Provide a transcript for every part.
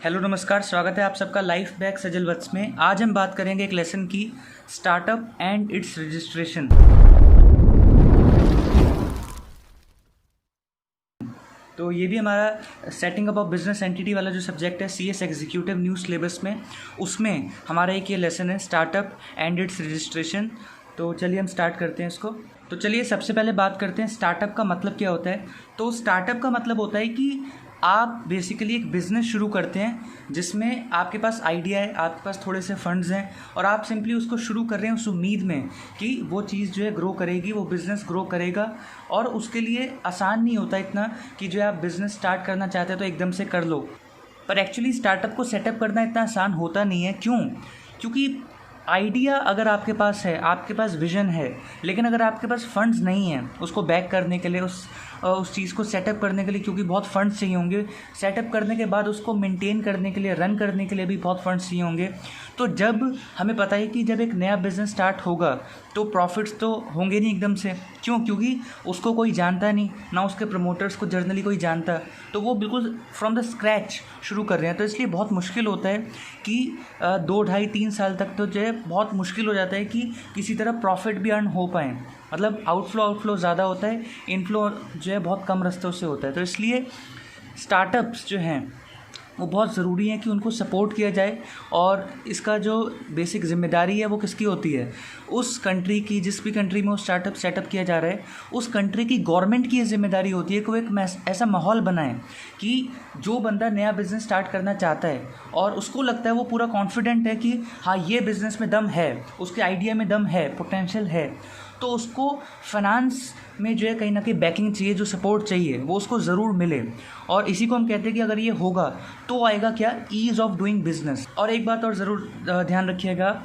Hello नमस्कार, स्वागत है आप सबका लाइफ बैक सजल वत्स में। आज हम बात करेंगे एक लेसन की, स्टार्टअप एंड इट्स रजिस्ट्रेशन। तो ये भी हमारा setting up of business entity वाला जो सब्जेक्ट है CS एग्जीक्यूटिव न्यू सिलेबस में, उसमें हमारा एक ये लेसन है स्टार्टअप एंड इट्स रजिस्ट्रेशन। तो चलिए हम स्टार्ट करते हैं इसको। तो चलिए सबसे पहले बात करते हैं स्टार्टअप का मतलब क्या होता है। तो स्टार्टअप का मतलब होता है कि आप बेसिकली एक बिज़नेस शुरू करते हैं जिसमें आपके पास आइडिया है, आपके पास थोड़े से फंड्स हैं और आप सिंपली उसको शुरू कर रहे हैं उस उम्मीद में कि वो चीज़ जो है ग्रो करेगी, वो बिज़नेस ग्रो करेगा। और उसके लिए आसान नहीं होता इतना कि जो आप बिज़नेस स्टार्ट करना चाहते हैं तो एकदम से कर लो। पर एक्चुअली स्टार्टअप को सेटअप करना इतना आसान होता नहीं है। क्यों? क्योंकि आइडिया अगर आपके पास है, आपके पास विजन है, लेकिन अगर आपके पास फंड्स नहीं हैं उसको बैक करने के लिए, उस चीज़ को सेटअप करने के लिए, क्योंकि बहुत फंड्स चाहिए होंगे, सेटअप करने के बाद उसको मेंटेन करने के लिए, रन करने के लिए भी बहुत फंड्स चाहिए होंगे। तो जब हमें पता है कि जब एक नया बिज़नेस स्टार्ट होगा तो प्रॉफिट्स तो होंगे नहीं एकदम से। क्यों? क्योंकि उसको कोई जानता नहीं, ना उसके प्रमोटर्स को जर्नली कोई जानता, तो वो बिल्कुल फ्रॉम द स्क्रैच शुरू कर रहे हैं। तो इसलिए बहुत मुश्किल होता है कि 2, 2.5, 3 साल तक तो जो है बहुत मुश्किल हो जाता है कि किसी तरह प्रॉफिट भी अर्न हो पाए। मतलब आउटफ्लो ज़्यादा होता है, इनफ्लो जो है बहुत कम रास्तों से होता है। तो इसलिए स्टार्टअप्स जो हैं वो बहुत ज़रूरी है कि उनको सपोर्ट किया जाए। और इसका जो बेसिक जिम्मेदारी है वो किसकी होती है? उस कंट्री की, जिस भी कंट्री में वो स्टार्टअप सेटअप किया जा रहा है, उस कंट्री की गवर्नमेंट की ये जिम्मेदारी होती है कि वो एक ऐसा माहौल बनाए कि जो बंदा नया बिज़नेस स्टार्ट करना चाहता है और उसको लगता है, वो पूरा कॉन्फिडेंट है कि हाँ ये बिज़नेस में दम है, उसके आइडिया में दम है, पोटेंशियल है, तो उसको फाइनेंस में जो है कहीं ना कहीं बैकिंग चाहिए, जो सपोर्ट चाहिए वो उसको ज़रूर मिले। और इसी को हम कहते हैं कि अगर ये होगा तो आएगा क्या? Ease of doing business. और एक बात और ज़रूर ध्यान रखिएगा,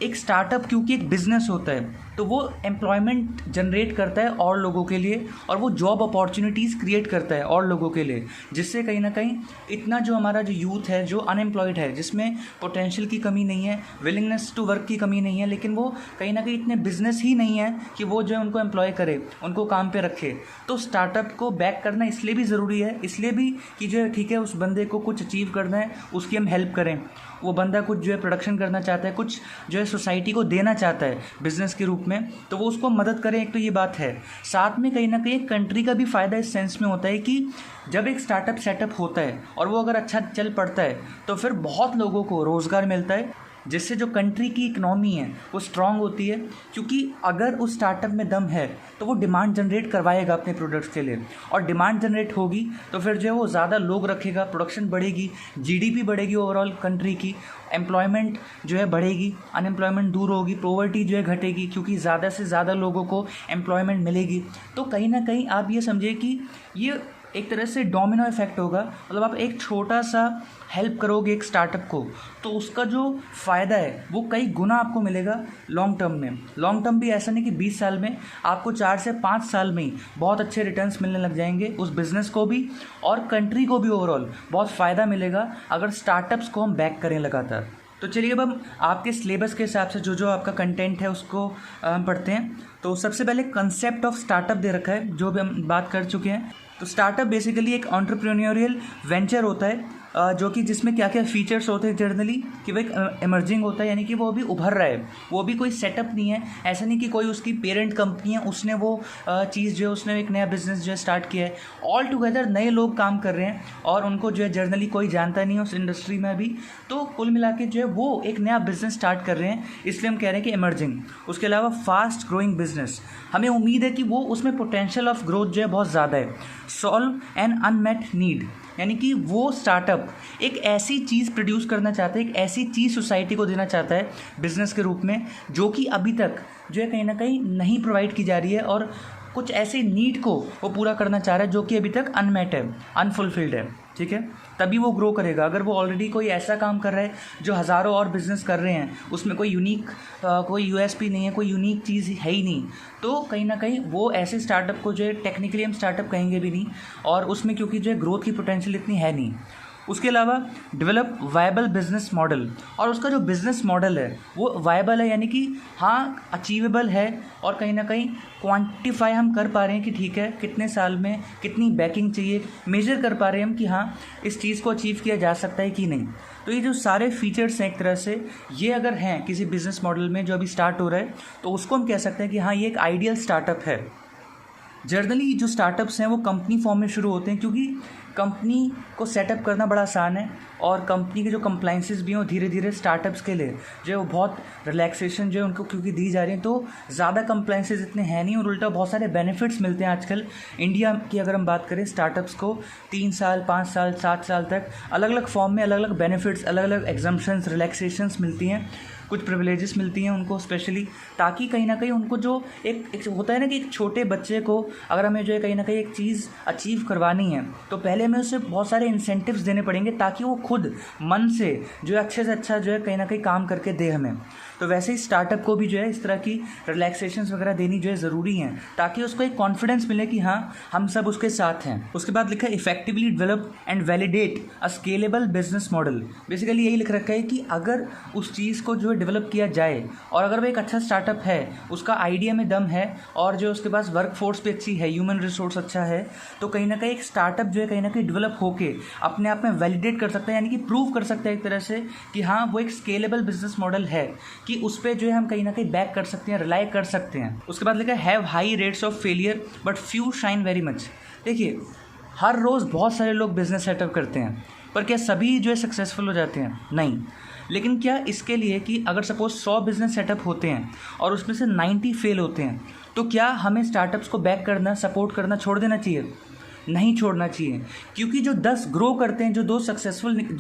एक स्टार्टअप क्योंकि एक बिज़नेस होता है तो वो एम्प्लॉयमेंट जनरेट करता है और लोगों के लिए, और वो जॉब अपॉर्चुनिटीज़ क्रिएट करता है और लोगों के लिए, जिससे कहीं ना कहीं इतना जो हमारा जो यूथ है जो अनएम्प्लॉयड है, जिसमें पोटेंशियल की कमी नहीं है, विलिंगनेस टू वर्क की कमी नहीं है, लेकिन वो कहीं ना कहीं इतने बिजनेस ही नहीं है कि वो जो है उनको एम्प्लॉय करे, उनको काम पे रखे। तो स्टार्टअप को बैक करना इसलिए भी ज़रूरी है, इसलिए भी कि जो है ठीक है उस बंदे को कुछ अचीव करना है, उसकी हम हेल्प करें। वो बंदा कुछ जो है प्रोडक्शन करना चाहता है, कुछ जो है सोसाइटी को देना चाहता है बिज़नेस के रूप में, तो वो उसको मदद करें। एक तो ये बात है, साथ में कहीं ना कहीं कंट्री का भी फ़ायदा इस सेंस में होता है कि जब एक स्टार्टअप सेटअप होता है और वो अगर अच्छा चल पड़ता है तो फिर बहुत लोगों को रोज़गार मिलता है, जिससे जो कंट्री की इकनॉमी है वो स्ट्रांग होती है। क्योंकि अगर उस स्टार्टअप में दम है तो वो डिमांड जनरेट करवाएगा अपने प्रोडक्ट्स के लिए, और डिमांड जनरेट होगी तो फिर जो है वो ज़्यादा लोग रखेगा, प्रोडक्शन बढ़ेगी, GDP बढ़ेगी ओवरऑल कंट्री की, एम्प्लॉयमेंट जो है बढ़ेगी, अनएम्प्लॉयमेंट दूर होगी, पॉवर्टी जो है घटेगी, क्योंकि ज़्यादा से ज़्यादा लोगों को एम्प्लॉयमेंट मिलेगी। तो कहीं ना कहीं आप ये समझिए कि ये एक तरह से डोमिनो इफेक्ट होगा। मतलब आप एक छोटा सा हेल्प करोगे एक स्टार्टअप को तो उसका जो फ़ायदा है वो कई गुना आपको मिलेगा लॉन्ग टर्म में। लॉन्ग टर्म भी ऐसा नहीं कि 20 साल में, आपको 4 से 5 साल में ही बहुत अच्छे रिटर्न्स मिलने लग जाएंगे, उस बिज़नेस को भी और कंट्री को भी ओवरऑल बहुत फ़ायदा मिलेगा अगर स्टार्टअप्स को हम बैक करें लगातार। तो चलिए अब हम आपके सिलेबस के हिसाब से जो जो आपका कंटेंट है उसको हम पढ़ते हैं। तो सबसे पहले कंसेप्ट ऑफ स्टार्टअप दे रखा है, जो भी हम बात कर चुके हैं। तो स्टार्टअप बेसिकली एक एंटरप्रेन्योरियल वेंचर होता है, जो कि जिसमें क्या क्या फीचर्स होते हैं जनरली, कि वो एक इमर्जिंग होता है, यानी कि वो अभी उभर रहा है, वो भी कोई सेटअप नहीं है। ऐसा नहीं कि कोई उसकी पेरेंट कंपनी है, उसने वो चीज़ जो है उसने एक नया बिजनेस जो है स्टार्ट किया है। ऑल टुगेदर नए लोग काम कर रहे हैं और उनको जो है जनरली कोई जानता नहीं है उस इंडस्ट्री में अभी। तो कुल मिला के जो है वो एक नया बिजनेस स्टार्ट कर रहे हैं, इसलिए हम कह रहे हैं कि इमर्जिंग। उसके अलावा फास्ट ग्रोइंग बिजनेस, हमें उम्मीद है कि वो उसमें पोटेंशियल ऑफ ग्रोथ जो है बहुत ज़्यादा है। सॉल्व एन अनमेट नीड, यानी कि वो स्टार्टअप एक ऐसी चीज़ प्रोड्यूस करना चाहता है, एक ऐसी चीज़ सोसाइटी को देना चाहता है बिज़नेस के रूप में, जो कि अभी तक जो है कहीं ना कहीं नहीं प्रोवाइड की जा रही है, और कुछ ऐसे नीड को वो पूरा करना चाह रहा है जो कि अभी तक अनमेट है, अनफुलफिल्ड है। ठीक है, तभी वो ग्रो करेगा। अगर वो ऑलरेडी कोई ऐसा काम कर रहा है जो हज़ारों और बिज़नेस कर रहे हैं, उसमें कोई यूनिक कोई USP नहीं है, कोई यूनिक चीज़ है ही नहीं, तो कहीं ना कहीं वो ऐसे स्टार्टअप को जो है टेक्निकली हम स्टार्टअप कहेंगे भी नहीं, और उसमें क्योंकि जो है ग्रोथ की पोटेंशियल इतनी है नहीं। उसके अलावा डेवलप वायबल बिजनेस मॉडल, और उसका जो बिजनेस मॉडल है वो वायबल है, यानी कि हाँ अचीवेबल है और कहीं ना कहीं क्वांटिफाई हम कर पा रहे हैं कि ठीक है कितने साल में कितनी बैकिंग चाहिए, मेजर कर पा रहे हैं हम कि हाँ इस चीज़ को अचीव किया जा सकता है कि नहीं। तो ये जो सारे फीचर्स हैं एक तरह से, ये अगर हैं किसी बिजनेस मॉडल में जो अभी स्टार्ट हो रहा है, तो उसको हम कह सकते हैं कि हाँ ये एक आइडियल स्टार्टअप है। जनरली जो स्टार्टअप्स हैं वो कंपनी फॉर्म में शुरू होते हैं, क्योंकि कंपनी को सेटअप करना बड़ा आसान है और कंपनी के जो कंप्लाइंसेस भी हैं धीरे धीरे स्टार्टअप्स के लिए जो है वो बहुत रिलैक्सेशन जो है उनको क्योंकि दी जा रही हैं, तो ज़्यादा कंप्लाइंसेस इतने हैं नहीं और उल्टा बहुत सारे बेनिफिट्स मिलते हैं। आजकल इंडिया की अगर हम बात करें स्टार्टअप्स को 3 साल 5 साल 7 साल तक अलग अलग फॉर्म में अलग अलग बेनिफिट्स, अलग अलग एग्जम्पशंस, रिलैक्सेशंस मिलती हैं, कुछ प्रिविलेजेस मिलती हैं उनको स्पेशली, ताकि कहीं ना कहीं उनको जो एक होता है ना कि एक छोटे बच्चे को अगर हमें जो है कहीं ना कहीं एक चीज़ अचीव करवानी है तो पहले हमें उसे बहुत सारे इंसेंटिव्स देने पड़ेंगे ताकि वो खुद मन से जो है अच्छे से अच्छा जो है कहीं ना कहीं काम करके दे हमें। तो वैसे ही स्टार्टअप को भी जो है इस तरह की रिलैक्सेशंस वगैरह देनी जो है ज़रूरी है ताकि उसको एक कॉन्फिडेंस मिले कि हाँ हम सब उसके साथ हैं। उसके बाद लिखा है effectively develop and validate a scalable business model. Basically यही लिख रखा है कि अगर उस चीज़ को जो है डेवलप किया जाए और अगर वो एक अच्छा स्टार्टअप है, उसका आइडिया में दम है और जो उसके पास वर्क फोर्स भी अच्छी है, ह्यूमन रिसोर्स अच्छा है, तो कहीं ना कहीं एक स्टार्टअप जो है कहीं ना कहीं डेवलप होके अपने आप में वैलिडेट कर सकता है, यानी कि प्रूव कर सकता है एक तरह से कि हाँ वो एक स्केलेबल बिजनेस मॉडल है, कि उस पर जो है हम कहीं ना कहीं बैक कर सकते हैं, रिलाई कर सकते हैं। उसके बाद लिखा है have high rates of failure but few shine very much. देखिए हर रोज़ बहुत सारे लोग बिजनेस सेटअप करते हैं, पर क्या सभी जो है सक्सेसफुल हो जाते हैं? नहीं। लेकिन क्या इसके लिए कि अगर सपोज 100 बिजनेस सेटअप होते हैं और उसमें से 90 फेल होते हैं, तो क्या हमें स्टार्टअप्स को बैक करना, सपोर्ट करना छोड़ देना चाहिए? नहीं छोड़ना चाहिए, क्योंकि जो 10 ग्रो करते हैं, जो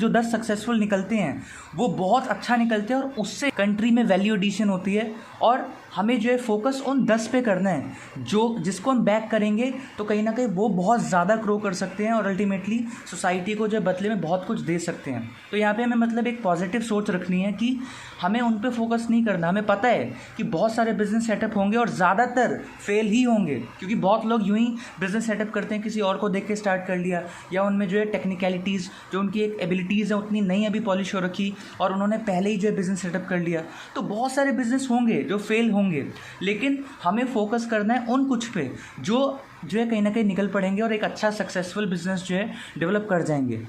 10 सक्सेसफुल निकलते हैं वो बहुत अच्छा निकलते हैं और उससे कंट्री में वैल्यू एडिशन होती है। और हमें जो है फोकस उन 10 पे करना है जो जिसको हम बैक करेंगे तो कहीं ना कहीं वो बहुत ज़्यादा ग्रो कर सकते हैं और अल्टीमेटली सोसाइटी को जो बदले में बहुत कुछ दे सकते हैं। तो यहाँ पे हमें मतलब एक पॉजिटिव सोच रखनी है कि हमें उन पे फोकस नहीं करना। हमें पता है कि बहुत सारे बिजनेस सेटअप होंगे और ज़्यादातर फेल ही होंगे, क्योंकि बहुत लोग यूँ ही बिजनेस सेटअप करते हैं, किसी और को देख के स्टार्ट कर लिया, या उनमें जो है टेक्निकलिटीज़ जो उनकी एक एबिलिटीज़ है उतनी नहीं अभी पॉलिश हो रखी और उन्होंने पहले ही जो है बिजनेस सेटअप कर लिया। तो बहुत सारे बिजनेस होंगे जो फेल होंगे, लेकिन हमें फोकस करना है उन कुछ पे जो है कहीं ना कहीं निकल पड़ेंगे और एक अच्छा सक्सेसफुल बिजनेस जो है डेवलप कर जाएंगे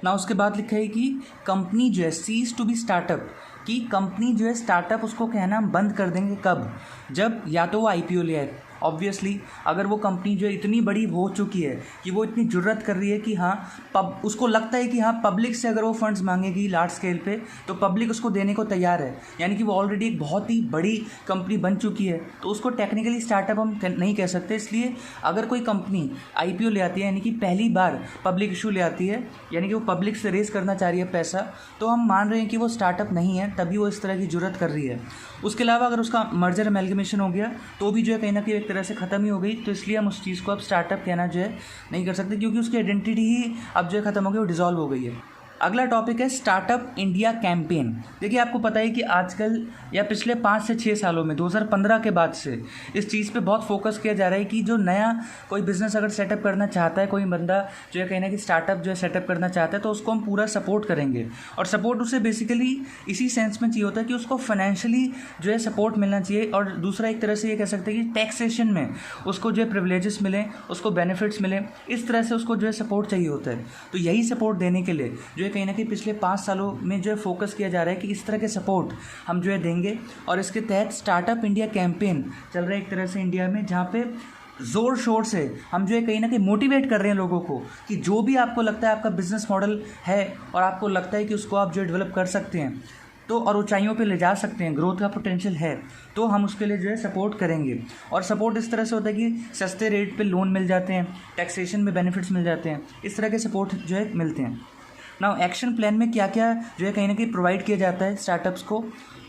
ना। उसके बाद लिखा है कि कंपनी जो है सीज टू बी स्टार्टअप, कि कंपनी जो है स्टार्टअप उसको कहना हम बंद कर देंगे कब? जब या तो वो आईपीओ ले आए। ऑब्वियसली अगर वो कंपनी जो है इतनी बड़ी हो चुकी है कि वो इतनी जुर्रत कर रही है कि हाँ उसको लगता है कि हाँ पब्लिक से अगर वो फंड्स मांगेगी लार्ज स्केल पे तो पब्लिक उसको देने को तैयार है, यानी कि वो ऑलरेडी एक बहुत ही बड़ी कंपनी बन चुकी है, तो उसको टेक्निकली स्टार्टअप हम नहीं कह सकते। इसलिए अगर कोई कंपनी आईपीओ ले आती है, यानी कि पहली बार पब्लिक इशू ले आती है, यानी कि वो पब्लिक से रेस करना चाह रही है पैसा, तो हम मान रहे हैं कि वो स्टार्टअप नहीं है, तभी वो इस तरह की जुर्रत कर रही है। उसके अलावा अगर उसका मर्जर अमेलगमेशन हो गया तो भी जो है कहीं ना कहीं एक तरह से ख़त्म ही हो गई, तो इसलिए हम उस चीज़ को अब स्टार्टअप कहना जो है नहीं कर सकते, क्योंकि उसकी आइडेंटिटी ही अब जो है ख़त्म हो गई, वो डिज़ोल्व हो गई है। अगला टॉपिक है स्टार्टअप इंडिया कैंपेन। देखिए आपको पता है कि आजकल या पिछले 5 से 6 सालों में 2015 के बाद से इस चीज़ पे बहुत फोकस किया जा रहा है कि जो नया कोई बिज़नेस अगर सेटअप करना चाहता है, कोई बंदा जो है कहीं ना कहीं स्टार्टअप जो है सेटअप करना चाहता है, तो उसको हम पूरा सपोर्ट करेंगे। और सपोर्ट उसे बेसिकली इसी सेंस में चाहिए होता है कि उसको फाइनेंशियली जो है सपोर्ट मिलना चाहिए, और दूसरा एक तरह से ये कह सकते हैं कि टैक्सेशन में उसको जो है प्रिविलेजेस मिलें, उसको बेनिफिट्स मिलें, इस तरह से उसको जो है सपोर्ट चाहिए होता है। तो यही सपोर्ट देने के लिए जो है कहीं ना कहीं पिछले 5 सालों में जो है फोकस किया जा रहा है कि इस तरह के सपोर्ट हम जो है देंगे। और इसके तहत स्टार्टअप इंडिया कैंपेन चल रहा है एक तरह से इंडिया में, जहाँ पे ज़ोर शोर से हम जो है कहीं ना कहीं मोटिवेट कर रहे हैं लोगों को कि जो भी आपको लगता है आपका बिजनेस मॉडल है और आपको लगता है कि उसको आप जो है डेवलप कर सकते हैं तो और ऊंचाइयों पे ले जा सकते हैं, ग्रोथ का पोटेंशियल है, तो हम उसके लिए जो है सपोर्ट करेंगे। और सपोर्ट इस तरह से होता है कि सस्ते रेट पे लोन मिल जाते हैं, टैक्सेशन में बेनिफिट्स मिल जाते हैं, इस तरह के सपोर्ट जो है मिलते हैं। नाउ एक्शन प्लान में क्या क्या जो है कहीं ना कहीं प्रोवाइड किया जाता है स्टार्टअप्स को?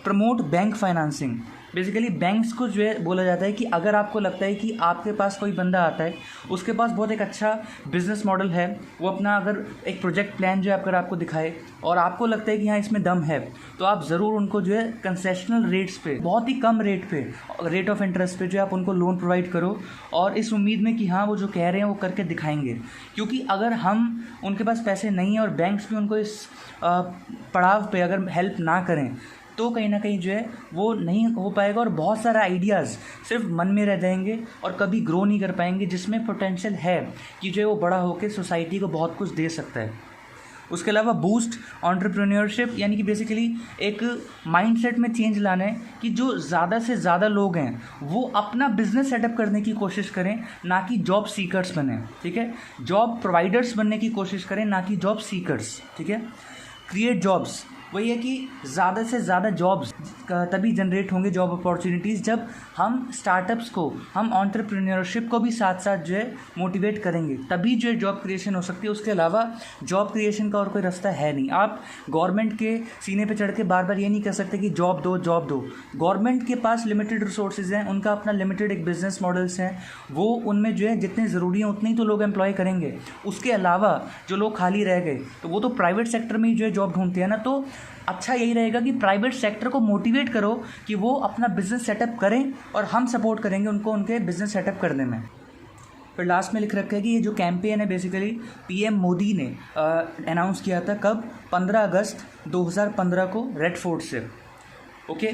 Promote bank financing. Basically banks को जो है बोला जाता है कि अगर आपको लगता है कि आपके पास कोई बंदा आता है, उसके पास बहुत एक अच्छा बिजनेस मॉडल है, वो अपना अगर एक प्रोजेक्ट प्लान जो है अगर आपको दिखाए और आपको लगता है कि हाँ इसमें दम है, तो आप ज़रूर उनको जो है कंसेशनल रेट्स पे, बहुत ही कम रेट पे, रेट ऑफ इंटरेस्ट पे जो है आप उनको लोन प्रोवाइड करो, और इस उम्मीद में कि हाँ वो जो कह रहे हैं वो करके दिखाएंगे। क्योंकि अगर हम उनके पास पैसे नहीं हैं और बैंक्स भी उनको इस पड़ाव पे अगर हेल्प ना करें, तो कहीं ना कहीं जो है वो नहीं हो पाएगा और बहुत सारा आइडियाज़ सिर्फ मन में रह जाएंगे और कभी ग्रो नहीं कर पाएंगे, जिसमें पोटेंशियल है कि जो है वो बड़ा होकर सोसाइटी को बहुत कुछ दे सकता है। उसके अलावा बूस्ट एंटरप्रेन्योरशिप, यानी कि बेसिकली एक माइंडसेट में चेंज लाना है कि जो ज़्यादा से ज़्यादा लोग हैं वो अपना बिजनेस सेटअप करने की कोशिश करें, ना कि जॉब सीकर्स बने। ठीक है, जॉब प्रोवाइडर्स बनने की कोशिश करें, ना कि जॉब सीकर्स। ठीक है, क्रिएट जॉब्स, वही है कि ज़्यादा से ज़्यादा जॉब्स तभी जनरेट होंगे, जॉब अपॉर्चुनिटीज़, जब हम स्टार्टअप्स को, हम एंटरप्रेन्योरशिप को भी साथ साथ जो है मोटिवेट करेंगे, तभी जो है जॉब क्रिएशन हो सकती है। उसके अलावा जॉब क्रिएशन का और कोई रास्ता है नहीं। आप गवर्नमेंट के सीने पे चढ़ के बार बार ये नहीं कह सकते कि जॉब दो जॉब दो। गवर्नमेंट के पास लिमिटेड रिसोर्सेज हैं, उनका अपना लिमिटेड एक बिजनेस मॉडल्स हैं, वो उनमें जो है जितने ज़रूरी हैं उतने ही तो लोग एम्प्लॉय करेंगे। उसके अलावा जो लोग खाली रह गए तो वो तो प्राइवेट सेक्टर में ही जो है जॉब ढूंढते हैं ना। तो अच्छा यही रहेगा कि प्राइवेट सेक्टर को मोटिवेट करो कि वो अपना बिजनेस सेटअप करें और हम सपोर्ट करेंगे उनको उनके बिजनेस सेटअप करने में। फिर लास्ट में लिख रखा है कि ये जो कैंपेन है बेसिकली पीएम मोदी ने अनाउंस किया था, कब, 15 अगस्त 2015 को रेड फोर्ट से। ओके,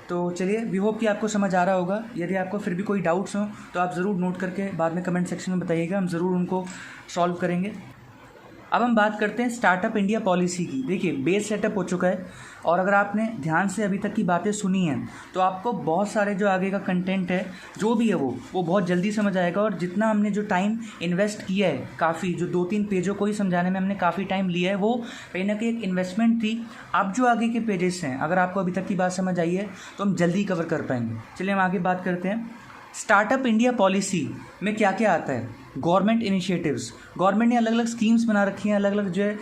तो चलिए, वी होप कि आपको समझ आ रहा होगा। यदि आपको फिर भी कोई डाउट्स हो तो आप ज़रूर नोट करके बाद में कमेंट सेक्शन में बताइएगा, हम ज़रूर उनको सॉल्व करेंगे। अब हम बात करते हैं स्टार्टअप इंडिया पॉलिसी की। देखिए, बेस सेटअप हो चुका है और अगर आपने ध्यान से अभी तक की बातें सुनी हैं तो आपको बहुत सारे जो आगे का कंटेंट है जो भी है वो बहुत जल्दी समझ आएगा। और जितना हमने जो टाइम इन्वेस्ट किया है, काफ़ी जो 2-3 पेजों को ही समझाने में हमने काफ़ी टाइम लिया है, वो कहीं ना कहीं एक इन्वेस्टमेंट थी। अब जो आगे के पेजेस हैं, अगर आपको अभी तक की बात समझ आई है तो हम जल्दी कवर कर पाएंगे। चलिए हम आगे बात करते हैं। स्टार्टअप इंडिया पॉलिसी में क्या क्या आता है। गवर्नमेंट इनिशिएटिव्स, गवर्नमेंट ने अलग अलग स्कीम्स बना रखी हैं, अलग अलग जो है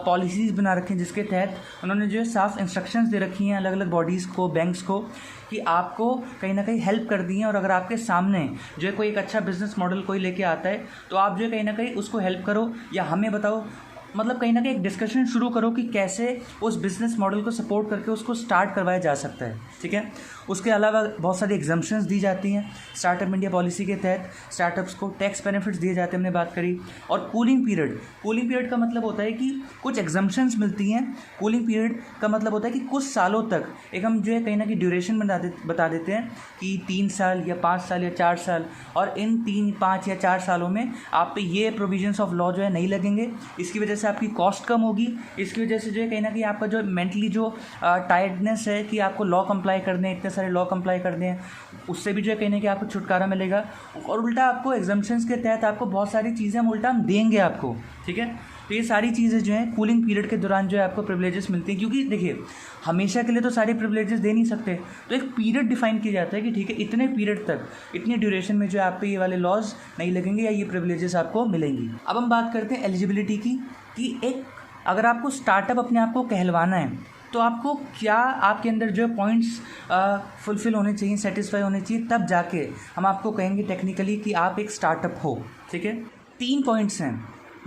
पॉलिसीज़ बना रखी हैं, जिसके तहत उन्होंने जो है साफ इंस्ट्रक्शंस दे रखी हैं अलग अलग बॉडीज़ को, बैंक्स को, कि आपको कहीं ना कहीं हेल्प कर दी है। और अगर आपके सामने जो है कोई एक अच्छा बिजनेस मॉडल कोई लेके आता है तो आप जो है कहीं ना कहीं उसको हेल्प करो या हमें बताओ, मतलब कहीं ना कहीं एक डिस्कशन शुरू करो कि कैसे उस बिज़नेस मॉडल को सपोर्ट करके उसको स्टार्ट करवाया जा सकता है। ठीक है, उसके अलावा बहुत सारी एग्जम्पशंस दी जाती हैं स्टार्टअप इंडिया पॉलिसी के तहत। स्टार्टअप्स को टैक्स बेनिफिट्स दिए जाते हैं, हमने बात करी। और कूलिंग पीरियड का मतलब होता है कि कुछ एग्जम्पशंस मिलती हैं। कूलिंग पीरियड का मतलब होता है कि कुछ सालों तक एक हम जो है कहीं ना कहीं ड्यूरेशन बता देते हैं कि 3 साल या 5 साल या 4 साल, और इन 3, 5 या 4 सालों में आप पे ये प्रोविजंस ऑफ लॉ जो है नहीं लगेंगे। इसकी वजह से आपकी कॉस्ट कम होगी। इसकी वजह से जो है कहीं ना कहीं आपका जो मेंटली जो टायर्डनेस है कि आपको लॉ कंप्लाई करने, इतने सारे लॉ कंप्लाई करने हैं, उससे भी जो है कहीं ना कहीं आपको छुटकारा मिलेगा। और उल्टा आपको एग्जम्पशंस के तहत आपको बहुत सारी चीज़ें हम उल्टा हम देंगे आपको। ठीक है, तो ये सारी चीज़ें जो हैं कूलिंग पीरियड के दौरान जो है आपको प्रिविलेजेस मिलती हैं। क्योंकि देखिए, हमेशा के लिए तो सारे प्रिविलेजेस दे नहीं सकते, तो एक पीरियड डिफाइन किया जाता है कि ठीक है, इतने पीरियड तक, इतनी ड्यूरेशन में जो है आप पे ये वाले लॉज नहीं लगेंगे या ये प्रिविलेजेस आपको मिलेंगी। अब हम बात करते हैं एलिजिबिलिटी की, कि एक अगर आपको स्टार्टअप अपने आप को कहलवाना है तो आपको क्या आपके अंदर जो पॉइंट्स फुलफिल होने चाहिए, सेटिस्फाई होने चाहिए, तब जाके हम आपको कहेंगे टेक्निकली कि आप एक स्टार्टअप हो। ठीक है, 3 पॉइंट्स हैं।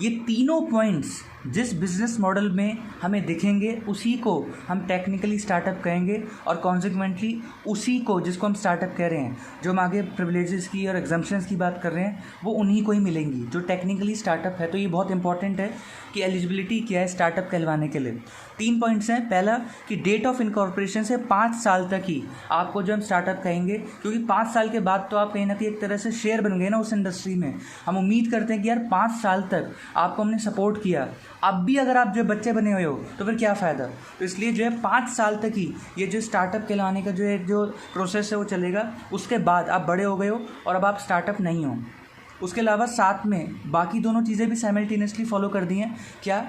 ये तीनों पॉइंट्स जिस बिज़नेस मॉडल में हमें दिखेंगे उसी को हम टेक्निकली स्टार्टअप कहेंगे, और कॉन्सिक्वेंटली उसी को जिसको हम स्टार्टअप कह रहे हैं, जो हम आगे प्रिविलेजेस की और एग्जम्पशंस की बात कर रहे हैं, वो उन्हीं को ही मिलेंगी जो टेक्निकली स्टार्टअप है। तो ये बहुत इंपॉर्टेंट है कि एलिजिबिलिटी क्या है स्टार्टअप कहलवाने के लिए। 3 पॉइंट्स हैं। पहला कि डेट ऑफ इनकॉर्पोरेशन से 5 साल तक ही आपको जो हम स्टार्टअप कहेंगे, क्योंकि 5 साल के बाद तो आप कहीं ना कहीं एक तरह से शेयर बन गए ना उस इंडस्ट्री में। हम उम्मीद करते हैं कि यार 5 साल तक आपको हमने सपोर्ट किया, अब भी अगर आप जो बच्चे बने हुए हो तो फिर क्या फ़ायदा। तो इसलिए जो है 5 साल तक ही ये जो स्टार्टअप कहलाने का जो प्रोसेस है वो चलेगा। उसके बाद आप बड़े हो गए हो और अब आप स्टार्टअप नहीं हो। उसके अलावा साथ में बाकी दोनों चीज़ें भी साइमल्टेनियसली फॉलो कर दी हैं। क्या,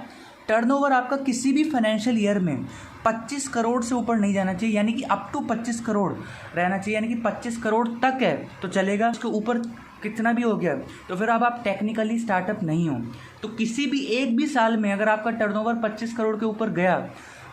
टर्नओवर आपका किसी भी फाइनेंशियल ईयर में 25 करोड़ से ऊपर नहीं जाना चाहिए, यानी कि अप टू 25 करोड़ रहना चाहिए, यानी कि 25 करोड़ तक है तो चलेगा। उसके ऊपर कितना भी हो गया तो फिर अब आप टेक्निकली स्टार्टअप नहीं हो। तो किसी भी एक भी साल में अगर आपका टर्नओवर 25 करोड़ के ऊपर गया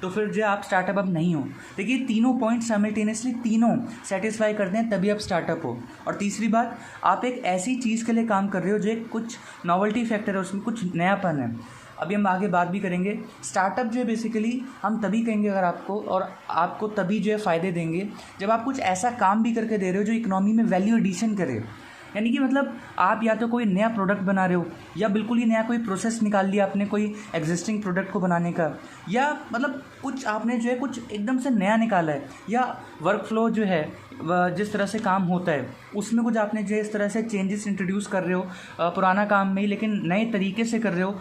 तो फिर जो आप स्टार्टअप अब नहीं हो। देखिए तीनों पॉइंट साइमल्टेनियसली तीनों सेटिस्फाई करते हैं तभी आप स्टार्टअप हो। और तीसरी बात, आप एक ऐसी चीज़ के लिए काम कर रहे हो जो एक कुछ नॉवल्टी फैक्टर है, उसमें कुछ नयापन है। अभी हम आगे बात भी करेंगे। स्टार्टअप जो है बेसिकली हम तभी कहेंगे अगर आपको, और आपको तभी जो है फ़ायदे देंगे जब आप कुछ ऐसा काम भी करके दे रहे हो जो इकोनॉमी में वैल्यू एडिशन करे। यानी कि मतलब आप या तो कोई नया प्रोडक्ट बना रहे हो, या बिल्कुल ही नया कोई प्रोसेस निकाल लिया आपने कोई एग्जिस्टिंग प्रोडक्ट को बनाने का, या मतलब कुछ आपने जो है कुछ एकदम से नया निकाला है, या वर्क फ्लो जो है जिस तरह से काम होता है उसमें कुछ आपने जो है इस तरह से चेंजेस इंट्रोड्यूस कर रहे हो पुराना काम में ही, लेकिन नए तरीके से कर रहे हो,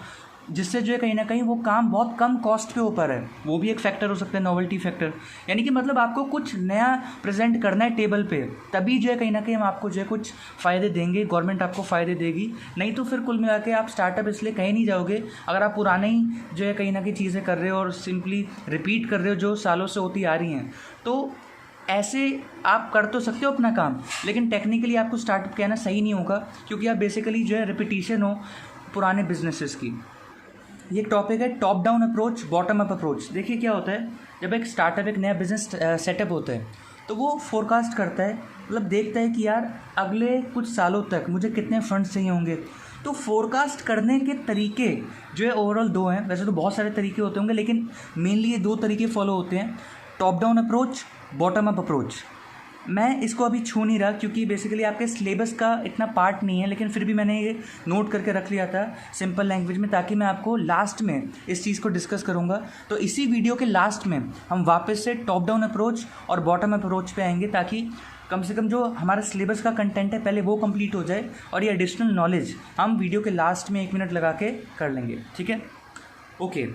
जिससे जो है कहीं ना कहीं वो काम बहुत कम कॉस्ट के ऊपर है। वो भी एक फैक्टर हो सकता है, नोवेल्टी फैक्टर। यानी कि मतलब आपको कुछ नया प्रेजेंट करना है टेबल पे, तभी जो है कहीं ना कहीं हम आपको जो है कुछ फ़ायदे देंगे, गवर्नमेंट आपको फ़ायदे देगी। नहीं तो फिर कुल मिला के आप स्टार्टअप इसलिए कहीं नहीं जाओगे अगर आप पुराने ही जो है कहीं ना कहीं चीज़ें कर रहे हो और सिंपली रिपीट कर रहे हो जो सालों से होती आ रही हैं। तो ऐसे आप कर तो सकते हो अपना काम, लेकिन टेक्निकली आपको स्टार्टअप कहना सही नहीं होगा, क्योंकि आप बेसिकली जो है रिपीटिशन हो पुराने बिजनेसेस की। ये टॉपिक है top down approach, bottom up approach. देखिए क्या होता है, जब एक स्टार्टअप एक नया बिजनेस सेटअप होता है तो वो फोरकास्ट करता है, मतलब देखता है कि यार अगले कुछ सालों तक मुझे कितने फंड्स चाहिए होंगे। तो फोरकास्ट करने के तरीके जो है ओवरऑल दो हैं, वैसे तो बहुत सारे तरीके होते होंगे लेकिन मेनली ये दो तरीके फॉलो होते हैं, top down approach, bottom up approach. मैं इसको अभी छू नहीं रहा क्योंकि बेसिकली आपके सिलेबस का इतना पार्ट नहीं है, लेकिन फिर भी मैंने ये नोट करके रख लिया था सिंपल लैंग्वेज में, ताकि मैं आपको लास्ट में इस चीज़ को डिस्कस करूँगा। तो इसी वीडियो के लास्ट में हम वापस से टॉप डाउन अप्रोच और बॉटम अप्रोच पे आएंगे, ताकि कम से कम जो हमारा सिलेबस का कंटेंट है पहले वो कंप्लीट हो जाए, और ये एडिशनल नॉलेज हम वीडियो के लास्ट में 1 मिनट लगा के कर लेंगे। ठीक है, ओके।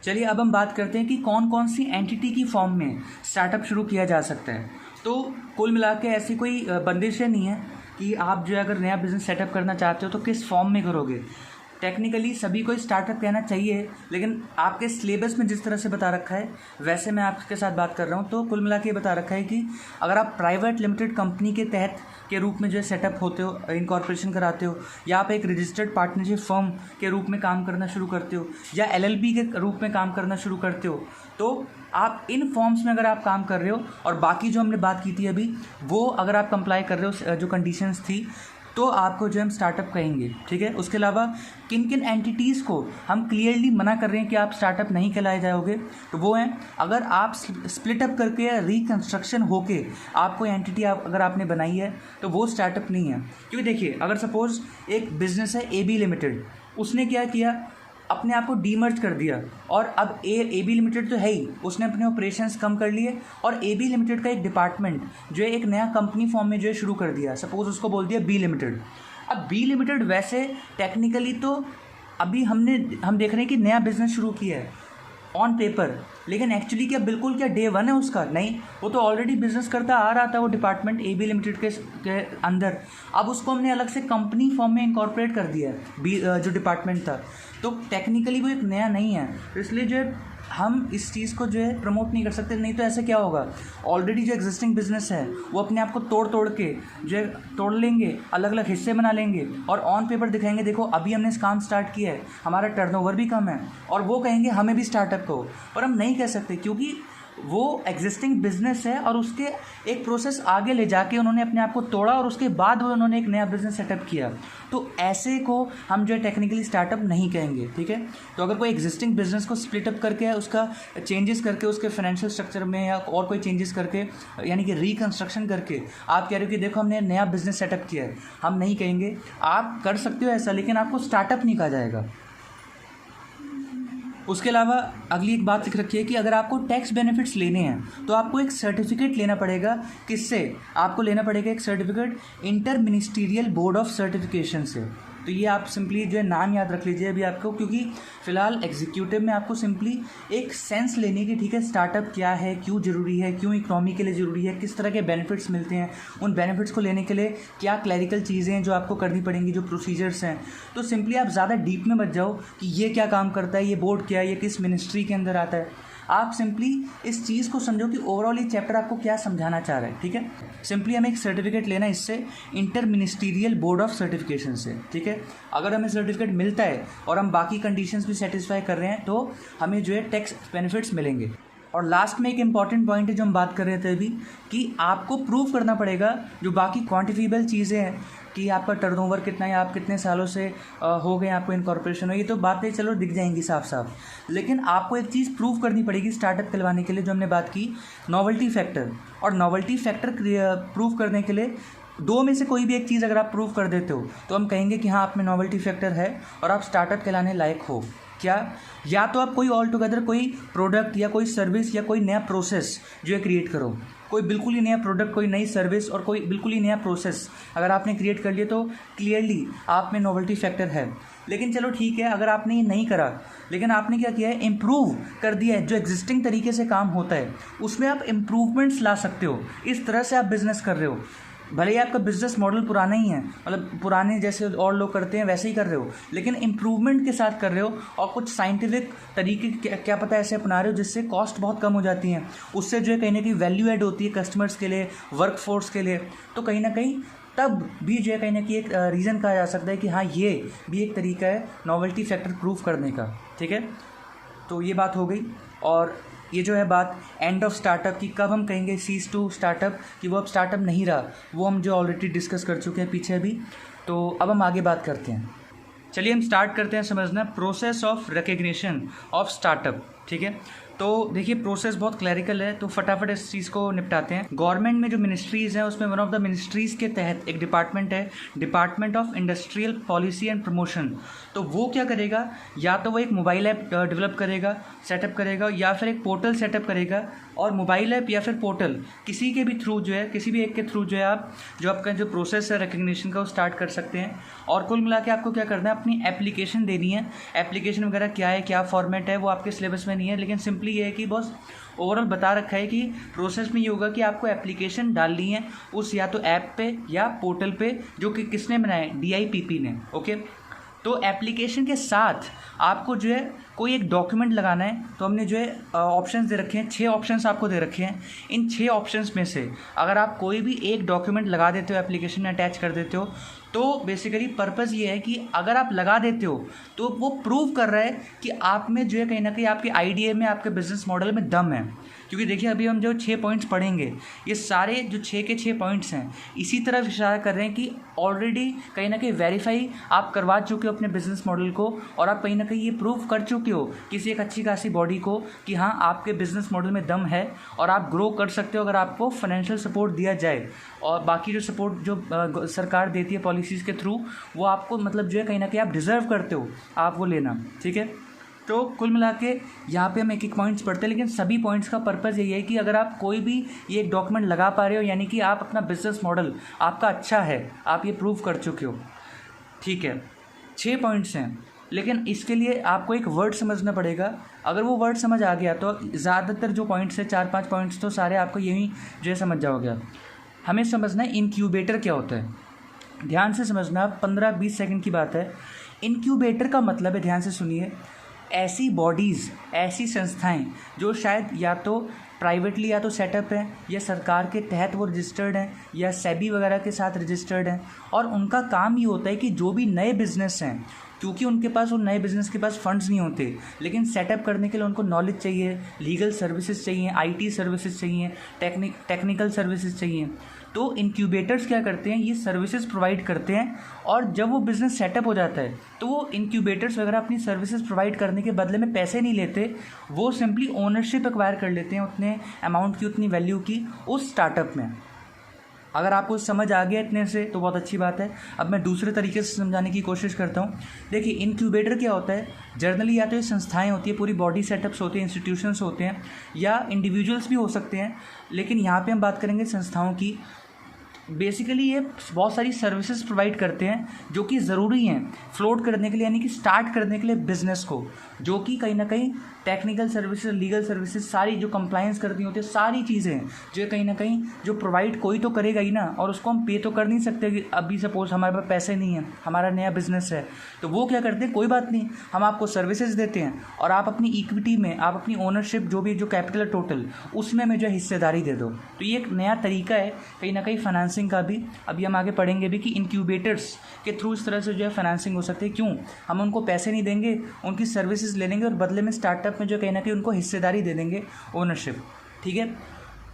चलिए अब हम बात करते हैं कि कौन कौन सी एंटिटी की फॉर्म में स्टार्टअप शुरू किया जा सकता है। तो कुल मिला के ऐसी कोई बंदिशें नहीं है कि आप जो है अगर नया बिज़नेस सेटअप करना चाहते हो तो किस फॉर्म में करोगे। टेक्निकली सभी को स्टार्टअप कहना चाहिए, लेकिन आपके सिलेबस में जिस तरह से बता रखा है वैसे मैं आपके साथ बात कर रहा हूँ। तो कुल मिला के बता रखा है कि अगर आप प्राइवेट लिमिटेड कंपनी के तहत के रूप में जो है सेटअप होते हो, इनकॉर्पोरेशन कराते हो, या आप एक रजिस्टर्ड पार्टनरशिप फर्म के रूप में काम करना शुरू करते हो, या LLP के रूप में काम करना शुरू करते हो, तो आप इन फॉर्म्स में अगर आप काम कर रहे हो और बाकी जो हमने बात की थी अभी वो अगर आप कंप्लाई कर रहे हो जो कंडीशंस थी, तो आपको जो हम स्टार्टअप कहेंगे। ठीक है, उसके अलावा किन किन एंटिटीज़ को हम क्लियरली मना कर रहे हैं कि आप स्टार्टअप नहीं कहलाए जाओगे, तो वो हैं अगर आप स्प्लिट अप करके या रिकंस्ट्रक्शन होके आपको एंटिटी अगर आपने बनाई है तो वो स्टार्टअप नहीं है। क्योंकि देखिए अगर सपोज एक बिजनेस है AB लिमिटेड, उसने क्या किया, अपने आप को डीमर्ज कर दिया, और अब AB लिमिटेड तो है ही, उसने अपने ऑपरेशंस कम कर लिए और AB लिमिटेड का एक डिपार्टमेंट जो है एक नया कंपनी फॉर्म में जो है शुरू कर दिया। सपोज उसको बोल दिया B लिमिटेड। अब B लिमिटेड वैसे टेक्निकली तो अभी हम देख रहे हैं कि नया बिजनेस शुरू किया है ऑन पेपर, लेकिन एक्चुअली क्या बिल्कुल क्या डे 1 है उसका? नहीं, वो तो ऑलरेडी बिजनेस करता आ रहा था वो डिपार्टमेंट AB लिमिटेड के अंदर। अब उसको हमने अलग से कंपनी फॉर्म में इंकॉर्पोरेट कर दिया है जो डिपार्टमेंट था, तो टेक्निकली वो एक नया नहीं है। तो इसलिए जो है हम इस चीज़ को जो है प्रमोट नहीं कर सकते। नहीं तो ऐसे क्या होगा, ऑलरेडी जो एग्जिस्टिंग बिजनेस है वो अपने आप को तोड़ के जो है तोड़ लेंगे, अलग अलग हिस्से बना लेंगे और ऑन पेपर दिखाएंगे देखो अभी हमने इस काम स्टार्ट किया है, हमारा टर्नओवर भी कम है, और वो कहेंगे हमें भी स्टार्टअप करो। पर हम नहीं कह सकते क्योंकि वो एग्जिस्टिंग बिजनेस है और उसके एक प्रोसेस आगे ले जाके उन्होंने अपने आप को तोड़ा और उसके बाद वो उन्होंने एक नया बिजनेस सेटअप किया। तो ऐसे को हम जो है टेक्निकली स्टार्टअप नहीं कहेंगे। ठीक है, तो अगर कोई एग्जिस्टिंग बिजनेस को स्प्लिटअप करके उसका चेंजेस करके उसके फाइनेंशियल स्ट्रक्चर में या और कोई चेंजेस करके यानी कि रिकंस्ट्रक्शन करके आप कह रहे हो कि देखो हमने नया बिजनेस सेटअप किया है, हम नहीं कहेंगे। आप कर सकते हो ऐसा, लेकिन आपको स्टार्टअप नहीं कहा जाएगा। उसके अलावा अगली एक बात लिख रखी है कि अगर आपको टैक्स बेनिफिट्स लेने हैं तो आपको एक सर्टिफिकेट लेना पड़ेगा। किससे? आपको लेना पड़ेगा एक certificate inter ministerial board of certification से। तो ये आप सिंपली जो है नाम याद रख लीजिए अभी आपको, क्योंकि फ़िलहाल एग्जीक्यूटिव में आपको सिंपली एक सेंस लेने की, ठीक है, स्टार्टअप क्या है, क्यों ज़रूरी है, क्यों इकोनॉमी के लिए ज़रूरी है, किस तरह के बेनिफिट्स मिलते हैं, उन बेनिफिट्स को लेने के लिए क्या क्लैरिकल चीज़ें हैं जो आपको करनी पड़ेंगी, जो प्रोसीजर्स हैं। तो सिंपली आप ज़्यादा डीप में मत जाओ कि ये क्या काम करता है, ये बोर्ड क्या है, ये किस मिनिस्ट्री के अंदर आता है। आप सिंपली इस चीज़ को समझो कि ओवरऑल ये चैप्टर आपको क्या समझाना चाह रहा है, ठीक है। सिंपली हमें एक सर्टिफिकेट लेना है इससे, inter ministerial board of certification से, ठीक है। अगर हमें सर्टिफिकेट मिलता है और हम बाकी कंडीशंस भी सेटिस्फाई कर रहे हैं तो हमें जो है टैक्स बेनिफिट्स मिलेंगे। और लास्ट में एक इंपॉर्टेंट पॉइंट है जो हम बात कर रहे थे अभी, कि आपको प्रूव करना पड़ेगा जो बाकी क्वांटिफिएबल चीज़ें हैं कि आपका टर्नओवर कितना है, आप कितने सालों से हो गए आपको इनकॉर्पोरेशन हो, ये तो बातें चलो दिख जाएंगी साफ साफ, लेकिन आपको एक चीज़ प्रूव करनी पड़ेगी स्टार्टअप कहलवाने के लिए, जो हमने बात की नॉवेल्टी फैक्टर। और नॉवेल्टी फैक्टर प्रूव करने के लिए दो में से कोई भी एक चीज़ अगर आप प्रूव कर देते हो तो हम कहेंगे कि हाँ आप में नॉवेल्टी फैक्टर है और आप स्टार्टअप कहलाने लायक हो। क्या? या तो आप कोई ऑल टुगेदर कोई प्रोडक्ट या कोई सर्विस या कोई नया प्रोसेस जो है क्रिएट करो, कोई बिल्कुल ही नया प्रोडक्ट, कोई नई सर्विस और कोई बिल्कुल ही नया प्रोसेस अगर आपने क्रिएट कर लिया तो क्लियरली आप में नॉवेल्टी फैक्टर है। लेकिन चलो ठीक है, अगर आपने ये नहीं करा लेकिन आपने क्या किया है, इम्प्रूव कर दिया है, जो एग्जिस्टिंग तरीके से काम होता है उसमें आप इम्प्रूवमेंट्स ला सकते हो, इस तरह से आप बिजनेस कर रहे हो। भले ही आपका बिजनेस मॉडल पुराना ही है, मतलब पुराने जैसे और लोग करते हैं वैसे ही कर रहे हो, लेकिन इम्प्रूवमेंट के साथ कर रहे हो और कुछ साइंटिफिक तरीके क्या पता ऐसे अपना रहे हो जिससे कॉस्ट बहुत कम हो जाती है, उससे जो है कहीं ना कहीं वैल्यू ऐड होती है कस्टमर्स के लिए, वर्क फोर्स के लिए। तो कहीं ना कहीं तब भी जो है कहीं ना कहीं एक रीज़न कहा जा सकता है कि हाँ ये भी एक तरीका है नॉवेल्टी फैक्टर प्रूफ करने का, ठीक है। तो ये बात हो गई। और ये जो है बात एंड ऑफ स्टार्टअप की, कब हम कहेंगे सीज टू स्टार्टअप, कि वो अब स्टार्टअप नहीं रहा, वो हम जो ऑलरेडी डिस्कस कर चुके हैं पीछे अभी। तो अब हम आगे बात करते हैं। चलिए हम स्टार्ट करते हैं समझना process of recognition of startup, ठीक है। तो देखिए प्रोसेस बहुत क्लैरिकल है, तो फटाफट इस चीज़ को निपटाते हैं। गवर्नमेंट में जो मिनिस्ट्रीज़ हैं उसमें वन ऑफ द मिनिस्ट्रीज़ के तहत एक डिपार्टमेंट है, department of industrial policy and promotion. तो वो क्या करेगा, या तो वो एक मोबाइल ऐप डेवलप करेगा, सेटअप करेगा, या फिर एक पोर्टल सेटअप करेगा। और मोबाइल ऐप या फिर पोर्टल किसी के भी थ्रू जो है, किसी भी एक के थ्रू जो है आप जो आपका जो प्रोसेस है रिकग्निशन का वो स्टार्ट कर सकते हैं। और कुल मिला के आपको क्या करना है, अपनी एप्लीकेशन देनी है। एप्लीकेशन वगैरह क्या है, क्या फॉर्मेट है, वो आपके सिलेबस में नहीं है, लेकिन सिंपली ये है कि बस ओवरऑल बता रखा है कि प्रोसेस में ये होगा कि आपको एप्लीकेशन डालनी है उस या तो ऐप पे या पोर्टल पे जो कि किसने बनाए, DIPP ने, ओके। तो एप्लीकेशन के साथ आपको जो है कोई एक डॉक्यूमेंट लगाना है। तो हमने जो है ऑप्शंस दे रखे हैं, 6 ऑप्शंस आपको दे रखे हैं। इन 6 ऑप्शंस में से अगर आप कोई भी एक डॉक्यूमेंट लगा देते हो, एप्लीकेशन में अटैच कर देते हो, तो बेसिकली पर्पज़ ये है कि अगर आप लगा देते हो तो वो प्रूव कर रहा है कि आप में जो है कहीं ना कहीं आपके आइडिया में, आपके बिजनेस मॉडल में दम है। क्योंकि देखिए अभी हम जो 6 पॉइंट्स पढ़ेंगे, ये सारे जो 6 के 6 पॉइंट्स हैं इसी तरफ इशारा कर रहे हैं कि ऑलरेडी कहीं ना कहीं वेरीफाई आप करवा चुके हो अपने बिजनेस मॉडल को, और आप कहीं ना कहीं ये प्रूव कर चुके हो किसी एक अच्छी खासी बॉडी को कि हाँ आपके बिजनेस मॉडल में दम है और आप ग्रो कर सकते हो अगर आपको फाइनेंशियल सपोर्ट दिया जाए। और बाकी जो सपोर्ट जो सरकार देती है पॉलिसीज़ के थ्रू, वो आपको मतलब जो है कहीं ना कहीं आप डिज़र्व करते हो, आप वो लेना, ठीक है। तो कुल मिला के यहाँ पे हम एक एक पॉइंट्स पढ़ते हैं, लेकिन सभी पॉइंट्स का पर्पज़ यही है कि अगर आप कोई भी ये एक डॉक्यूमेंट लगा पा रहे हो, यानी कि आप अपना बिजनेस मॉडल आपका अच्छा है, आप ये प्रूव कर चुके हो, ठीक है। 6 पॉइंट्स हैं, लेकिन इसके लिए आपको एक वर्ड समझना पड़ेगा। अगर वो वर्ड समझ आ गया तो ज़्यादातर जो पॉइंट्स है 4-5 पॉइंट्स तो सारे आपको यही जो है समझ जाओगे। हमें समझना है इनक्यूबेटर क्या होता है, ध्यान से समझना, 15-20 सेकंड की बात है। इनक्यूबेटर का मतलब है, ध्यान से सुनिए, ऐसी बॉडीज़, ऐसी संस्थाएं जो शायद या तो प्राइवेटली या तो सेटअप है या सरकार के तहत वो रजिस्टर्ड हैं या सेबी वगैरह के साथ रजिस्टर्ड हैं, और उनका काम ये होता है कि जो भी नए बिजनेस हैं, क्योंकि उनके पास, उन नए बिज़नेस के पास फंड्स नहीं होते, लेकिन सेटअप करने के लिए उनको नॉलेज चाहिए, लीगल सर्विसेज चाहिए, IT सर्विसेज चाहिए, टेक्निकल सर्विसेज चाहिए। तो इनक्यूबेटर्स क्या करते हैं, ये सर्विसेज प्रोवाइड करते हैं, और जब वो बिज़नेस सेटअप हो जाता है तो वो इनक्यूबेटर्स वगैरह अपनी सर्विसेज प्रोवाइड करने के बदले में पैसे नहीं लेते, वो सिंपली ओनरशिप एक्वायर कर लेते हैं उतने अमाउंट की, उतनी वैल्यू की उस स्टार्टअप में। अगर आपको समझ आ गया इतने से तो बहुत अच्छी बात है। अब मैं दूसरे तरीके से समझाने की कोशिश करता हूँ। देखिए इनक्यूबेटर क्या होता है, जनरली या तो ये संस्थाएं होती है, पूरी बॉडी सेटअप्स होते हैं, इंस्टीट्यूशंस होते हैं, या इंडिविजुअल्स भी हो सकते हैं, लेकिन यहाँ पे हम बात करेंगे संस्थाओं की। बेसिकली ये बहुत सारी सर्विसेज प्रोवाइड करते हैं जो कि ज़रूरी हैं फ्लोट करने के लिए, यानी कि स्टार्ट करने के लिए बिज़नेस को, जो कि कहीं ना कहीं टेक्निकल सर्विसेज, लीगल सर्विसेज, सारी जो कंप्लायंस करती होती है, सारी चीज़ें जो कहीं ना कहीं जो प्रोवाइड कोई तो करेगा ही ना, और उसको हम पे तो कर नहीं सकते कि अभी सपोज हमारे पास पैसे नहीं हैं, हमारा नया बिजनेस है, तो वो क्या करते हैं, कोई बात नहीं, हम आपको सर्विसेज देते हैं और आप अपनी इक्विटी में, आप अपनी ओनरशिप जो भी जो कैपिटल है टोटल, उसमें में जो हिस्सेदारी दे दो। तो ये एक नया तरीका है कहीं ना कहीं फाइनेंसिंग का भी। अभी हम आगे पढ़ेंगे भी कि इंक्यूबेटर्स के थ्रू इस तरह से जो है फाइनेंसिंग हो सकती है। क्यों? हम उनको पैसे नहीं देंगे, उनकी सर्विसेज ले लेंगे और बदले में स्टार्टअप में जो कहीं ना कहीं उनको हिस्सेदारी दे देंगे, ओनरशिप। ठीक है,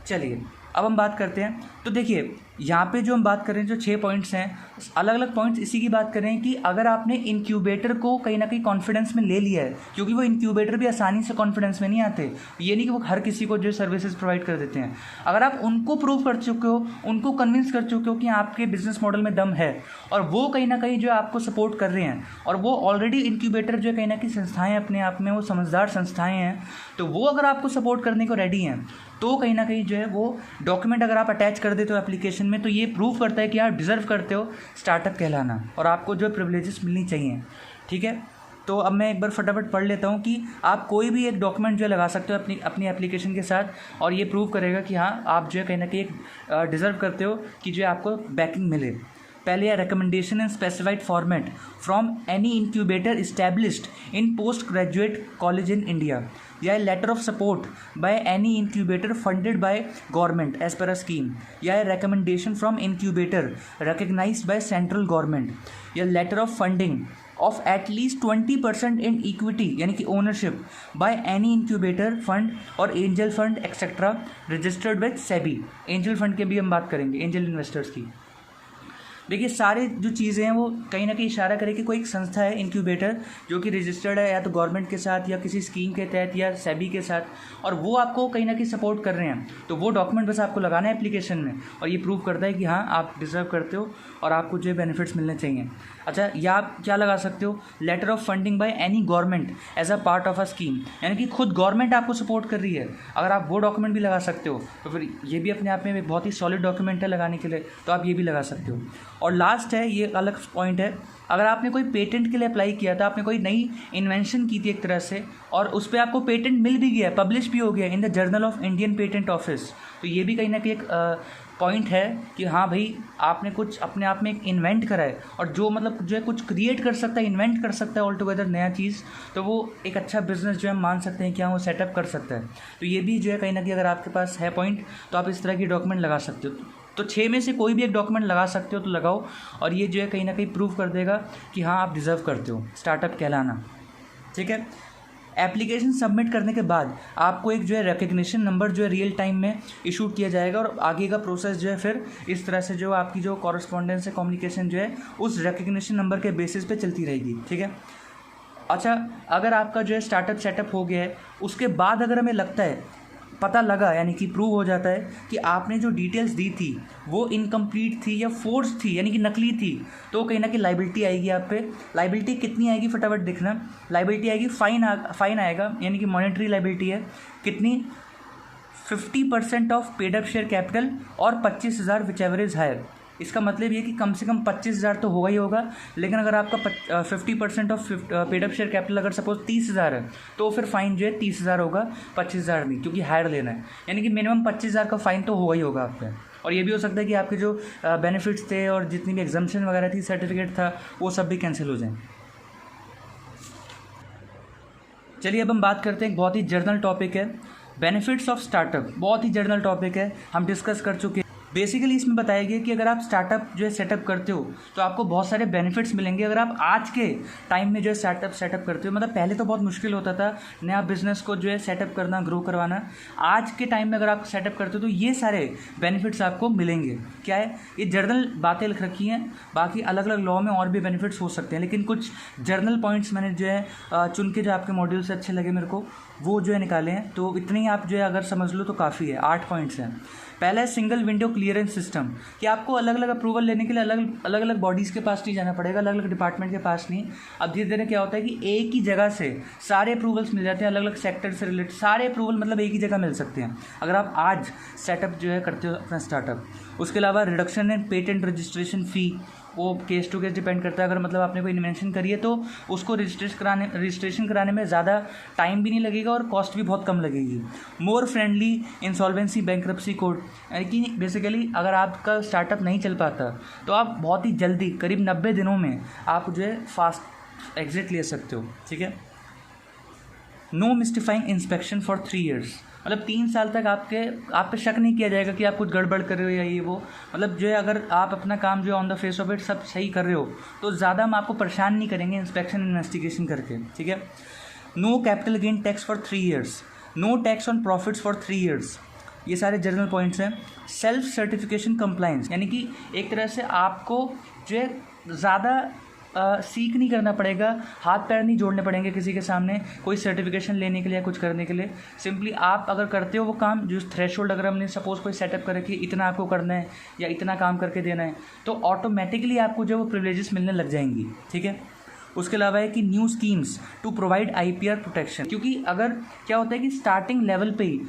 चलिए अब हम बात करते हैं। तो देखिए यहाँ पे जो हम बात कर रहे हैं, जो 6 पॉइंट्स हैं, अलग अलग पॉइंट्स इसी की बात कर रहे हैं कि अगर आपने इंक्यूबेटर को कहीं ना कहीं कॉन्फिडेंस में ले लिया है, क्योंकि वो इंक्यूबेटर भी आसानी से कॉन्फिडेंस में नहीं आते, ये नहीं कि वो हर किसी को जो सर्विसेज प्रोवाइड कर देते हैं। अगर आप उनको प्रूव कर चुके हो, उनको कन्विंस कर चुके हो कि आपके बिजनेस मॉडल में दम है और वो कहीं ना कहीं जो आपको सपोर्ट कर रहे हैं, और वो ऑलरेडी इंक्यूबेटर जो कहीं ना कहीं संस्थाएँ अपने आप में वो समझदार संस्थाएँ हैं, तो वो अगर आपको सपोर्ट करने को रेडी हैं, तो कहीं ना कहीं जो है वो डॉक्यूमेंट अगर आप अटैच कर देते हो एप्लीकेशन में, तो ये प्रूव करता है कि आप डिज़र्व करते हो स्टार्टअप कहलाना और आपको जो प्रिविलेजेस मिलनी चाहिए। ठीक है, तो अब मैं एक बार फटाफट पढ़ लेता हूँ कि आप कोई भी एक डॉक्यूमेंट जो है लगा सकते हो अपनी अपनी एप्लीकेशन के साथ, और ये प्रूव करेगा कि हाँ आप जो है कहीं ना कहीं एक डिज़र्व करते हो कि जो है आपको बैकिंग मिले। पहले है recommendation in specified format from any incubator established in post graduate college in India, या letter of support by any incubator funded by government as per a scheme, या recommendation from incubator recognised by central government, या letter of funding of at least 20% in equity यानी कि ownership by any incubator fund और angel fund etc registered with SEBI। Angel fund के भी हम बात करेंगे, एंजल इन्वेस्टर्स की। देखिए सारे जो चीज़ें हैं वो कहीं ना कहीं इशारा करें कि कोई एक संस्था है इंक्यूबेटर जो कि रजिस्टर्ड है या तो गवर्नमेंट के साथ या किसी स्कीम के तहत या सेबी के साथ, और वो आपको कहीं ना कहीं सपोर्ट कर रहे हैं, तो वो डॉक्यूमेंट बस आपको लगाना है एप्लीकेशन में, और ये प्रूव करता है कि हाँ आप डिज़र्व करते हो और आपको जो बेनिफिट्स मिलने चाहिए। अच्छा, या आप क्या लगा सकते हो, letter of funding by any government as a part of a scheme, यानी कि खुद गवर्नमेंट आपको सपोर्ट कर रही है, अगर आप वो डॉक्यूमेंट भी लगा सकते हो तो फिर ये भी अपने आप में एक बहुत ही सॉलिड डॉक्यूमेंट है लगाने के लिए, तो आप ये भी लगा सकते हो। और लास्ट है, ये अलग पॉइंट है, अगर आपने कोई पेटेंट के लिए अप्लाई किया था, आपने कोई नई इन्वेंशन की थी एक तरह से, और उस पर आपको पेटेंट मिल भी गया, पब्लिश भी हो गया in the journal of Indian patent office, तो ये भी कहीं ना कहीं एक पॉइंट है कि हाँ भाई आपने कुछ अपने आप में एक इन्वेंट करा है, और जो मतलब जो है कुछ क्रिएट कर सकता है, इन्वेंट कर सकता है ऑल टुगेदर नया चीज़, तो वो एक अच्छा बिजनेस जो है मान सकते हैं कि हाँ वो सेटअप कर सकता है। तो ये भी जो है कहीं ना कहीं अगर आपके पास है पॉइंट, तो आप इस तरह की डॉक्यूमेंट लगा सकते हो। तो 6 में से कोई भी एक डॉक्यूमेंट लगा सकते हो तो लगाओ, और ये जो है कहीं ना कहीं प्रूव कर देगा कि हाँ आप डिज़र्व करते हो स्टार्टअप कहलाना। ठीक है, एप्लीकेशन सबमिट करने के बाद आपको एक जो है रिकग्निशन नंबर जो है रियल टाइम में इशू किया जाएगा, और आगे का प्रोसेस जो है फिर इस तरह से जो आपकी जो कॉरेस्पॉन्डेंस है, कम्युनिकेशन जो है उस रिकग्निशन नंबर के बेसिस पे चलती रहेगी। ठीक है, अच्छा अगर आपका जो है स्टार्टअप सेटअप हो गया है, उसके बाद अगर हमें लगता है, पता लगा यानी कि प्रूव हो जाता है कि आपने जो डिटेल्स दी थी वो इनकम्प्लीट थी या फोर्स थी यानी कि नकली थी, तो कहीं ना कहीं लाइबिलिटी आएगी आप पे। लाइबिलिटी कितनी आएगी फटाफट देखना, लाइबिलिटी आएगी फाइन आएगा, यानी कि मॉनेटरी लाइबिलिटी है कितनी, 50% of paid up share capital और 25,000 विच एवर इज हायर। इसका मतलब ये कि कम से कम 25,000 तो होगा ही होगा, लेकिन अगर आपका 50% of paid up share capital अगर सपोज 30,000 है, तो फिर फाइन जो है 30,000 होगा, 25,000 नहीं, क्योंकि हायर लेना है, यानी कि मिनिमम 25,000 का फाइन तो होगा ही होगा आप पे। और ये भी हो सकता है कि आपके जो बेनिफिट्स थे और जितनी भी एग्जाम्पशन वगैरह थी, सर्टिफिकेट था, वो सब भी कैंसिल हो जाए। चलिए अब हम बात करते हैं, एक बहुत ही जर्नल टॉपिक है बेनिफिट्स ऑफ स्टार्टअप। बहुत ही जर्नल टॉपिक है, हम डिस्कस कर चुके हैं। बेसिकली इसमें बताया गया कि अगर आप स्टार्टअप जो है सेटअप करते हो तो आपको बहुत सारे बेनिफिट्स मिलेंगे अगर आप आज के टाइम में जो है स्टार्टअप सेटअप करते हो। मतलब पहले तो बहुत मुश्किल होता था नया बिजनेस को जो है सेटअप करना, ग्रो करवाना। आज के टाइम में अगर आप सेटअप करते हो तो ये सारे बेनिफिट्स आपको मिलेंगे। क्या है, ये जर्नल बातें लिख रखी हैं, बाकी अलग अलग लॉ में और भी बेनिफिट्स हो सकते हैं, लेकिन कुछ जर्नल पॉइंट्स मैंने जो है चुन के जो आपके मॉड्यूल से अच्छे लगे मेरे को वो जो है निकाले हैं। तो इतने ही आप जो है अगर समझ लो तो काफ़ी है। 8 पॉइंट्स हैं। पहला है सिंगल विंडो क्लियरेंस सिस्टम, कि आपको अलग अलग अप्रूवल लेने के लिए अलग अलग बॉडीज़ के पास नहीं जाना पड़ेगा, अलग अलग डिपार्टमेंट के पास नहीं। अब धीरे धीरे क्या होता है कि एक ही जगह से सारे अप्रूवल्स मिल जाते हैं, अलग अलग सेक्टर से रिलेटेड सारे अप्रूवल मतलब एक ही जगह मिल सकते हैं अगर आप आज सेटअप जो है करते हो अपना स्टार्टअप। उसके अलावा रिडक्शन इन पेटेंट रजिस्ट्रेशन फ़ी, वो केस टू केस डिपेंड करता है। अगर मतलब आपने कोई इन्वेंशन करी है तो उसको रजिस्ट्रेशन कराने में ज़्यादा टाइम भी नहीं लगेगा और कॉस्ट भी बहुत कम लगेगी। More friendly insolvency bankruptcy code, यानी कि बेसिकली अगर आपका स्टार्टअप नहीं चल पाता तो आप बहुत ही जल्दी करीब 90 दिनों में आप जो है फास्ट एग्जिट ले सकते हो, ठीक है। No mystifying inspection for 3 years, मतलब 3 साल तक आप पे शक नहीं किया जाएगा कि आप कुछ गड़बड़ कर रहे हो या ये वो, मतलब जो है अगर आप अपना काम जो है on the face of it सब सही कर रहे हो तो ज़्यादा हम आपको परेशान नहीं करेंगे इंस्पेक्शन इन्वेस्टिगेशन करके, ठीक है। No capital gain tax for 3 years, no tax on profits for 3 years, ये सारे जनरल पॉइंट्स हैं। सेल्फ सर्टिफिकेशन कंप्लाइंस, यानी कि एक तरह से आपको जो है ज़्यादा सीख नहीं करना पड़ेगा, हाथ पैर नहीं जोड़ने पड़ेंगे किसी के सामने कोई सर्टिफिकेशन लेने के लिए या कुछ करने के लिए। सिंपली आप अगर करते हो वो काम, जो थ्रेशोल्ड अगर हमने सपोज कोई सेटअप करे कि इतना आपको करना है या इतना काम करके देना है, तो ऑटोमेटिकली आपको जो वो प्रिविलेजेस मिलने लग जाएंगी, ठीक है। उसके अलावा है कि new schemes to provide IPR protection, क्योंकि अगर क्या होता है कि स्टार्टिंग लेवल पे ही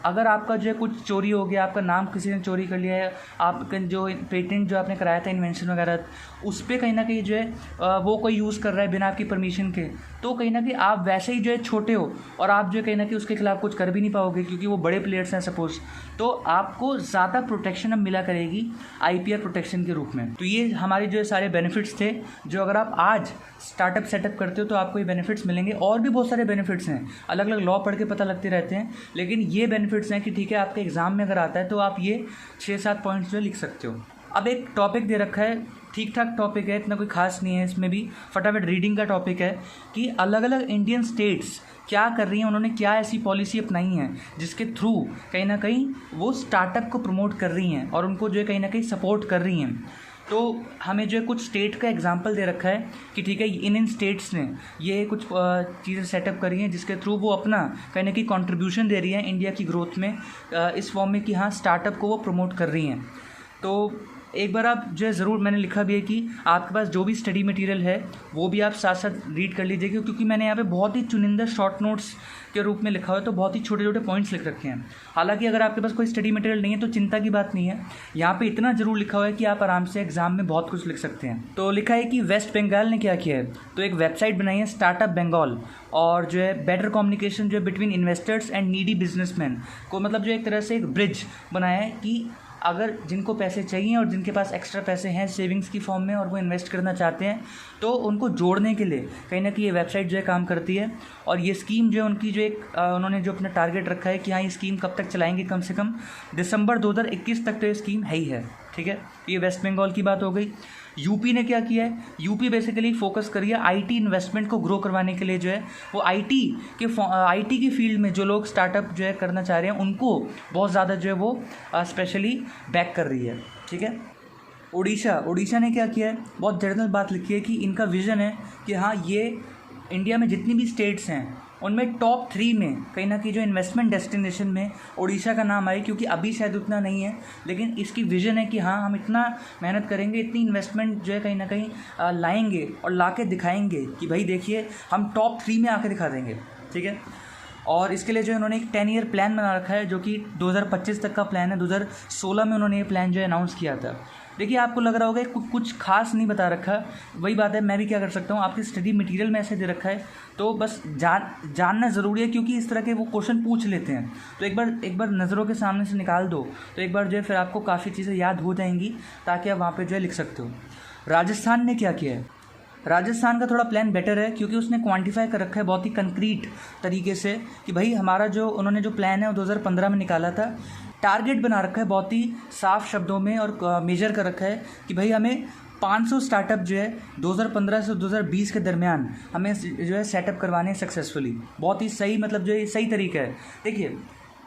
अगर आपका जो है कुछ चोरी हो गया, आपका नाम किसी ने चोरी कर लिया है, आपका जो पेटेंट जो आपने कराया था इन्वेंशन वगैरह, उस पर कहीं ना कहीं जो है वो कोई यूज़ कर रहा है बिना आपकी परमिशन के, तो कहीं ना कहीं आप वैसे ही जो है छोटे हो और आप जो है कहीं ना कहीं उसके खिलाफ कुछ कर भी नहीं पाओगे क्योंकि वो बड़े प्लेयर्स हैं सपोज, तो आपको ज़्यादा प्रोटेक्शन अब मिला करेगी IPR प्रोटेक्शन के रूप में। तो ये हमारे जो सारे बेनिफिट्स थे, जो अगर आप आज स्टार्टअप सेटअप करते हो तो आपको ये बेनिफिट्स मिलेंगे। और भी बहुत सारे बेनिफिट्स हैं, अलग अलग लॉ पढ़ के पता लगते रहते हैं, लेकिन ये बेनिफिट्स हैं कि ठीक है आपके एग्ज़ाम में अगर आता है तो आप ये 6-7 पॉइंट्स जो लिख सकते हो। अब एक टॉपिक दे रखा है, ठीक ठाक टॉपिक है, इतना कोई खास नहीं है, इसमें भी फटाफट रीडिंग का टॉपिक है कि अलग अलग इंडियन स्टेट्स क्या कर रही हैं, उन्होंने क्या ऐसी पॉलिसी अपनाई है जिसके थ्रू कहीं ना कहीं वो स्टार्टअप को प्रमोट कर रही हैं और उनको जो है कहीं ना कहीं सपोर्ट कर रही हैं। तो हमें जो है कुछ स्टेट का एग्जांपल दे रखा है कि ठीक है इन स्टेट्स ने ये कुछ चीज़ें सेटअप करी हैं जिसके थ्रू वो अपना कहीं ना कहीं कंट्रीब्यूशन दे रही हैं इंडिया की ग्रोथ में, इस फॉर्म में कि हाँ स्टार्टअप को वो प्रमोट कर रही हैं। तो एक बार आप जो है ज़रूर, मैंने लिखा भी है कि आपके पास जो भी स्टडी मटेरियल है वो भी आप साथ साथ रीड कर लीजिएगा, क्योंकि मैंने यहाँ पे बहुत ही चुनिंदा शॉर्ट नोट्स के रूप में लिखा हुआ है, तो बहुत ही छोटे छोटे पॉइंट्स लिख रखे हैं। हालांकि अगर आपके पास कोई स्टडी मटेरियल नहीं है तो चिंता की बात नहीं है, यहाँ पे इतना ज़रूर लिखा हुआ है कि आप आराम से एग्जाम में बहुत कुछ लिख सकते हैं। तो लिखा है कि वेस्ट बंगाल ने क्या किया है, तो एक वेबसाइट बनाई है स्टार्टअप बंगाल, और जो है बेटर कम्युनिकेशन जो है between investors and needy businessman को, मतलब जो एक तरह से एक ब्रिज बनाया है कि अगर जिनको पैसे चाहिए और जिनके पास एक्स्ट्रा पैसे हैं सेविंग्स की फॉर्म में और वो इन्वेस्ट करना चाहते हैं, तो उनको जोड़ने के लिए कहीं ना कहीं ये वेबसाइट जो है काम करती है। और ये स्कीम जो है उनकी जो एक उन्होंने जो अपना टारगेट रखा है कि हाँ ये स्कीम कब तक चलाएंगे, कम से कम दिसंबर 2021 तक तो ये स्कीम है ही है, ठीक है। ये वेस्ट बंगाल की बात हो गई। यूपी ने क्या किया है, यूपी बेसिकली फोकस करिए IT इन्वेस्टमेंट को ग्रो करवाने के लिए, जो है वो IT की फील्ड में जो लोग स्टार्टअप जो है करना चाह रहे हैं उनको बहुत ज़्यादा जो है वो स्पेशली बैक कर रही है, ठीक है। उड़ीसा ने क्या किया है, बहुत जनरल बात लिखी है कि इनका विज़न है कि हाँ ये इंडिया में जितनी भी स्टेट्स हैं उनमें टॉप 3 में कहीं ना कहीं जो इन्वेस्टमेंट डेस्टिनेशन में उड़ीसा का नाम आए, क्योंकि अभी शायद उतना नहीं है, लेकिन इसकी विज़न है कि हाँ हम इतना मेहनत करेंगे, इतनी इन्वेस्टमेंट जो है कहीं ना कहीं लाएंगे और ला के दिखाएंगे कि भाई देखिए हम टॉप 3 में आके दिखा देंगे, ठीक है। और इसके लिए जो उन्होंने एक 10 ईयर प्लान बना रखा है जो कि 2025 तक का प्लान है। 2016 में उन्होंने ये प्लान जो है अनाउंस किया था। देखिए आपको लग रहा होगा कुछ खास नहीं बता रखा, वही बात है, मैं भी क्या कर सकता हूँ, आपकी स्टडी मटेरियल में ऐसे दे रखा है, तो बस जानना ज़रूरी है क्योंकि इस तरह के वो क्वेश्चन पूछ लेते हैं। तो एक बार नज़रों के सामने से निकाल दो तो एक बार जो है फिर आपको काफ़ी चीज़ें याद हो जाएंगी, ताकि आप वहाँ पर जो है लिख सकते हो। राजस्थान ने क्या किया है, राजस्थान का थोड़ा प्लान बेटर है क्योंकि उसने क्वांटिफाई कर रखा है बहुत ही कंक्रीट तरीके से कि भाई हमारा जो उन्होंने जो प्लान है वो 2015 में निकाला था, टारगेट बना रखा है बहुत ही साफ शब्दों में और मेजर कर रखा है कि भाई हमें 500 स्टार्टअप जो है 2015 से 2020 के दरमियान हमें जो है सेटअप करवाने सक्सेसफुली। बहुत ही सही, मतलब जो है सही तरीका है। देखिए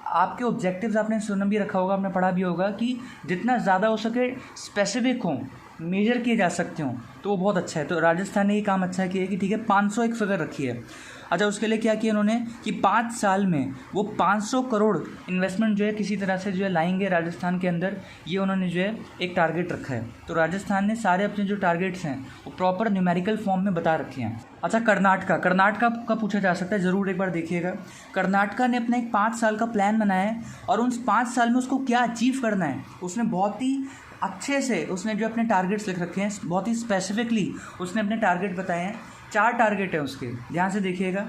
आपके ऑब्जेक्टिव्स आपने सुन भी रखा होगा, आपने पढ़ा भी होगा कि जितना ज़्यादा हो सके स्पेसिफिक हों, मेजर किए जा सकते हों तो वो बहुत अच्छा है। तो राजस्थान ने ये काम अच्छा किया है कि ठीक है 500 एक फिगर रखी है। अच्छा, उसके लिए क्या किया उन्होंने कि 5 साल में वो 500 करोड़ इन्वेस्टमेंट जो है किसी तरह से जो है लाएंगे राजस्थान के अंदर, ये उन्होंने जो है एक टारगेट रखा है। तो राजस्थान ने सारे अपने जो टारगेट्स हैं वो प्रॉपर न्यूमेरिकल फॉर्म में बता रखे हैं। अच्छा, कर्नाटका का पूछा जा सकता है, ज़रूर एक बार देखिएगा। कर्नाटका ने अपना एक 5 साल का प्लान बनाया है और उन 5 साल में उसको क्या अचीव करना है उसने बहुत ही अच्छे से उसने जो अपने टारगेट्स लिख रखे हैं, बहुत ही स्पेसिफिकली उसने अपने टारगेट बताए हैं। 4 टारगेट है उसके, ध्यान से देखिएगा।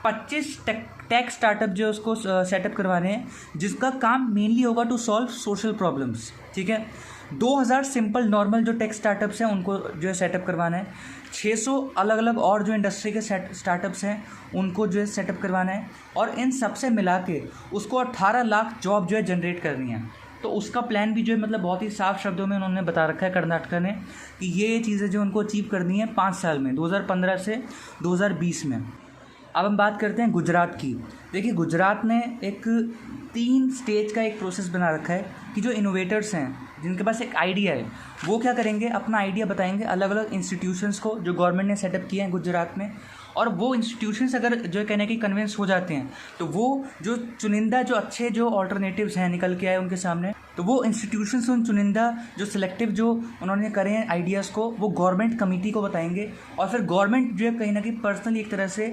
25 टेक स्टार्टअप जो उसको सेटअप करवाने हैं जिसका काम मेनली होगा टू सॉल्व सोशल प्रॉब्लम्स, ठीक है। 2000 सिंपल नॉर्मल जो टेक स्टार्टअप्स हैं उनको जो है सेटअप करवाना है। 600 अलग अलग और जो इंडस्ट्री के स्टार्टअप्स हैं उनको जो है सेटअप करवाना है और इन सब से मिला के उसको 18 लाख जॉब जो है जनरेट करनी है। तो उसका प्लान भी जो है मतलब बहुत ही साफ शब्दों में उन्होंने बता रखा है कर्नाटका ने कि ये चीज़ें जो उनको अचीव करनी है 5 साल में, 2015 से 2020 में। अब हम बात करते हैं गुजरात की। देखिए, गुजरात ने एक 3 स्टेज का एक प्रोसेस बना रखा है कि जो इनोवेटर्स हैं जिनके पास एक आइडिया है वो क्या करेंगे, अपना आइडिया बताएंगे अलग अलग इंस्टीट्यूशंस को जो गवर्नमेंट ने सेटअप किए हैं गुजरात में। और वो इंस्टीट्यूशंस अगर जो है कहने की कन्विंस हो जाते हैं तो वो जो चुनिंदा जो अच्छे जो ऑल्टरनेटिव्स हैं निकल के आए उनके सामने, तो वो इंस्टीट्यूशंस उन चुनिंदा जो सिलेक्टिव जो उन्होंने करे हैं आइडियाज़ को वो गवर्नमेंट कमेटी को बताएंगे और फिर गवर्नमेंट जो है कहीं ना कहीं पर्सनली एक तरह से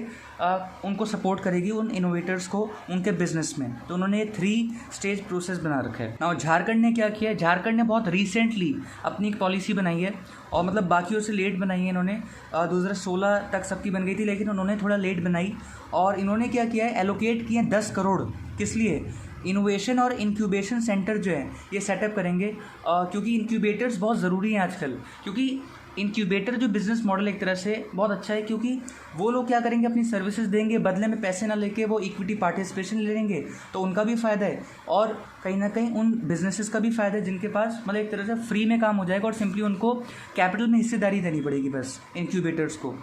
उनको सपोर्ट करेगी उन इनोवेटर्स को उनके बिजनेस में। तो उन्होंने 3 स्टेज प्रोसेस बना रखा है। और झारखंड ने क्या किया है, झारखंड ने बहुत रिसेंटली अपनी एक पॉलिसी बनाई है और मतलब बाकियों से लेट बनाई है इन्होंने। 2016 तक सबकी बन गई थी लेकिन उन्होंने थोड़ा लेट बनाई और इन्होंने क्या किया है, एलोकेट किए 10 करोड़। किस लिए? इनोवेशन और इंक्यूबेशन सेंटर जो है ये सेटअप करेंगे क्योंकि इंक्यूबेटर्स बहुत ज़रूरी हैं आजकल। क्योंकि इंक्यूबेटर जो बिज़नेस मॉडल एक तरह से बहुत अच्छा है क्योंकि वो लोग क्या करेंगे, अपनी सर्विसेज देंगे, बदले में पैसे ना लेके वो इक्विटी पार्टिसिपेशन ले लेंगे, तो उनका भी फ़ायदा है और कहीं ना कहीं उन बिजनेसेस का भी फ़ायदा है जिनके पास मतलब एक तरह से फ्री में काम हो जाएगा और सिंपली उनको कैपिटल में हिस्सेदारी देनी पड़ेगी बस इंक्यूबेटर्स को।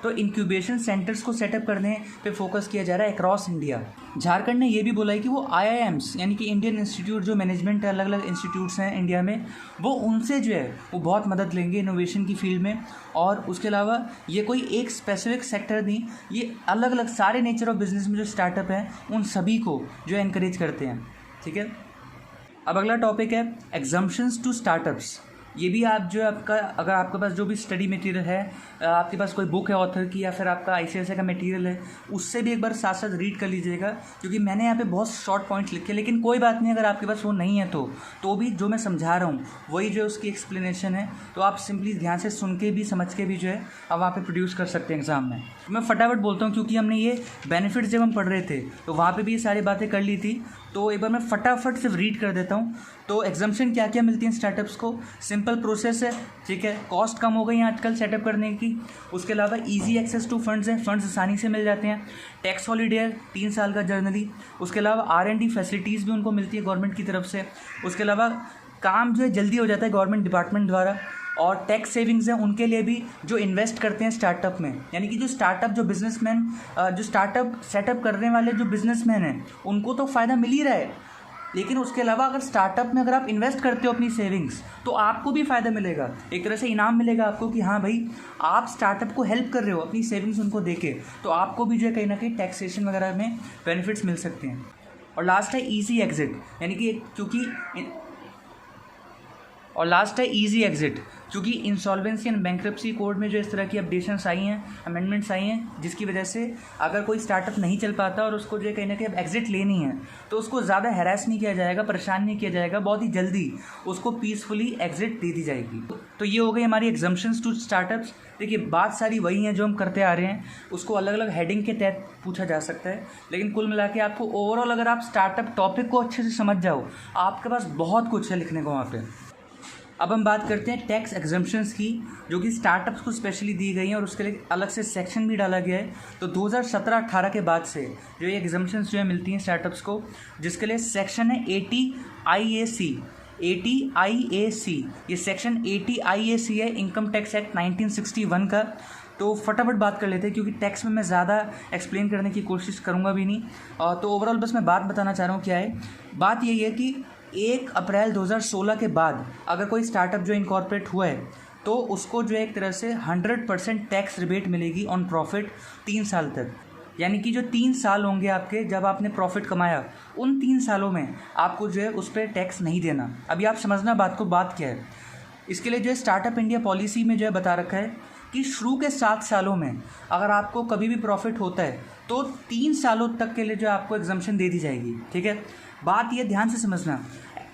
तो इंक्यूबेशन सेंटर्स को सेटअप करने पे फोकस किया जा रहा है अक्रॉस इंडिया। झारखंड ने ये भी बोला है कि वो IIMs यानी कि इंडियन इंस्टीट्यूट जो मैनेजमेंट है, अलग अलग इंस्टीट्यूट्स हैं इंडिया में, वो उनसे जो है वो बहुत मदद लेंगे इनोवेशन की फील्ड में। और उसके अलावा ये कोई एक स्पेसिफिक सेक्टर नहीं, ये अलग अलग सारे नेचर ऑफ बिजनेस में जो स्टार्टअप हैं उन सभी को जो है इनकरेज करते हैं, ठीक है। अब अगला टॉपिक है एग्जम्पशंस टू स्टार्टअप्स। ये भी आप जो है आपका अगर आपके पास जो भी स्टडी मटेरियल है, आपके पास कोई बुक है ऑथर की या फिर आपका ICSI का मटेरियल है, उससे भी एक बार साथ साथ रीड कर लीजिएगा क्योंकि मैंने यहाँ पे बहुत शॉर्ट पॉइंट्स लिखे। लेकिन कोई बात नहीं, अगर आपके पास वो नहीं है तो भी जो मैं समझा रहा हूँ वही जो उसकी एक्सप्लेनेशन है, तो आप सिंपली ध्यान से सुन के भी समझ के भी जो है आप वहाँ पर प्रोड्यूस कर सकते हैं एग्ज़ाम में। मैं फटाफट बोलता हूँ क्योंकि हमने ये बेनिफिट्स जब हम पढ़ रहे थे तो वहाँ पर भी ये सारी बातें कर ली थी, तो एक बार मैं फटाफट सिर्फ रीड कर देता हूँ। तो एग्जम्पशन क्या क्या मिलती हैं स्टार्टअप्स को? सिंपल प्रोसेस है, ठीक है, कॉस्ट कम हो गई है आजकल सेटअप करने की। उसके अलावा इजी एक्सेस टू फंड्स है, फंड्स आसानी से मिल जाते हैं। टैक्स हॉलीडे है 3 साल का जर्नली। उसके अलावा R&D फैसिलिटीज़ भी उनको मिलती है गवर्नमेंट की तरफ से। उसके अलावा काम जो है जल्दी हो जाता है गवर्नमेंट डिपार्टमेंट द्वारा। और टैक्स सेविंग्स हैं उनके लिए भी जो इन्वेस्ट करते हैं स्टार्टअप में, यानी कि जो स्टार्टअप जो बिजनेसमैन जो स्टार्टअप सेटअप करने वाले जो बिजनेसमैन हैं उनको तो फ़ायदा मिल ही रहा है, लेकिन उसके अलावा अगर स्टार्टअप में अगर आप इन्वेस्ट करते हो अपनी सेविंग्स तो आपको भी फ़ायदा मिलेगा, एक तरह से इनाम मिलेगा आपको कि हाँ भाई आप स्टार्टअप को हेल्प कर रहे हो अपनी सेविंग्स उनको देके, तो आपको भी जो है कहीं ना कहीं टैक्सेशन वगैरह में बेनिफिट्स मिल सकते हैं। और लास्ट है ईजी एग्जिट, यानी कि क्योंकि इंसॉल्वेंसी एंड बैंक्रप्सी कोड में जो इस तरह की अपडेशंस आई हैं, अमेंडमेंट्स आई हैं, जिसकी वजह से अगर कोई स्टार्टअप नहीं चल पाता और उसको जो है कहीं ना कहीं अब एग्जिट लेनी है तो उसको ज़्यादा हैरेस नहीं किया जाएगा, परेशान नहीं किया जाएगा, बहुत ही जल्दी उसको पीसफुली एग्जिट दे दी जाएगी। तो ये हो गई हमारी एग्जम्पशंस टू स्टार्टअप्स। देखिए बात सारी वही है जो हम करते आ रहे हैं, उसको अलग अलग हेडिंग के तहत पूछा जा सकता है, लेकिन कुल मिला के आपको ओवरऑल अगर आप स्टार्टअप टॉपिक को अच्छे से समझ जाओ आपके पास बहुत कुछ है लिखने को वहाँ पर। अब हम बात करते हैं टैक्स एग्जम्पशंस की, जो कि स्टार्टअप्स को स्पेशली दी गई हैं और उसके लिए अलग से सेक्शन भी डाला गया है। तो 2017-18 के बाद से जो ये एग्जम्पशंस जो है मिलती हैं स्टार्टअप्स को, जिसके लिए सेक्शन है 80 IAC। ये सेक्शन 80 IAC है इनकम टैक्स एक्ट 1961 का। तो फटाफट बात कर लेते हैं क्योंकि टैक्स में मैं ज़्यादा एक्सप्लेन करने की कोशिश करूँगा भी नहीं। तो ओवरऑल बस मैं बात बताना चाह रहा हूँ क्या है। बात यही है कि 1 अप्रैल 2016 के बाद अगर कोई स्टार्टअप जो इनकॉर्पोरेट हुआ है तो उसको जो है एक तरह से 100% टैक्स रिबेट मिलेगी ऑन प्रॉफिट 3 साल तक। यानी कि जो 3 साल होंगे आपके जब आपने प्रॉफिट कमाया, उन 3 सालों में आपको जो है उस पर टैक्स नहीं देना। अभी आप समझना बात को, बात क्या है। इसके लिए जो है स्टार्टअप इंडिया पॉलिसी में जो है बता रखा है कि शुरू के 7 सालों में अगर आपको कभी भी प्रॉफिट होता है तो 3 सालों तक के लिए जो आपको एग्जम्पशन दे दी जाएगी। ठीक है, बात ये ध्यान से समझना।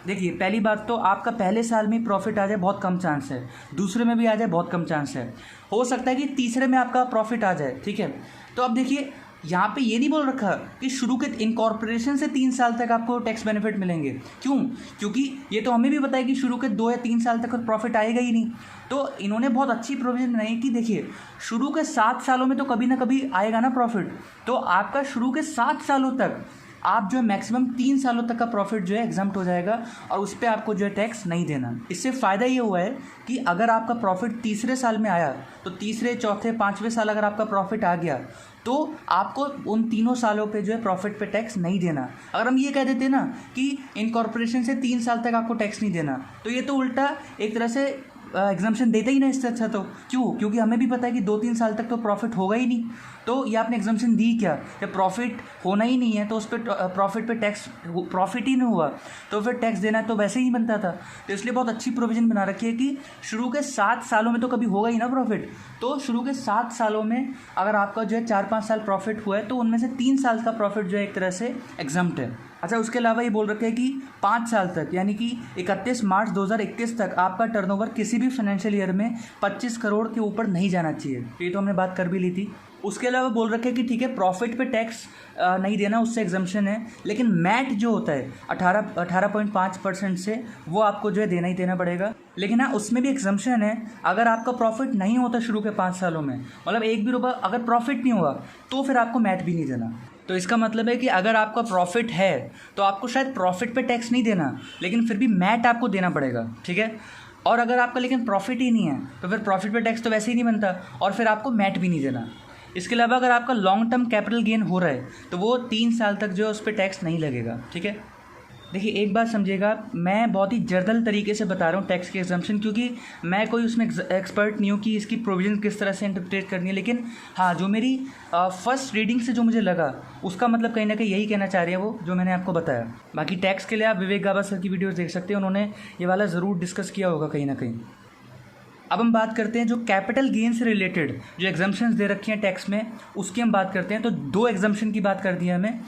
देखिए, पहली बात तो आपका पहले साल में प्रॉफिट आ जाए, बहुत कम चांस है। दूसरे में भी आ जाए, बहुत कम चांस है। हो सकता है कि तीसरे में आपका प्रॉफिट आ जाए। ठीक है, तो अब देखिए यहाँ पे ये नहीं बोल रखा कि शुरू के इनकॉर्पोरेशन से 3 साल तक आपको टैक्स बेनिफिट मिलेंगे। क्यों? क्योंकि ये तो हमें भी पता है कि शुरू के 2 या 3 साल तक प्रॉफिट आएगा ही नहीं। तो इन्होंने बहुत अच्छी प्रोविजन बनाई कि देखिए शुरू के 7 सालों में तो कभी ना कभी आएगा ना प्रॉफिट, तो आपका शुरू के 7 सालों तक आप जो है मैक्सिमम 3 सालों तक का प्रॉफिट जो है एग्जम्प्ट हो जाएगा और उस पर आपको जो है टैक्स नहीं देना। इससे फ़ायदा ये हुआ है कि अगर आपका प्रॉफिट तीसरे साल में आया तो तीसरे, चौथे, 5वें साल अगर आपका प्रॉफिट आ गया तो आपको उन तीनों सालों पे जो है प्रॉफिट पे टैक्स नहीं देना। अगर हम ये कह देते ना कि इनकॉर्पोरेशन से 3 साल तक आपको टैक्स नहीं देना, तो ये तो उल्टा एक तरह से एग्जाम्पशन देते ही ना इससे अच्छा। तो क्यों? क्योंकि हमें भी पता है कि 2-3 साल तक तो प्रॉफिट होगा ही नहीं। तो ये आपने एग्जाम्पशन दी क्या? जब प्रॉफिट होना ही नहीं है तो उस पर प्रॉफिट पे टैक्स, प्रॉफिट ही नहीं हुआ तो फिर टैक्स देना तो वैसे ही बनता था। तो इसलिए बहुत अच्छी प्रोविजन बना रखी है कि शुरू के 7 सालों में तो कभी होगा ही ना प्रॉफिट। तो शुरू के 7 सालों में अगर आपका जो है 4-5 साल प्रॉफिट हुआ है तो उनमें से 3 साल का प्रॉफिट जो है एक तरह से एग्जम्प्ट है। अच्छा, उसके अलावा ये बोल रखे हैं कि 5 साल तक यानी कि 31 मार्च 2021 तक आपका टर्नओवर किसी भी फाइनेंशियल ईयर में 25 करोड़ के ऊपर नहीं जाना चाहिए। ये तो हमने बात कर भी ली थी। उसके अलावा बोल रखे हैं कि ठीक है, प्रॉफिट पे टैक्स नहीं देना, उससे एग्जम्पशन है, लेकिन मैट जो होता है 18.5% से वो आपको जो है देना ही देना पड़ेगा। लेकिन हाँ, उसमें भी एग्जम्पशन है। अगर आपका प्रॉफिट नहीं होता शुरू के 5 सालों में, मतलब 1 भी रुपया अगर प्रॉफिट नहीं हुआ तो फिर आपको मैट भी नहीं देना। तो इसका मतलब है कि अगर आपका प्रॉफिट है तो आपको शायद प्रॉफिट पे टैक्स नहीं देना, लेकिन फिर भी मैट आपको देना पड़ेगा। ठीक है, और अगर आपका लेकिन प्रॉफिट ही नहीं है तो फिर प्रॉफिट पे टैक्स तो वैसे ही नहीं बनता और फिर आपको मैट भी नहीं देना। इसके अलावा अगर आपका लॉन्ग टर्म कैपिटल गेन हो रहा है तो वो 3 साल तक जो है उस पर टैक्स नहीं लगेगा। ठीक है, देखिए एक बात समझिएगा, मैं बहुत ही जर्नल तरीके से बता रहा हूँ टैक्स के एग्जम्पशन, क्योंकि मैं कोई उसमें एक्सपर्ट नहीं हूँ कि इसकी प्रोविजन किस तरह से इंटरप्रेट करनी है। लेकिन हाँ, जो मेरी फर्स्ट रीडिंग से जो मुझे लगा उसका मतलब कहीं ना कहीं यही कहना चाह रही है वो जो मैंने आपको बताया। बाकी टैक्स के लिए आप विवेक गाबा सर की वीडियोज़ देख सकते हैं, उन्होंने ये वाला ज़रूर डिस्कस किया होगा कहीं ना कहीं। अब हम बात करते हैं जो कैपिटल गेन से रिलेटेड जो एग्जम्पशंस दे रखी हैं टैक्स में, उसकी हम बात करते हैं। तो 2 एग्जम्पशन की बात कर दी है हमें।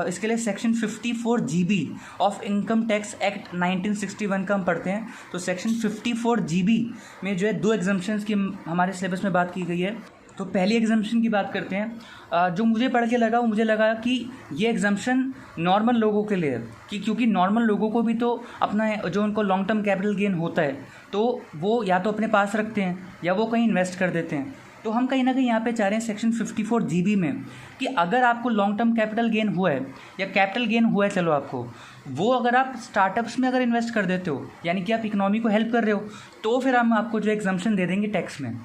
इसके लिए section 54 GB of income tax act 1961 का हम पढ़ते हैं। तो सेक्शन 54 GB में जो है 2 एग्जम्पशंस की हमारे सिलेबस में बात की गई है। तो पहली एग्जम्पशन की बात करते हैं। जो मुझे पढ़ के लगा, वो मुझे लगा कि ये एग्जम्पशन नॉर्मल लोगों के लिए है, कि क्योंकि नॉर्मल लोगों को भी तो अपना जो उनको लॉन्ग टर्म कैपिटल गेन होता है तो वो या तो अपने पास रखते हैं या वो कहीं इन्वेस्ट कर देते हैं। तो हम कहीं ना कहीं यहाँ पे चाह रहे हैं सेक्शन 54 GB में कि अगर आपको लॉन्ग टर्म कैपिटल गेन हुआ है या कैपिटल गेन हुआ है, चलो आपको वो अगर आप स्टार्टअप्स में अगर इन्वेस्ट कर देते हो, यानी कि आप इकोनॉमी को हेल्प कर रहे हो, तो फिर हम आपको जो एग्जम्पशन दे देंगे टैक्स में।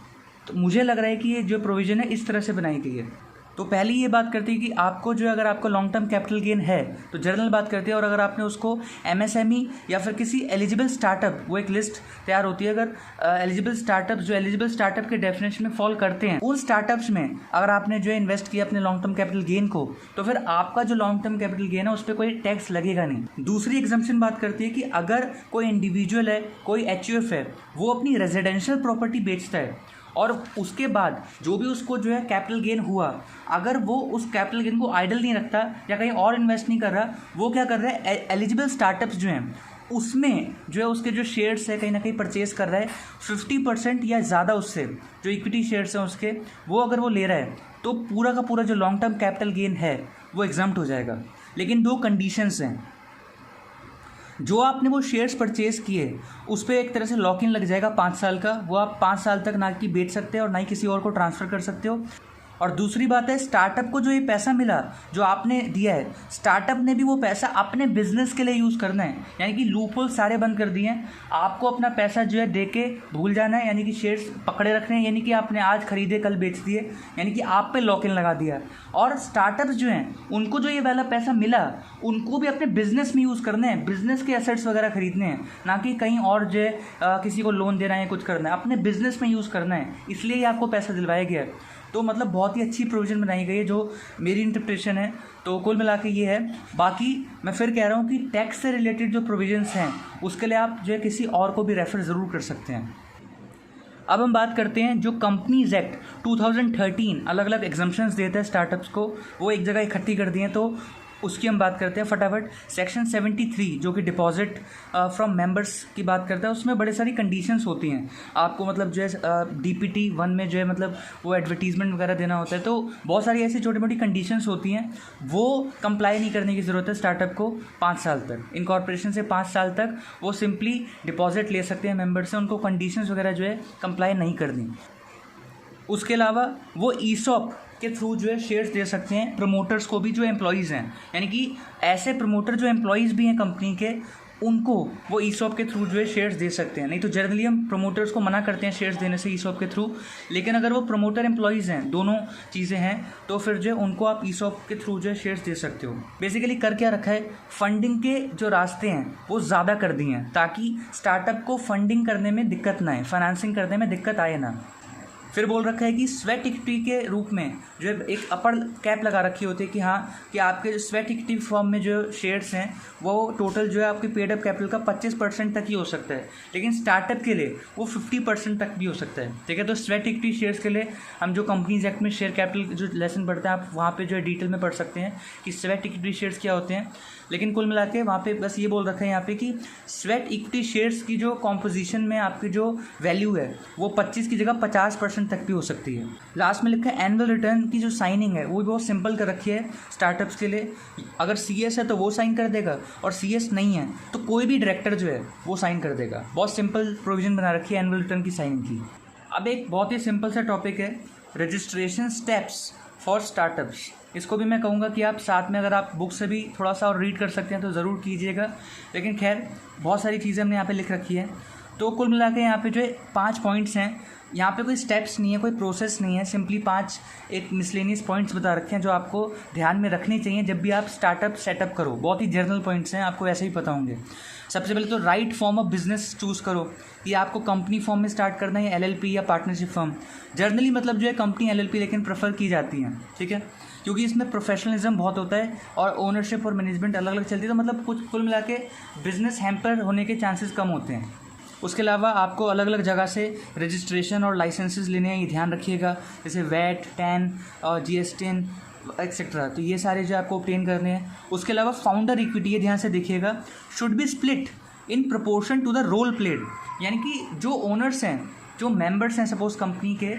तो मुझे लग रहा है कि ये जो प्रोविज़न है इस तरह से बनाई गई है। तो पहली ये बात करती है कि आपको जो अगर आपको लॉन्ग टर्म कैपिटल गेन है तो जनरल बात करते हैं, और अगर आपने उसको MSME या फिर किसी एलिजिबल स्टार्टअप, वो एक लिस्ट तैयार होती है, अगर एलिजिबल स्टार्टअप जो एलिजिबल स्टार्टअप के डेफिनेशन में फॉल करते हैं, उन स्टार्टअप्स में अगर आपने जो है इन्वेस्ट किया अपने लॉन्ग टर्म कैपिटल गेन को, तो फिर आपका जो लॉन्ग टर्म कैपिटल गेन है उस पर कोई टैक्स लगेगा नहीं। दूसरी एग्जम्पशन बात करती है कि अगर कोई इंडिविजुअल है, कोई HUF है, वो अपनी रेजिडेंशियल प्रॉपर्टी बेचता है और उसके बाद जो भी उसको जो है कैपिटल गेन हुआ, अगर वो उस कैपिटल गेन को आइडल नहीं रखता या कहीं और इन्वेस्ट नहीं कर रहा, वो क्या कर रहा है, एलिजिबल स्टार्टअप्स जो हैं उसमें जो है उसके जो शेयर्स है कहीं ना कहीं परचेज कर रहा है 50% या ज़्यादा, उससे जो इक्विटी शेयर्स हैं उसके, वो अगर वो ले रहा है तो पूरा का पूरा जो लॉन्ग टर्म कैपिटल गेन है वो एग्जम्प्ट हो जाएगा। लेकिन 2 कंडीशंस हैं। जो आपने वो शेयर्स परचेज़ किए उस पर एक तरह से लॉक इन लग जाएगा 5 साल का, वो आप 5 साल तक ना कि बेच सकते हो और ना ही किसी और को ट्रांसफ़र कर सकते हो। और दूसरी बात है, स्टार्टअप को जो ये पैसा मिला जो आपने दिया है, स्टार्टअप ने भी वो पैसा अपने बिजनेस के लिए यूज़ करना है। यानी कि लूप होल सारे बंद कर दिए हैं। आपको अपना पैसा जो है दे के भूल जाना है, यानी कि शेयर्स पकड़े रखने हैं, यानी कि आपने आज खरीदे कल बेच दिए, यानी कि आप पे लॉक इन लगा दिया। और स्टार्टअप्स जो हैं उनको जो ये वाला पैसा मिला उनको भी अपने बिजनेस में यूज़ करना है, बिजनेस के एसेट्स वगैरह खरीदने हैं, ना कि कहीं और जो है किसी को लोन देना है, कुछ करना है, अपने बिजनेस में यूज़ करना है। इसलिए ही आपको पैसा दिलवाया गया है। तो मतलब बहुत ही अच्छी प्रोविज़न बनाई गई है जो मेरी इंटरप्रिटेशन है। तो कुल मिला के ये है। बाकी मैं फिर कह रहा हूँ कि टैक्स से रिलेटेड जो प्रोविजंस हैं उसके लिए आप जो है किसी और को भी रेफ़र ज़रूर कर सकते हैं। अब हम बात करते हैं जो कंपनीज एक्ट 2013 अलग अलग एग्जम्पशंस देता है स्टार्टअप्स को, वो एक जगह इकट्ठी कर दिए हैं, तो उसकी हम बात करते हैं फटाफट। सेक्शन 73 जो कि डिपॉजिट फ्रॉम मेंबर्स की बात करता है, उसमें बड़े सारी कंडीशंस होती हैं। आपको मतलब जो है DPT 1 में जो है मतलब वो एडवर्टीजमेंट वगैरह देना होता है, तो बहुत सारी ऐसी छोटी मोटी कंडीशंस होती हैं, वो कंप्लाई नहीं करने की ज़रूरत है स्टार्टअप को 5 साल तक। इनकॉर्पोरेशन से 5 साल तक वो सिंपली डिपॉजिट ले सकते हैं मेंबर से, उनको कंडीशंस वगैरह जो है कंप्लाई नहीं करनी। उसके अलावा वो ESOP के थ्रू जो है शेयर्स दे सकते हैं प्रमोटर्स को भी जो एम्प्लॉयज़ हैं, यानी कि ऐसे प्रमोटर जो एम्प्लॉयज़ भी हैं कंपनी के, उनको वो ESOP के थ्रू जो है शेयर्स दे सकते हैं। नहीं तो जनरली हम प्रमोटर्स को मना करते हैं शेयर्स देने से ESOP के थ्रू, लेकिन अगर वो प्रमोटर एम्प्लॉयज़ हैं, दोनों चीज़ें हैं, तो फिर जो है उनको आप ESOP के थ्रू जो है शेयर्स दे सकते हो। बेसिकली कर क्या रखा है, फंडिंग के जो रास्ते हैं वो ज़्यादा कर दिए हैं ताकि स्टार्टअप को फंडिंग करने में दिक्कत ना आए, फाइनेंसिंग करने में दिक्कत आए ना। फिर बोल रखा है कि स्वेट इक्विटी के रूप में जो है एक अपर कैप लगा रखी होती है कि हाँ कि आपके जो स्वेट इक्विटी फॉर्म में जो शेयर्स हैं वो टोटल जो है आपकी पेड अप कैपिटल का 25% तक ही हो सकता है, लेकिन स्टार्टअप के लिए वो 50% तक भी हो सकता है। ठीक है, तो स्वेट इक्विटी शेयर्स के लिए हम जो कंपनीज एक्ट में शेयर कैपिटल जो लेसन पढ़ते हैं, आप वहाँ पे जो है डिटेल में पढ़ सकते हैं कि स्वेट इक्विटी शेयर्स क्या होते हैं। लेकिन कुल मिला के वहाँ पे बस ये बोल रखा है यहाँ पे कि स्वेट इक्विटी शेयर्स की जो कॉम्पोजिशन में आपकी जो वैल्यू है वो 25 की जगह 50% तक भी हो सकती है। लास्ट में लिखा है एनुअल रिटर्न की जो साइनिंग है वो भी बहुत सिंपल कर रखी है स्टार्टअप्स के लिए। अगर CS है तो वो साइन कर देगा, और CS नहीं है तो कोई भी डायरेक्टर जो है वो साइन कर देगा। बहुत सिंपल प्रोविजन बना रखी है एनुअल रिटर्न की साइनिंग की। अब एक बहुत ही सिंपल सा टॉपिक है रजिस्ट्रेशन स्टेप्स फॉर स्टार्टअप्स। इसको भी मैं कहूँगा कि आप साथ में अगर आप बुक से भी थोड़ा सा और रीड कर सकते हैं तो ज़रूर कीजिएगा, लेकिन खैर बहुत सारी चीज़ें हमने यहाँ पे लिख रखी है। तो कुल मिला के यहाँ पे जो है 5 पॉइंट्स हैं, यहाँ पे कोई स्टेप्स नहीं है, कोई प्रोसेस नहीं है, सिंपली 5 एक मिसलेनियस पॉइंट्स बता रखे हैं जो आपको ध्यान में रखने चाहिए जब भी आप स्टार्टअप सेटअप करो। बहुत ही जनरल पॉइंट्स हैं, आपको वैसे ही पता होंगे। सबसे पहले तो right form of business choose करो कि आपको कंपनी फॉर्म में स्टार्ट करना है या LLP या पार्टनरशिप फॉर्म। जनरली मतलब जो है कंपनी LLP लेकिन प्रेफर की जाती हैं, ठीक है, क्योंकि इसमें प्रोफेशनलिज्म बहुत होता है और ओनरशिप और मैनेजमेंट अलग अलग चलती है, तो मतलब कुल मिला के बिजनेस हैम्पर होने के चांसेस कम होते हैं। उसके अलावा आपको अलग अलग जगह से रजिस्ट्रेशन और लाइसेंसेस लेने हैं, ये ध्यान रखिएगा, जैसे VAT, TAN और GST एक्सेट्रा, तो ये सारे जो आपको ऑब्टेन करने हैं। उसके अलावा फाउंडर इक्विटी, ये ध्यान से देखिएगा, should be split in proportion to the role played, यानी कि जो ओनर्स हैं, जो मेंबर्स हैं सपोज कंपनी के,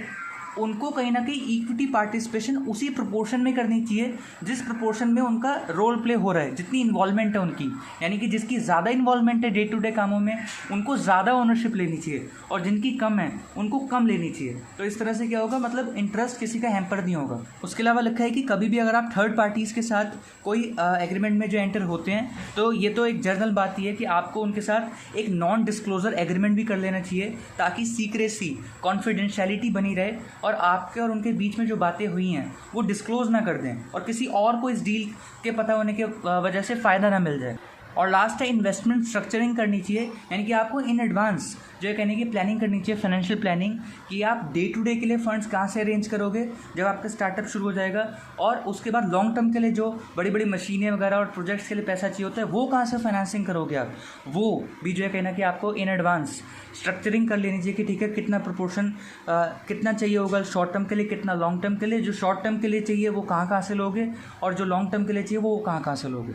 उनको कहीं ना कहीं इक्विटी पार्टिसिपेशन उसी प्रोपोर्शन में करनी चाहिए जिस प्रोपोर्शन में उनका रोल प्ले हो रहा है, जितनी इन्वॉल्वमेंट है उनकी। यानी कि जिसकी ज़्यादा इन्वॉल्वमेंट है डे टू डे कामों में उनको ज़्यादा ओनरशिप लेनी चाहिए, और जिनकी कम है उनको कम लेनी चाहिए। तो इस तरह से क्या होगा, मतलब इंटरेस्ट किसी का हैम्पर नहीं होगा। उसके अलावा लिखा है कि कभी भी अगर आप थर्ड पार्टीज़ के साथ कोई एग्रीमेंट में जो एंटर होते हैं, तो ये तो एक जनरल बात ही है कि आपको उनके साथ एक नॉन डिस्क्लोजर एग्रीमेंट भी कर लेना चाहिए ताकि सीक्रेसी, कॉन्फिडेंशियलिटी बनी रहे और आपके और उनके बीच में जो बातें हुई हैं वो डिस्क्लोज ना कर दें और किसी और को इस डील के पता होने के वजह से फ़ायदा ना मिल जाए। और लास्ट है इन्वेस्टमेंट स्ट्रक्चरिंग करनी चाहिए, यानी कि आपको इन एडवांस जो है कहने की प्लानिंग करनी चाहिए, फाइनेंशियल प्लानिंग, कि आप डे टू डे के लिए फंड्स कहाँ से अरेंज करोगे जब आपका स्टार्टअप शुरू हो जाएगा, और उसके बाद लॉन्ग टर्म के लिए जो बड़ी बड़ी मशीनें वगैरह और प्रोजेक्ट्स के लिए पैसा चाहिए होता है वो कहाँ से फाइनेंसिंग करोगे आप, वो भी जो है कहना कि आपको इन एडवांस स्ट्रक्चरिंग कर लेनी चाहिए कि ठीक है कितना प्रोपोर्शन कितना चाहिए होगा शॉर्ट टर्म के लिए, कितना लॉन्ग टर्म के लिए, जो शॉर्ट टर्म के लिए चाहिए वो कहाँ से लोगे और जो लॉन्ग टर्म के लिए चाहिए वो कहाँ से लोगे।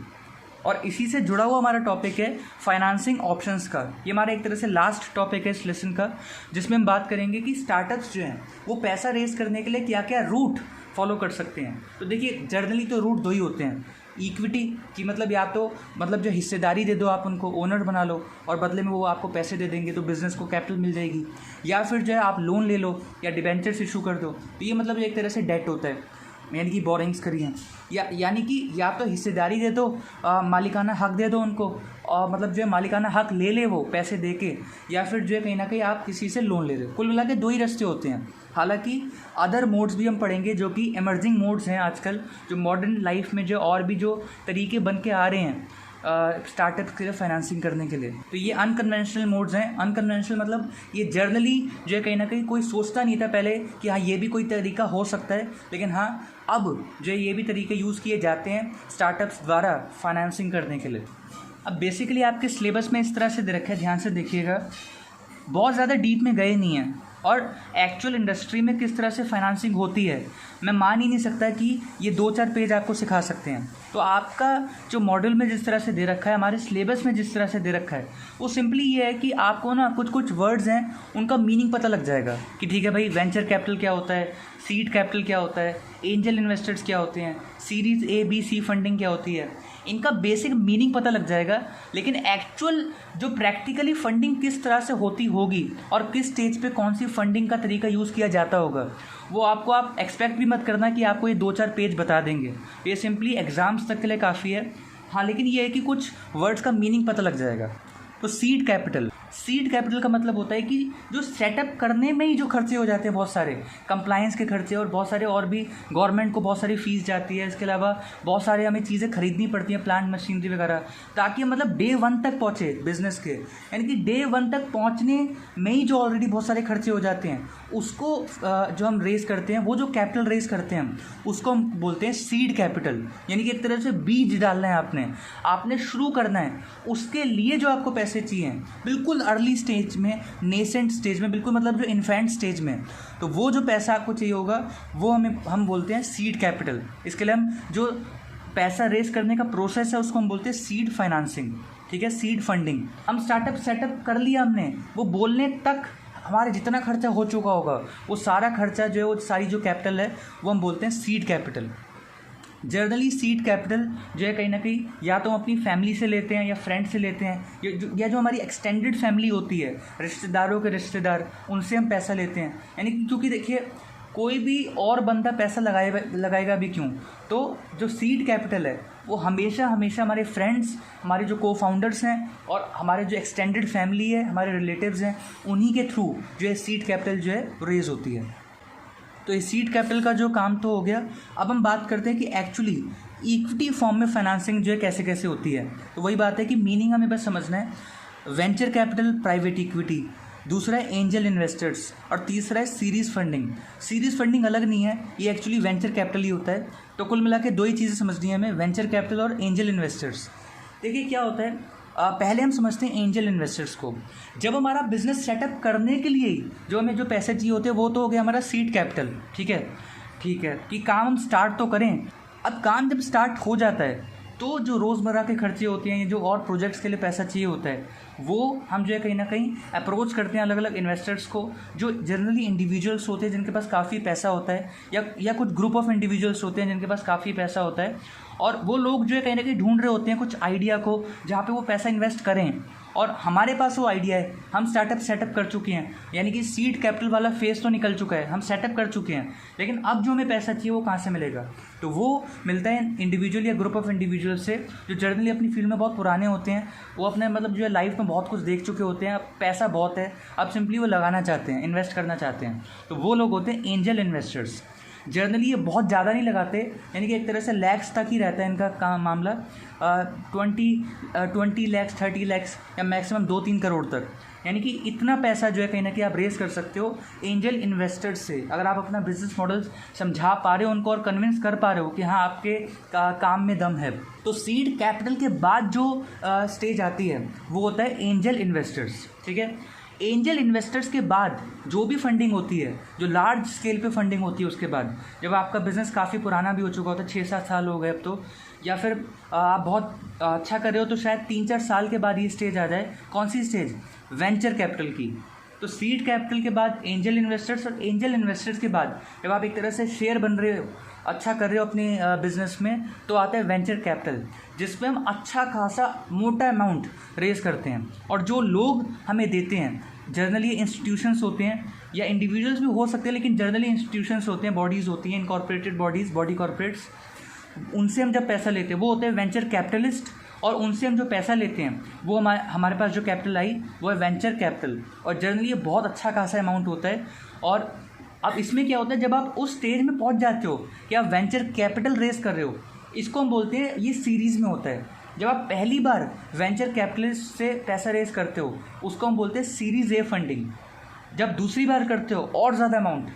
और इसी से जुड़ा हुआ हमारा टॉपिक है फाइनेंसिंग ऑप्शंस का। ये हमारा एक तरह से लास्ट टॉपिक है इस लेसन का, जिसमें हम बात करेंगे कि स्टार्टअप्स जो हैं वो पैसा रेज करने के लिए क्या क्या रूट फॉलो कर सकते हैं। तो देखिए जनरली तो रूट दो ही होते हैं, इक्विटी की मतलब या तो मतलब जो हिस्सेदारी दे दो आप उनको, ओनर बना लो और बदले में वो आपको पैसे दे देंगे तो बिज़नेस को कैपिटल मिल जाएगी, या फिर जो है आप लोन ले लो या डिबेंचर्स इशू कर दो। तो ये मतलब एक तरह से डेट होता है, यानी कि बोरिंग्स करी हैं, यानी कि या तो हिस्सेदारी दे दो, मालिकाना हक दे दो उनको, और मतलब जो है मालिकाना हक ले ले वो पैसे दे के, या फिर जो है कहीं ना कहीं आप किसी से लोन ले रहे हो। कुल मिला के दो ही रास्ते होते हैं। हालांकि अदर मोड्स भी हम पढ़ेंगे जो कि इमर्जिंग मोड्स हैं आजकल, जो मॉडर्न लाइफ में जो और भी जो तरीके बन के आ रहे हैं स्टार्टअप के लिए फाइनेंसिंग करने के लिए। तो ये अनकन्वेंशनल मोड्स हैं। अनकन्वेंशनल मतलब ये जर्नली जो है कहीं ना कहीं कोई सोचता नहीं था पहले कि हाँ ये भी कोई तरीका हो सकता है, लेकिन हाँ अब जो है ये भी तरीके यूज़ किए जाते हैं स्टार्टअप्स द्वारा फाइनेंसिंग करने के लिए। अब बेसिकली आपके सिलेबस में इस तरह से दे रखा है, ध्यान से देखिएगा, बहुत ज़्यादा डीप में गए नहीं हैं और एक्चुअल इंडस्ट्री में किस तरह से फाइनेंसिंग होती है मैं मान ही नहीं सकता कि ये 2-4 पेज आपको सिखा सकते हैं। तो आपका जो मॉड्यूल में जिस तरह से दे रखा है, हमारे सिलेबस में जिस तरह से दे रखा है, वो सिंपली ये है कि आपको ना कुछ कुछ वर्ड्स हैं उनका मीनिंग पता लग जाएगा कि ठीक है भाई वेंचर कैपिटल क्या होता है, सीड कैपिटल क्या होता है, एंजल इन्वेस्टर्स क्या होते हैं, series A B C funding क्या होती है, इनका बेसिक मीनिंग पता लग जाएगा। लेकिन एक्चुअल जो प्रैक्टिकली फंडिंग किस तरह से होती होगी और किस स्टेज पे कौन सी फंडिंग का तरीका यूज़ किया जाता होगा, वो आपको आप एक्सपेक्ट भी मत करना कि आपको ये 2-4 पेज बता देंगे। ये सिंपली एग्ज़ाम्स तक के लिए काफ़ी है। हाँ, लेकिन ये है कि कुछ वर्ड्स का मीनिंग पता लग जाएगा। तो सीड कैपिटल का मतलब होता है कि जो सेटअप करने में ही जो खर्चे हो जाते हैं, बहुत सारे कंप्लायंस के खर्चे और बहुत सारे और भी, गवर्नमेंट को बहुत सारी फीस जाती है, इसके अलावा बहुत सारे हमें चीज़ें खरीदनी पड़ती हैं, प्लांट मशीनरी वगैरह, ताकि मतलब डे 1 तक पहुँचे बिजनेस के। यानी कि डे 1 तक पहुँचने में ही जो ऑलरेडी बहुत सारे खर्चे हो जाते हैं, उसको जो हम रेस करते हैं, वो जो कैपिटल रेस करते हैं उसको हम बोलते हैं सीड कैपिटल। यानी कि एक तरह से बीज डालना है, आपने शुरू करना है, उसके लिए जो आपको पैसे चाहिए बिल्कुल अर्ली स्टेज में, नेसेंट स्टेज में, बिल्कुल मतलब जो इन्फेंट स्टेज में, तो वो जो पैसा आपको चाहिए होगा वो हम बोलते हैं सीड कैपिटल। इसके लिए हम जो पैसा रेस करने का प्रोसेस है उसको हम बोलते हैं सीड फाइनेंसिंग, ठीक है, सीड फंडिंग। हम स्टार्टअप सेटअप कर लिया हमने, वो बोलने तक हमारे जितना खर्चा हो चुका होगा वो सारा खर्चा जो है, वो सारी जो कैपिटल है वो हम बोलते हैं seed capital. Generally seed capital जो है कहीं ना कहीं या तो हम अपनी फैमिली से लेते हैं या फ्रेंड से लेते हैं, या जो हमारी एक्सटेंडेड फैमिली होती है, रिश्तेदारों के रिश्तेदार, उनसे हम पैसा लेते हैं। यानी कि क्योंकि देखिए कोई भी और बंदा पैसा लगाएगा भी क्यों, तो जो सीड कैपिटल है वो हमेशा हमारे फ्रेंड्स, हमारे जो को फाउंडर्स हैं और हमारे जो एक्सटेंडेड फैमिली है, हमारे रिलेटिव्स हैं, उन्हीं के थ्रू जो है सीड कैपिटल जो है रेज होती है। तो इस सीड कैपिटल का जो काम तो हो गया। अब हम बात करते हैं कि एक्चुअली इक्विटी फॉर्म में फाइनेंसिंग जो है कैसे कैसे होती है। तो वही बात है कि मीनिंग हमें बस समझना है। वेंचर कैपिटल, प्राइवेट इक्विटी, दूसरा है एंजल इन्वेस्टर्स और तीसरा है सीरीज़ फंडिंग। सीरीज़ फंडिंग अलग नहीं है, ये एक्चुअली वेंचर कैपिटल ही होता है। तो कुल मिला के दो ही चीज़ें समझनी है हमें, वेंचर कैपिटल और एंजल इन्वेस्टर्स। देखिए क्या होता है, पहले हम समझते हैं एंजल इन्वेस्टर्स को। जब हमारा बिजनेस सेटअप करने के लिए जो हमें जो पैसे चाहिए होते हैं वो तो हो गया हमारा सीड कैपिटल, ठीक है कि काम हम स्टार्ट तो करें। अब काम जब स्टार्ट हो जाता है तो जो रोज़मर्रा के खर्चे होते हैं, जो और प्रोजेक्ट्स के लिए पैसा चाहिए होता है, वो हम जो है कहीं ना कहीं अप्रोच करते हैं अलग अलग इन्वेस्टर्स को, जो जनरली इंडिविजुअल्स होते हैं जिनके पास काफ़ी पैसा होता है, या कुछ ग्रुप ऑफ इंडिविजुअल्स होते हैं जिनके पास काफ़ी पैसा होता है, और वो लोग जो है कहीं ना कहीं ढूंढ रहे होते हैं कुछ आइडिया को जहाँ पे वो पैसा इन्वेस्ट करें। और हमारे पास वो आइडिया है, हम सेटअप कर चुके हैं, यानी कि सीड कैपिटल वाला फेज़ तो निकल चुका है, हम सेटअप कर चुके हैं, लेकिन अब जो हमें पैसा चाहिए वो कहाँ से मिलेगा, तो वो मिलता है इंडिविजुअल या ग्रुप ऑफ इंडिविजुअल से, जो जनरली अपनी फील्ड में बहुत पुराने होते हैं, वो अपने मतलब जो है लाइफ में बहुत कुछ देख चुके होते हैं, अब पैसा बहुत है, अब सिंपली वो लगाना चाहते हैं, इन्वेस्ट करना चाहते हैं, तो वो लोग होते हैं एंजल इन्वेस्टर्स। जनरली ये बहुत ज़्यादा नहीं लगाते, यानी कि एक तरह से लैक्स तक ही रहता है इनका काम मामला, 20 लैक्स 30 लैक्स या मैक्सिमम 2-3 करोड़ तक। यानी कि इतना पैसा जो है कहीं ना कहीं आप रेस कर सकते हो एंजल इन्वेस्टर्स से, अगर आप अपना बिजनेस मॉडल समझा पा रहे हो उनको और कन्विंस कर पा रहे हो कि हाँ आपके काम में दम है। तो सीड कैपिटल के बाद जो स्टेज आती है वो होता है एंजल इन्वेस्टर्स, ठीक है। एंजल इन्वेस्टर्स के बाद जो भी फंडिंग होती है, जो लार्ज स्केल पे फंडिंग होती है, उसके बाद जब आपका बिज़नेस काफ़ी पुराना भी हो चुका होता है, 6-7 साल हो गए अब तो, या फिर आप बहुत अच्छा कर रहे हो तो शायद 3-4 साल के बाद ये स्टेज आ जाए। कौन सी स्टेज? वेंचर कैपिटल की। तो सीड कैपिटल के बाद एंजल इन्वेस्टर्स, और एंजल इन्वेस्टर्स के बाद जब आप एक तरह से शेयर बन रहे हो, अच्छा कर रहे हो अपने बिजनेस में, तो आता है वेंचर कैपिटल, जिसमें हम अच्छा खासा मोटा अमाउंट रेज करते हैं। और जो लोग हमें देते हैं, जनरली इंस्टीट्यूशंस होते हैं या इंडिविजुअल्स भी हो सकते हैं, लेकिन जनरली इंस्टीट्यूशंस होते हैं, बॉडीज़ होती हैं, इनकॉर्पोरेटेड बॉडीज़, बॉडी कॉर्पोरेट्स, उनसे हम जब पैसा लेते हैं वो होते हैं वेंचर कैपिटलिस्ट। और उनसे हम जो पैसा लेते हैं वो हमारे पास जो कैपिटल आई वो है वेंचर कैपिटल, और जनरली ये बहुत अच्छा खासा अमाउंट होता है। और अब इसमें क्या होता है, जब आप उस स्टेज में पहुंच जाते हो कि आप वेंचर कैपिटल रेज कर रहे हो, इसको हम बोलते हैं, ये सीरीज़ में होता है। जब आप पहली बार वेंचर कैपिटलिस्ट से पैसा रेज करते हो उसको हम बोलते हैं सीरीज़ ए फंडिंग। जब दूसरी बार करते हो और ज़्यादा अमाउंट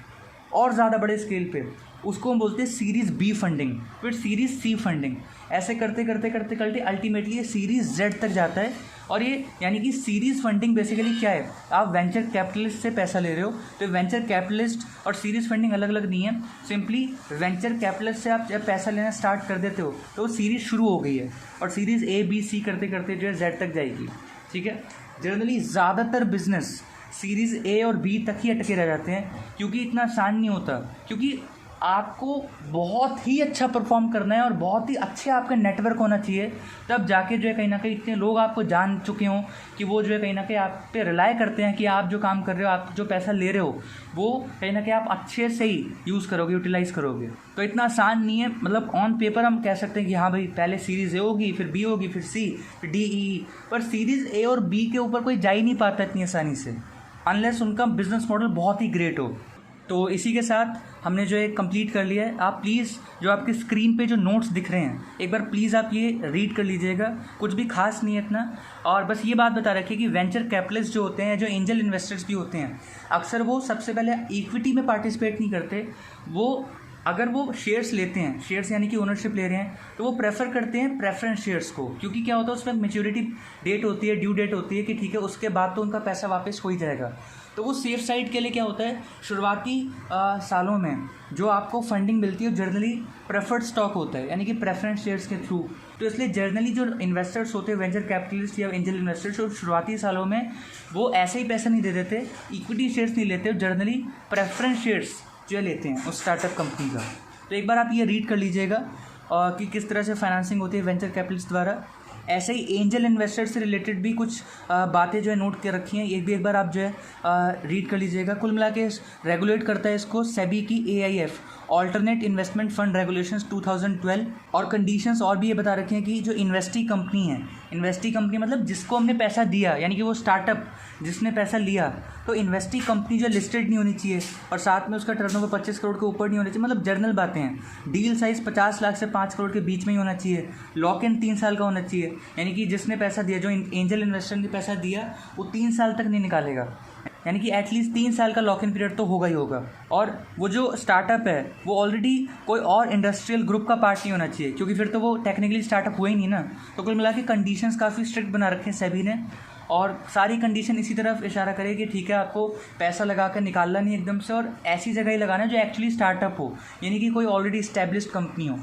और ज़्यादा बड़े स्केल पे, उसको हम बोलते हैं सीरीज़ बी फंडिंग, फिर सीरीज़ सी फंडिंग। ऐसे करते करते करते करते अल्टीमेटली ये सीरीज़ जेड तक जाता है। और ये यानी कि सीरीज़ फंडिंग बेसिकली क्या है, आप वेंचर कैपिटलिस्ट से पैसा ले रहे हो, तो वेंचर कैपिटलिस्ट और सीरीज़ फंडिंग अलग अलग नहीं है। सिंपली वेंचर कैपिटलिस्ट से आप जब पैसा लेना स्टार्ट कर देते हो तो वो सीरीज़ शुरू हो गई है, और सीरीज़ ए बी सी करते करते जो है जेड तक जाएगी। ठीक है, जनरली ज़्यादातर बिजनेस सीरीज़ ए और बी तक ही अटके रह जाते हैं, क्योंकि इतना आसान नहीं होता, क्योंकि आपको बहुत ही अच्छा परफॉर्म करना है और बहुत ही अच्छे आपका नेटवर्क होना चाहिए, तब जाके जो है कहीं ना कहीं इतने लोग आपको जान चुके हों कि वो जो है कहीं ना कहीं आप पे रिलाय करते हैं कि आप जो काम कर रहे हो, आप जो पैसा ले रहे हो, वो कहीं ना कहीं आप अच्छे से ही यूज़ करोगे, यूटिलाइज़ करोगे। तो इतना आसान नहीं है, मतलब ऑन पेपर हम कह सकते हैं कि हाँ भाई पहले सीरीज़ ए होगी, फिर बी होगी, फिर सी, फिर डी, ई, पर सीरीज़ ए और बी के ऊपर कोई जा ही नहीं पाता इतनी आसानी से, अनलेस उनका बिजनेस मॉडल बहुत ही ग्रेट हो। तो इसी के साथ हमने जो है कंप्लीट कर लिया है। आप प्लीज़ जो आपकी स्क्रीन पे जो नोट्स दिख रहे हैं, एक बार प्लीज़ आप ये रीड कर लीजिएगा, कुछ भी खास नहीं है इतना। और बस ये बात बता रखिए कि वेंचर कैपिटलिस्ट जो होते हैं, जो एंजल इन्वेस्टर्स भी होते हैं, अक्सर वो सबसे पहले इक्विटी में पार्टिसिपेट नहीं करते। वो अगर वो शेयर्स लेते हैं, शेयर्स यानी कि ओनरशिप ले रहे हैं, तो वो प्रेफर करते हैं प्रेफरेंस शेयर्स को, क्योंकि क्या होता है उसमें मैच्योरिटी डेट होती है, ड्यू डेट होती है कि ठीक है उसके बाद तो उनका पैसा वापस हो ही जाएगा। तो वो सेफ साइड के लिए क्या होता है, शुरुआती सालों में जो आपको फंडिंग मिलती है जनरली प्रेफर्ड स्टॉक होता है, यानी कि प्रेफरेंस शेयर्स के थ्रू। तो इसलिए जनरली जो इन्वेस्टर्स होते हैं, वेंचर कैपिटलिस्ट या एंजल इन्वेस्टर्स, जो शुरुआती सालों में वो ऐसे ही पैसा नहीं दे देते, इक्विटी शेयर्स नहीं लेते, जनरली प्रेफरेंस शेयर्स जो लेते हैं उस स्टार्टअप कंपनी का। तो एक बार आप ये रीड कर लीजिएगा कि किस तरह से फाइनेंसिंग होती है वेंचर कैपिटलिस्ट द्वारा। ऐसे ही एंजल इन्वेस्टर से रिलेटेड भी कुछ बातें जो है नोट कर रखी हैं, ये भी एक बार आप जो है रीड कर लीजिएगा। कुल मिला के रेगुलेट करता है इसको सेबी की AIF, alternate investment fund regulations 2012। और कंडीशंस और भी ये बता रखे हैं कि जो इन्वेस्टी कंपनी है, इन्वेस्टी कंपनी मतलब जिसको हमने पैसा दिया, यानी कि वो स्टार्टअप जिसने पैसा लिया, तो इन्वेस्टी कंपनी जो लिस्टेड नहीं होनी चाहिए, और साथ में उसका टर्नओवर 25 करोड़ के ऊपर नहीं होना चाहिए, मतलब जर्नल बातें हैं। डील साइज़ 50 लाख से 5 करोड़ के बीच में ही होना चाहिए। लॉक इन 3 साल का होना चाहिए, यानी कि जिसने पैसा दिया, जो एंजल इन्वेस्टर ने पैसा दिया, वो 3 साल तक नहीं निकालेगा, यानी कि एटलीस्ट 3 साल का लॉक इन पीरियड तो होगा ही होगा। और वो जो स्टार्टअप है वो ऑलरेडी कोई और इंडस्ट्रियल ग्रुप का पार्ट नहीं होना चाहिए, क्योंकि फिर तो वो टेक्निकली स्टार्टअप हुआ ही नहीं ना। तो कुल मिला के कंडीशंस काफ़ी स्ट्रिक्ट बना रखे हैं सेबी ने, और सारी कंडीशन इसी तरफ इशारा करे कि ठीक है आपको पैसा लगा कर निकालना नहीं एकदम से, और ऐसी जगह ही लगाना है जो एक्चुअली स्टार्टअप हो, यानी कि कोई ऑलरेडी इस्टेब्लिश्ड कंपनी हो।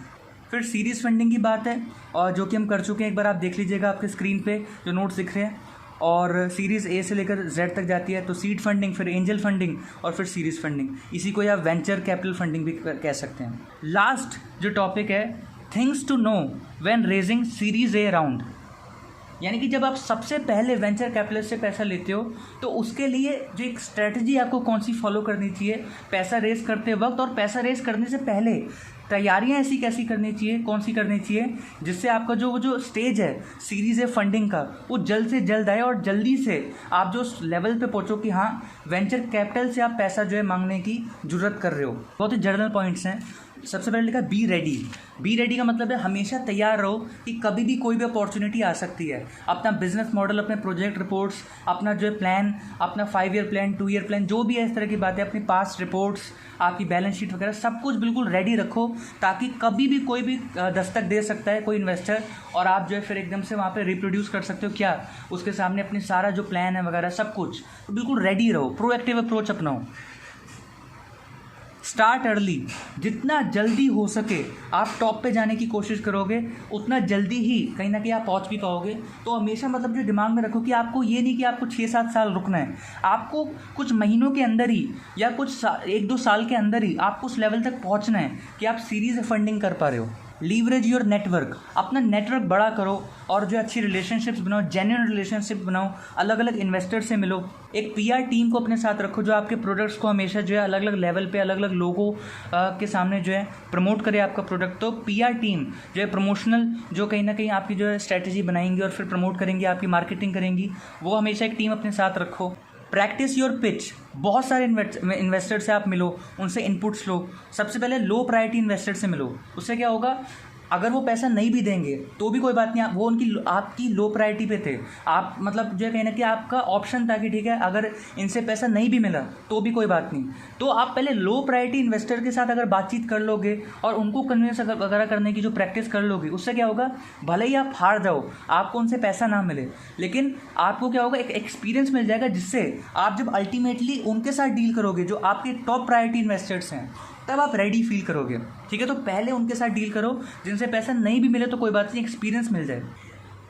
फिर सीरीज़ फंडिंग की बात है, और जो कि हम कर चुके हैं, एक बार आप देख लीजिएगा आपके स्क्रीन पे जो नोट्स दिख रहे हैं। और सीरीज़ ए से लेकर जेड तक जाती है, तो सीड फंडिंग, फिर एंजल फंडिंग, और फिर सीरीज़ फंडिंग। इसी को आप वेंचर कैपिटल फंडिंग भी कह सकते हैं। लास्ट जो टॉपिक है, things to know when raising series A round, यानी कि जब आप सबसे पहले वेंचर कैपिटलिस्ट से पैसा लेते हो तो उसके लिए जो एक स्ट्रेटजी आपको कौन सी फॉलो करनी चाहिए पैसा रेस करते वक्त, और पैसा रेस करने से पहले तैयारियां ऐसी कैसी करनी चाहिए, कौन सी करनी चाहिए, जिससे आपका जो स्टेज है सीरीज़ है फंडिंग का, वो जल्द से जल्द आए और जल्दी से आप जो लेवल पे पहुंचो कि हाँ वेंचर कैपिटल से आप पैसा जो है मांगने की जरूरत कर रहे हो। बहुत ही जर्नल पॉइंट्स हैं। सबसे पहले लिखा बी रेडी। बी रेडी का मतलब है हमेशा तैयार रहो कि कभी भी कोई भी अपॉर्चुनिटी आ सकती है। अपना बिजनेस मॉडल, अपने प्रोजेक्ट रिपोर्ट्स, अपना जो है प्लान, अपना 5 ईयर प्लान, 2 ईयर प्लान, जो भी है इस तरह की बातें, अपनी पास्ट रिपोर्ट्स, आपकी बैलेंस शीट वगैरह सब कुछ बिल्कुल रेडी रखो, ताकि कभी भी कोई भी दस्तक दे सकता है कोई इन्वेस्टर, और आप जो है फिर एकदम से वहाँ पे रिप्रोड्यूस कर सकते हो क्या उसके सामने अपनी सारा जो प्लान है वगैरह सब कुछ, तो बिल्कुल रेडी रहो, प्रोएक्टिव अप्रोच अपनाओ। स्टार्ट अर्ली, जितना जल्दी हो सके आप टॉप पे जाने की कोशिश करोगे उतना जल्दी ही कहीं ना कहीं आप पहुंच भी पाओगे। तो हमेशा मतलब जो दिमाग में रखो कि आपको ये नहीं कि आपको 6-7 साल रुकना है, आपको कुछ महीनों के अंदर ही या कुछ 1-2 साल के अंदर ही आपको उस लेवल तक पहुंचना है कि आप सीरीज फंडिंग कर पा रहे हो। लीवरेज योर नेटवर्क, अपना नेटवर्क बड़ा करो और जो अच्छी रिलेशनशिप्स बनाओ, जेन्युइन रिलेशनशिप बनाओ, अलग अलग इन्वेस्टर से मिलो। एक पीआर टीम को अपने साथ रखो जो आपके प्रोडक्ट्स को हमेशा जो है अलग अलग लेवल पे अलग अलग लोगों के सामने जो है प्रमोट करे आपका प्रोडक्ट। तो पीआर टीम जो है प्रमोशनल, जो कहीं ना कहीं आपकी जो है स्ट्रैटेजी बनाएंगी और फिर प्रमोट करेंगी, आपकी मार्केटिंग करेंगी, वो हमेशा एक टीम अपने साथ रखो। प्रैक्टिस योर पिच, बहुत सारे इन्वेस्टर से आप मिलो, उनसे इनपुट्स लो। सबसे पहले लो प्रायोरिटी इन्वेस्टर से मिलो, उससे क्या होगा, अगर वो पैसा नहीं भी देंगे तो भी कोई बात नहीं, वो उनकी आपकी लो प्रायोरिटी पे थे, आप मतलब जो है कहीं ना कहीं आपका ऑप्शन था कि ठीक है अगर इनसे पैसा नहीं भी मिला तो भी कोई बात नहीं। तो आप पहले लो प्रायोरिटी इन्वेस्टर के साथ अगर बातचीत कर लोगे और उनको कन्विंस वगैरह करने की जो प्रैक्टिस कर लोगे, उससे क्या होगा, भले ही आप हार जाओ, आपको उनसे पैसा ना मिले, लेकिन आपको क्या होगा, एक एक्सपीरियंस मिल जाएगा जिससे आप जब अल्टीमेटली उनके साथ डील करोगे जो आपके टॉप प्रायोरिटी इन्वेस्टर्स हैं, तब आप रेडी फील करोगे। ठीक है, तो पहले उनके साथ डील करो जिनसे पैसा नहीं भी मिले तो कोई बात नहीं, एक्सपीरियंस मिल जाए।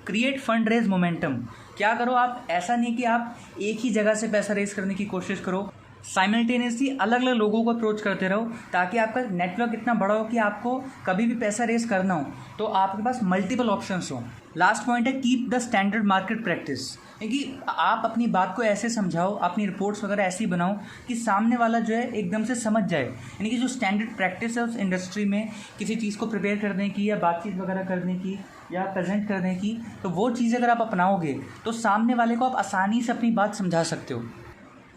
क्रिएट फंड रेज मोमेंटम, क्या करो आप, ऐसा नहीं कि आप एक ही जगह से पैसा रेज करने की कोशिश करो, साइमल्टेनियसली अलग अलग लोगों को अप्रोच करते रहो ताकि आपका नेटवर्क इतना बड़ा हो कि आपको कभी भी पैसा रेज करना हो तो आपके पास मल्टीपल ऑप्शंस हो। लास्ट पॉइंट है keep the standard market practice, क्योंकि आप अपनी बात को ऐसे समझाओ, अपनी रिपोर्ट्स वगैरह ऐसी बनाओ कि सामने वाला जो है एकदम से समझ जाए। यानी कि जो स्टैंडर्ड प्रैक्टिस है उस इंडस्ट्री में किसी चीज़ को प्रिपेयर करने की या बातचीत वगैरह करने की या प्रेजेंट करने की, तो वो चीज़ अगर आप अपनाओगे तो सामने वाले को आप आसानी से अपनी बात समझा सकते हो।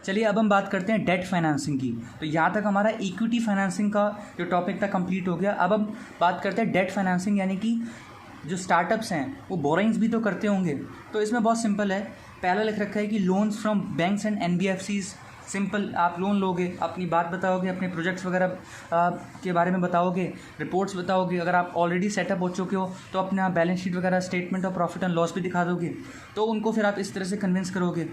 चलिए अब हम बात करते हैं डेट फाइनेंसिंग की। तो यहाँ तक हमारा इक्विटी फाइनेंसिंग का जो टॉपिक था कंप्लीट हो गया। अब हम बात करते हैं डेट फाइनेंसिंग, यानी कि जो स्टार्टअप्स हैं वो बोरिंग्स भी तो करते होंगे। तो इसमें बहुत सिंपल है, पहला लिख रखा है कि loans from banks and NBFCs. Simple, आप लोन लोगे, अपनी बात बताओगे, अपने प्रोजेक्ट्स वगैरह के बारे में बताओगे, रिपोर्ट्स बताओगे। अगर आप ऑलरेडी सेटअप हो चुके हो तो अपना बैलेंस शीट वगैरह, statement of profit and loss भी दिखा दोगे, तो उनको फिर आप इस तरह से कन्विंस करोगे।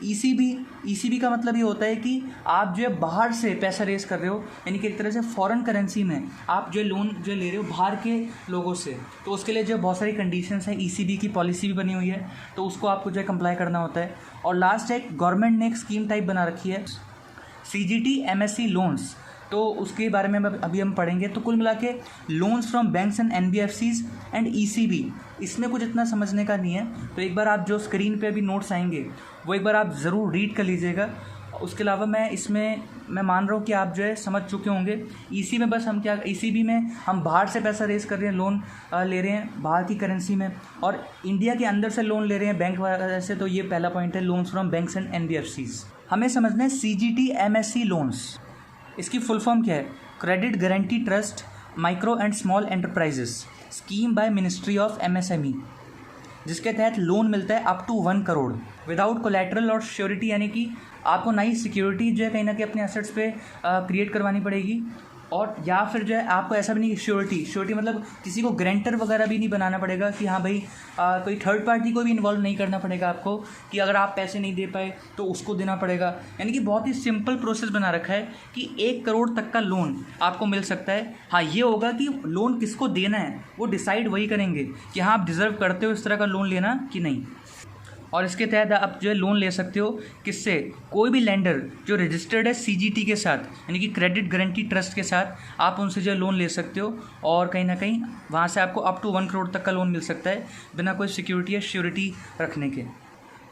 ईसीबी का मतलब ये होता है कि आप जो है बाहर से पैसा रेस कर रहे हो, यानी कि एक तरह से फॉरेन करेंसी में आप जो लोन जो ले रहे हो बाहर के लोगों से, तो उसके लिए जो बहुत सारी कंडीशंस है, ईसीबी की पॉलिसी भी बनी हुई है, तो उसको आपको जो है कंप्लाई करना होता है। और लास्ट है, गवर्नमेंट ने एक स्कीम टाइप बना रखी है सीजीटी एमएससी लोन्स, तो उसके बारे में अभी हम पढ़ेंगे। तो कुल मिला के loans from banks and NBFCs and ECB, इसमें कुछ इतना समझने का नहीं है। तो एक बार आप जो स्क्रीन पे अभी नोट्स आएंगे वो एक बार आप ज़रूर रीड कर लीजिएगा। उसके अलावा मैं मान रहा हूँ कि आप जो है समझ चुके होंगे। ईसी में बस हम क्या, ईसीबी में हम बाहर से पैसा रेस कर रहे हैं, लोन ले रहे हैं बाहर की करेंसी में, और इंडिया के अंदर से लोन ले रहे हैं बैंक वगैरह से। तो ये पहला पॉइंट है, loans from banks and NBFCs. हमें समझना है सीजीटी एमएससी लोन्स, इसकी फुल फॉर्म क्या है, credit guarantee trust micro and small enterprises scheme by ministry of MSME, जिसके तहत लोन मिलता है up to 1 crore without collateral और श्योरिटी, यानी कि आपको ना ही सिक्योरिटी जो है कहीं ना कहीं अपने एसेट्स पे क्रिएट करवानी पड़ेगी, और या फिर जो है आपको ऐसा भी नहीं, श्योरिटी मतलब किसी को गारंटर वगैरह भी नहीं बनाना पड़ेगा कि हाँ भाई कोई थर्ड पार्टी को भी इन्वॉल्व नहीं करना पड़ेगा आपको कि अगर आप पैसे नहीं दे पाए तो उसको देना पड़ेगा। यानी कि बहुत ही सिंपल प्रोसेस बना रखा है कि 1 करोड़ तक का लोन आपको मिल सकता है। हाँ, ये होगा कि लोन किसको देना है वो डिसाइड वही करेंगे कि हाँ आप डिज़र्व करते हो इस तरह का लोन लेना कि नहीं। और इसके तहत आप जो है लोन ले सकते हो किससे, कोई भी लेंडर जो रजिस्टर्ड है सीजीटी के साथ, यानी कि क्रेडिट गारंटी ट्रस्ट के साथ, आप उनसे जो है लोन ले सकते हो, और कहीं ना कहीं वहाँ से आपको अप टू 1 करोड़ तक का लोन मिल सकता है बिना कोई सिक्योरिटी या श्योरिटी रखने के।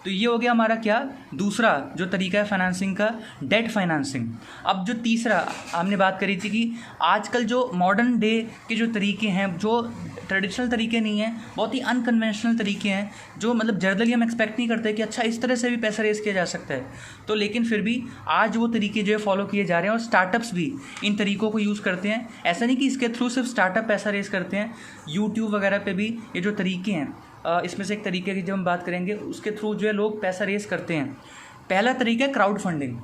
तो ये हो गया हमारा क्या, दूसरा जो तरीका है फाइनेंसिंग का, डेट फाइनेंसिंग। अब जो तीसरा हमने बात करी थी कि आजकल जो मॉडर्न डे के जो तरीके हैं, जो ट्रेडिशनल तरीके नहीं हैं, बहुत ही अनकन्वेंशनल तरीके हैं, जो मतलब जनरली हम एक्सपेक्ट नहीं करते कि अच्छा इस तरह से भी पैसा रेस किया जा सकता है। तो लेकिन फिर भी आज वो तरीके जो है फॉलो किए जा रहे हैं और स्टार्टअप्स भी इन तरीक़ों को यूज़ करते हैं। ऐसा नहीं कि इसके थ्रू सिर्फ स्टार्टअप पैसा रेस करते हैं, यूट्यूब वगैरह पे भी ये जो तरीके हैं, इसमें से एक तरीके की जब हम बात करेंगे उसके थ्रू जो है लोग पैसा रेस करते हैं। पहला तरीका है क्राउड फंडिंग।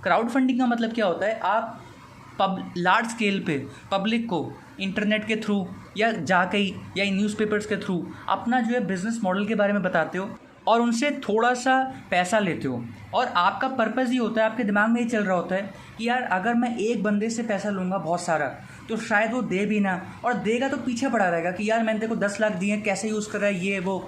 क्राउड फंडिंग का मतलब क्या होता है, आप लार्ज स्केल पे पब्लिक को इंटरनेट के थ्रू या जाके या न्यूज़पेपर्स के थ्रू अपना जो है बिज़नेस मॉडल के बारे में बताते हो, और उनसे थोड़ा सा पैसा लेते हो, और आपका पर्पज़ ये होता है, आपके दिमाग में ये चल रहा होता है कि यार अगर मैं एक बंदे से पैसा लूँगा बहुत सारा तो शायद वो दे भी ना, और देगा तो पीछे पड़ा रहेगा कि यार मैंने तेरे को 10 लाख दिए, कैसे यूज़ कर रहा है ये वो।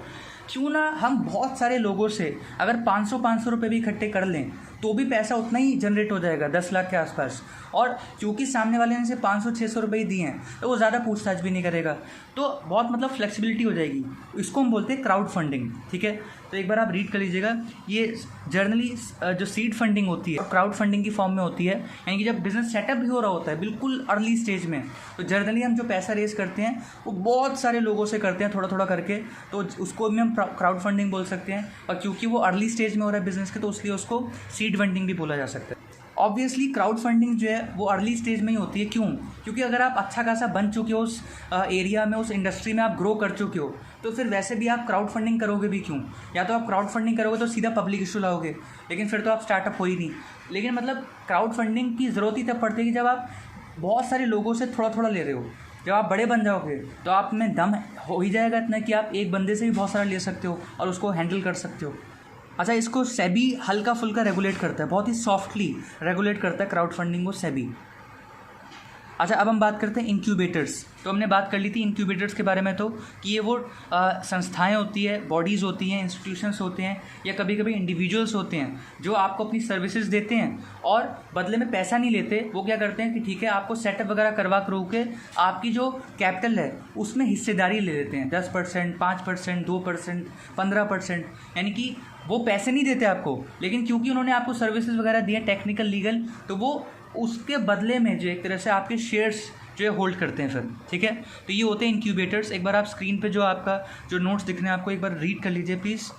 क्यों ना हम बहुत सारे लोगों से अगर 500 रुपये भी इकट्ठे कर लें तो भी पैसा उतना ही जनरेट हो जाएगा, 10 लाख के आसपास। और क्योंकि सामने वाले ने से 500-600 रुपये ही दिए हैं तो वो ज़्यादा पूछताछ भी नहीं करेगा, तो बहुत मतलब फ्लेक्सिबिलिटी हो जाएगी। इसको हम बोलते हैं क्राउड फंडिंग, ठीक है। तो एक बार आप रीड कर लीजिएगा, ये जर्नली जो सीड फंडिंग होती है क्राउड फंडिंग की फॉर्म में होती है, यानी कि जब बिजनेस सेटअप भी हो रहा होता है बिल्कुल अर्ली स्टेज में, तो जर्नली हम जो पैसा रेज करते हैं वो बहुत सारे लोगों से करते हैं थोड़ा थोड़ा करके, तो उसको भी हम क्राउड फंडिंग बोल सकते हैं। और क्योंकि वो अर्ली स्टेज में हो रहा है बिजनेस के, तो इसलिए उसको सीड फंडिंग भी बोला जा सकता है। ऑब्वियसली क्राउड फंडिंग जो है वो अर्ली स्टेज में ही होती है। क्यों? क्योंकि अगर आप अच्छा खासा बन चुके हो उस एरिया में, उस इंडस्ट्री में आप ग्रो कर चुके हो, तो फिर वैसे भी आप क्राउड फंडिंग करोगे भी क्यों? या तो आप क्राउड फंडिंग करोगे तो सीधा पब्लिक इशू लाओगे, लेकिन फिर तो आप स्टार्टअप हो ही नहीं। लेकिन मतलब क्राउड फंडिंग की ज़रूरत ही तब पड़ती है कि जब आप बहुत सारे लोगों से थोड़ा थोड़ा ले रहे हो। जब आप बड़े बन जाओगे तो आप में दम हो ही जाएगा इतना कि आप एक बंदे से भी बहुत सारा ले सकते हो और उसको हैंडल कर सकते हो। अच्छा, इसको सेबी हल्का फुल्का रेगुलेट करता है, बहुत ही सॉफ्टली रेगुलेट करता है क्राउड फंडिंग को सेबी। अच्छा, अब हम बात करते हैं इंक्यूबेटर्स। तो हमने बात कर ली थी इंक्यूबेटर्स के बारे में, तो कि ये वो संस्थाएं होती है, बॉडीज़ होती हैं, इंस्टीट्यूशंस होते हैं, या कभी कभी इंडिविजुअल्स होते हैं जो आपको अपनी सर्विसेज देते हैं और बदले में पैसा नहीं लेते। वो क्या करते हैं कि ठीक है, आपको सेटअप वगैरह करवा करो के आपकी जो कैपिटल है उसमें हिस्सेदारी ले लेते हैं, 10%, 5%, 2%, 15%, यानी कि वो पैसे नहीं देते आपको, लेकिन क्योंकि उन्होंने आपको सर्विसेज वगैरह दी है टेक्निकल लीगल, तो वो उसके बदले में जो एक तरह से आपके शेयर्स जो है होल्ड करते हैं फिर, ठीक है। तो ये होते हैं इंक्यूबेटर्स। एक बार आप स्क्रीन पे जो आपका जो नोट्स दिख रहे हैं आपको एक बार रीड कर लीजिए प्लीज़।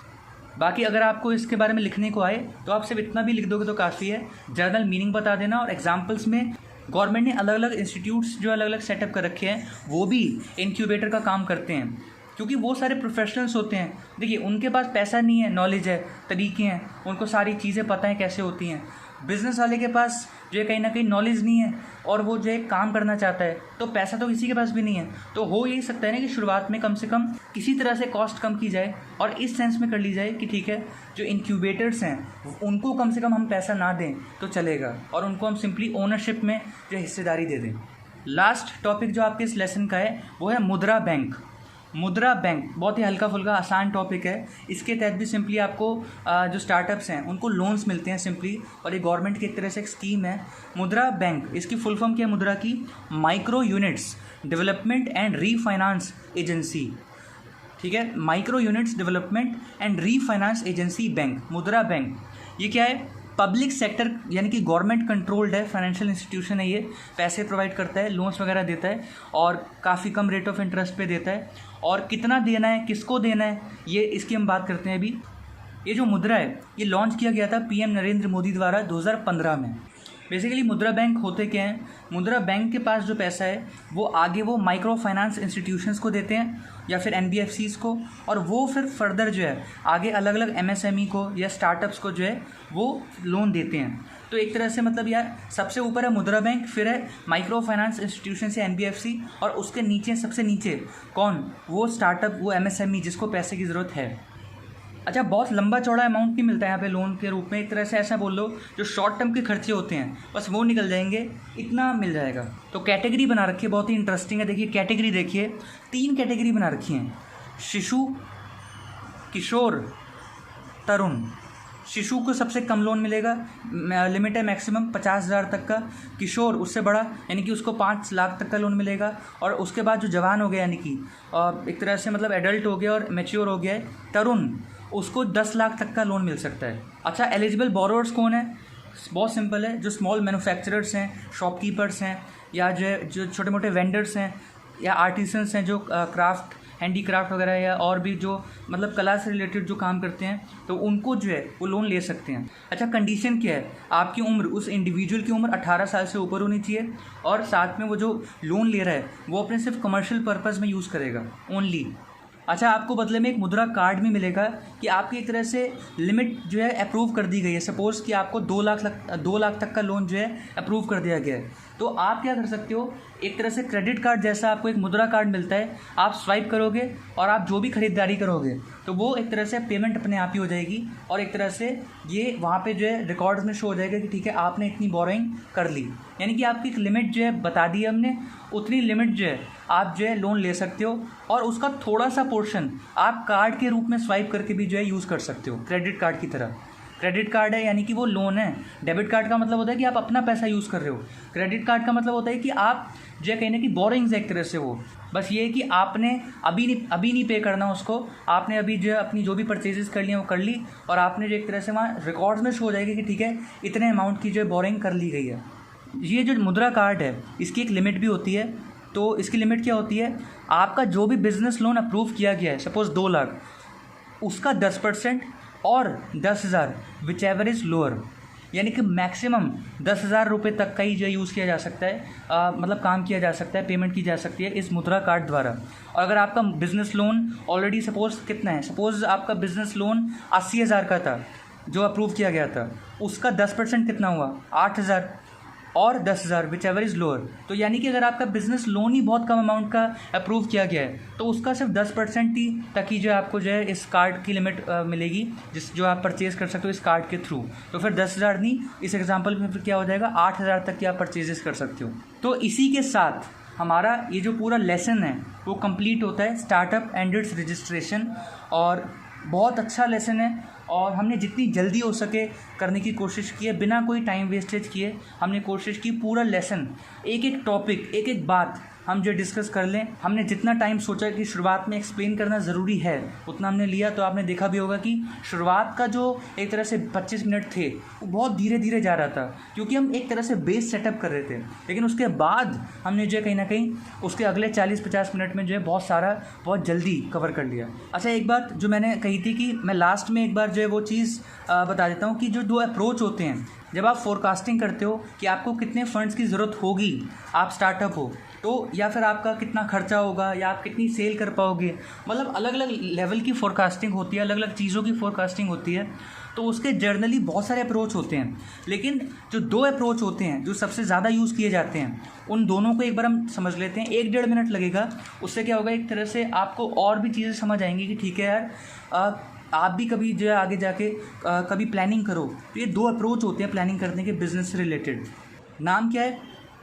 बाकी अगर आपको इसके बारे में लिखने को आए तो आप सिर्फ इतना भी लिख दोगे तो काफ़ी है, जनरल मीनिंग बता देना। और एग्जाम्पल्स में गवर्नमेंट ने अलग अलग इंस्टीट्यूट्स जो अलग अलग सेटअप कर रखे हैं वो भी इंक्यूबेटर का काम करते हैं, क्योंकि वो सारे प्रोफेशनल्स होते हैं। देखिए, उनके पास पैसा नहीं है, नॉलेज है, तरीके हैं, उनको सारी चीज़ें पता हैं कैसे होती हैं। बिज़नेस वाले के पास जो है कहीं ना कहीं नॉलेज नहीं है और वो जो है काम करना चाहता है, तो पैसा तो किसी के पास भी नहीं है। तो हो यही सकता है ना कि शुरुआत में कम से कम किसी तरह से कॉस्ट कम की जाए और इस सेंस में कर ली जाए कि ठीक है, जो इंक्यूबेटर्स हैं उनको कम से कम हम पैसा ना दें तो चलेगा, और उनको हम सिंपली ओनरशिप में जो हिस्सेदारी दे दें। लास्ट टॉपिक जो आपके इस लेसन का है वो है मुद्रा बैंक। मुद्रा बैंक बहुत ही हल्का फुल्का आसान टॉपिक है। इसके तहत भी सिंपली आपको जो स्टार्टअप्स हैं उनको लोन्स मिलते हैं सिंपली, और ये गवर्नमेंट की एक तरह से एक स्कीम है। मुद्रा बैंक, इसकी फुल फॉर्म क्या है मुद्रा की? Micro units development and refinance agency, ठीक है। Micro units development and refinance agency bank, मुद्रा बैंक। ये क्या है? पब्लिक सेक्टर यानी कि गवर्नमेंट कंट्रोल्ड है, फाइनेंशियल इंस्टीट्यूशन है। ये पैसे प्रोवाइड करता है, लोन्स वगैरह देता है और काफ़ी कम रेट ऑफ इंटरेस्ट पे देता है। और कितना देना है, किसको देना है, ये इसकी हम बात करते हैं अभी। ये जो मुद्रा है ये लॉन्च किया गया था पीएम नरेंद्र मोदी द्वारा 2015 में। बेसिकली मुद्रा बैंक होते क्या हैं? मुद्रा बैंक के पास जो पैसा है वो आगे वो माइक्रो फाइनेंस इंस्टीट्यूशंस को देते हैं या फिर एनबीएफसीज को, और वो फिर फर्दर जो है आगे अलग अलग एमएसएमई को या स्टार्टअप्स को जो है वो लोन देते हैं। तो एक तरह से मतलब यार सबसे ऊपर है मुद्रा बैंक, फिर है माइक्रो फाइनेंस इंस्टीट्यूशन से एनबीएफसी, और उसके नीचे सबसे नीचे कौन? वो स्टार्टअप, वो एमएसएमई जिसको पैसे की ज़रूरत है। अच्छा, बहुत लंबा चौड़ा अमाउंट नहीं मिलता है यहाँ पे लोन के रूप में। एक तरह से ऐसा बोल लो, जो शॉर्ट टर्म के खर्चे होते हैं बस वो निकल जाएंगे, इतना मिल जाएगा। तो कैटेगरी बना रखी है, बहुत ही इंटरेस्टिंग है। देखिए कैटेगरी, देखिए 3 कैटेगरी बना रखी हैं: शिशु, किशोर, तरुण। शिशु को सबसे कम लोन मिलेगा, लिमिट है मैक्सिमम 50,000 तक का। किशोर उससे बड़ा यानी कि उसको 5 लाख तक का लोन मिलेगा। और उसके बाद जो जवान हो गया यानी कि एक तरह से मतलब एडल्ट हो गया और मैच्योर हो गया है, तरुण, उसको 10 लाख तक का लोन मिल सकता है। अच्छा, एलिजिबल बोरोवर्स कौन है? बहुत सिंपल है, जो स्मॉल मैन्युफैक्चरर्स हैं, शॉपकीपर्स हैं, या जो छोटे मोटे वेंडर्स हैं, या आर्टिसंस हैं जो क्राफ्ट, हैंडीक्राफ्ट वगैरह, या और भी जो मतलब कला से रिलेटेड जो काम करते हैं, तो उनको जो है वो लोन ले सकते हैं। अच्छा, कंडीशन क्या है? आपकी उम्र, उस इंडिविजुअल की उम्र 18 साल से ऊपर होनी चाहिए, और साथ में वो जो लोन ले रहा है वो अपने सिर्फ कमर्शियल पर्पज़ में यूज़ करेगा ओनली। अच्छा, आपको बदले में एक मुद्रा कार्ड भी मिलेगा कि आपकी एक तरह से लिमिट जो है अप्रूव कर दी गई है। सपोज़ कि आपको 2 लाख तक का लोन जो है अप्रूव कर दिया गया है, तो आप क्या कर सकते हो, एक तरह से क्रेडिट कार्ड जैसा आपको एक मुद्रा कार्ड मिलता है, आप स्वाइप करोगे और आप जो भी खरीदारी करोगे तो वो एक तरह से पेमेंट अपने आप ही हो जाएगी, और एक तरह से ये वहाँ पे जो है रिकॉर्ड्स में शो हो जाएगा कि ठीक है आपने इतनी बोरोइंग कर ली, यानी कि आपकी एक लिमिट जो है बता दी हमने, उतनी लिमिट जो है आप जो है लोन ले सकते हो, और उसका थोड़ा सा पोर्शन आप कार्ड के रूप में स्वाइप करके भी जो है यूज़ कर सकते हो, क्रेडिट कार्ड की तरह। क्रेडिट कार्ड है यानी कि वो लोन है, डेबिट कार्ड का मतलब होता है कि आप अपना पैसा यूज़ कर रहे हो, क्रेडिट कार्ड का मतलब होता है कि आप जो है कहने की बोरिंग्स एक तरह से वो, बस ये है कि आपने अभी नहीं पे करना उसको, आपने अभी जो है अपनी जो भी परचेजेस कर ली वो कर ली, और आपने जो एक तरह से वहाँ रिकॉर्ड्स में शो हो जाएगा कि ठीक है इतने अमाउंट की जो है बोरिंग कर ली गई है। ये जो मुद्रा कार्ड है इसकी एक लिमिट भी होती है, तो इसकी लिमिट क्या होती है, आपका जो भी बिज़नेस लोन अप्रूव किया गया है, सपोज़ 2 लाख, उसका 10% और 10,000 विच एवर इज़ लोअर, यानी कि मैक्सिमम 10,000 रुपये तक का ही जो यूज़ किया जा सकता है, मतलब काम किया जा सकता है, पेमेंट की जा सकती है इस मुद्रा कार्ड द्वारा। और अगर आपका बिज़नेस लोन ऑलरेडी सपोज़ कितना है, सपोज़ आपका बिज़नेस लोन 80,000 का था जो अप्रूव किया गया था, उसका 10% कितना हुआ, 8,000 और 10,000 विच एवर इज़ लोअर। तो यानी कि अगर आपका बिज़नेस लोन ही बहुत कम अमाउंट का अप्रूव किया गया है तो उसका सिर्फ 10% ही तक ही जो है आपको जो है इस कार्ड की लिमिट मिलेगी, जो आप परचेज़ कर सकते हो इस कार्ड के थ्रू। तो फिर 10,000 नहीं, इस एग्जांपल में फिर क्या हो जाएगा, 8,000 तक की आप परचेजेस कर सकते हो। तो इसी के साथ हमारा ये जो पूरा लेसन है वो कंप्लीट होता है, स्टार्टअप एंड इट्स रजिस्ट्रेशन, और बहुत अच्छा लेसन है, और हमने जितनी जल्दी हो सके करने की कोशिश की है, बिना कोई टाइम वेस्टेज किए हमने कोशिश की पूरा लेसन, एक एक टॉपिक, एक एक बात हम जो डिस्कस कर लें। हमने जितना टाइम सोचा कि शुरुआत में एक्सप्लेन करना ज़रूरी है उतना हमने लिया। तो आपने देखा भी होगा कि शुरुआत का जो एक तरह से 25 मिनट थे वो बहुत धीरे धीरे जा रहा था, क्योंकि हम एक तरह से बेस सेटअप कर रहे थे, लेकिन उसके बाद हमने जो है कहीं ना कहीं उसके अगले 40-50 मिनट में जो है बहुत जल्दी कवर कर लिया। अच्छा, एक बात जो मैंने कही थी कि मैं लास्ट में एक बार जो है वो चीज़ बता देता हूँ कि जो 2 अप्रोच होते हैं जब आप फोरकास्टिंग करते हो कि आपको कितने फंड्स की ज़रूरत होगी, आप स्टार्टअप हो तो, या फिर आपका कितना खर्चा होगा, या आप कितनी सेल कर पाओगे, मतलब अलग अलग लेवल की फोरकास्टिंग होती है, अलग अलग चीज़ों की फोरकास्टिंग होती है। तो उसके जर्नली बहुत सारे अप्रोच होते हैं, लेकिन जो 2 अप्रोच होते हैं जो सबसे ज़्यादा यूज़ किए जाते हैं उन दोनों को एक बार हम समझ लेते हैं। 1-1.5 मिनट लगेगा, उससे क्या होगा, एक तरह से आपको और भी चीज़ें समझ आएंगी कि ठीक है यार, आप भी कभी जो है आगे जाके कभी प्लानिंग करो तो ये 2 अप्रोच होते हैं प्लानिंग करने के बिजनेस से रिलेटेड। नाम क्या है,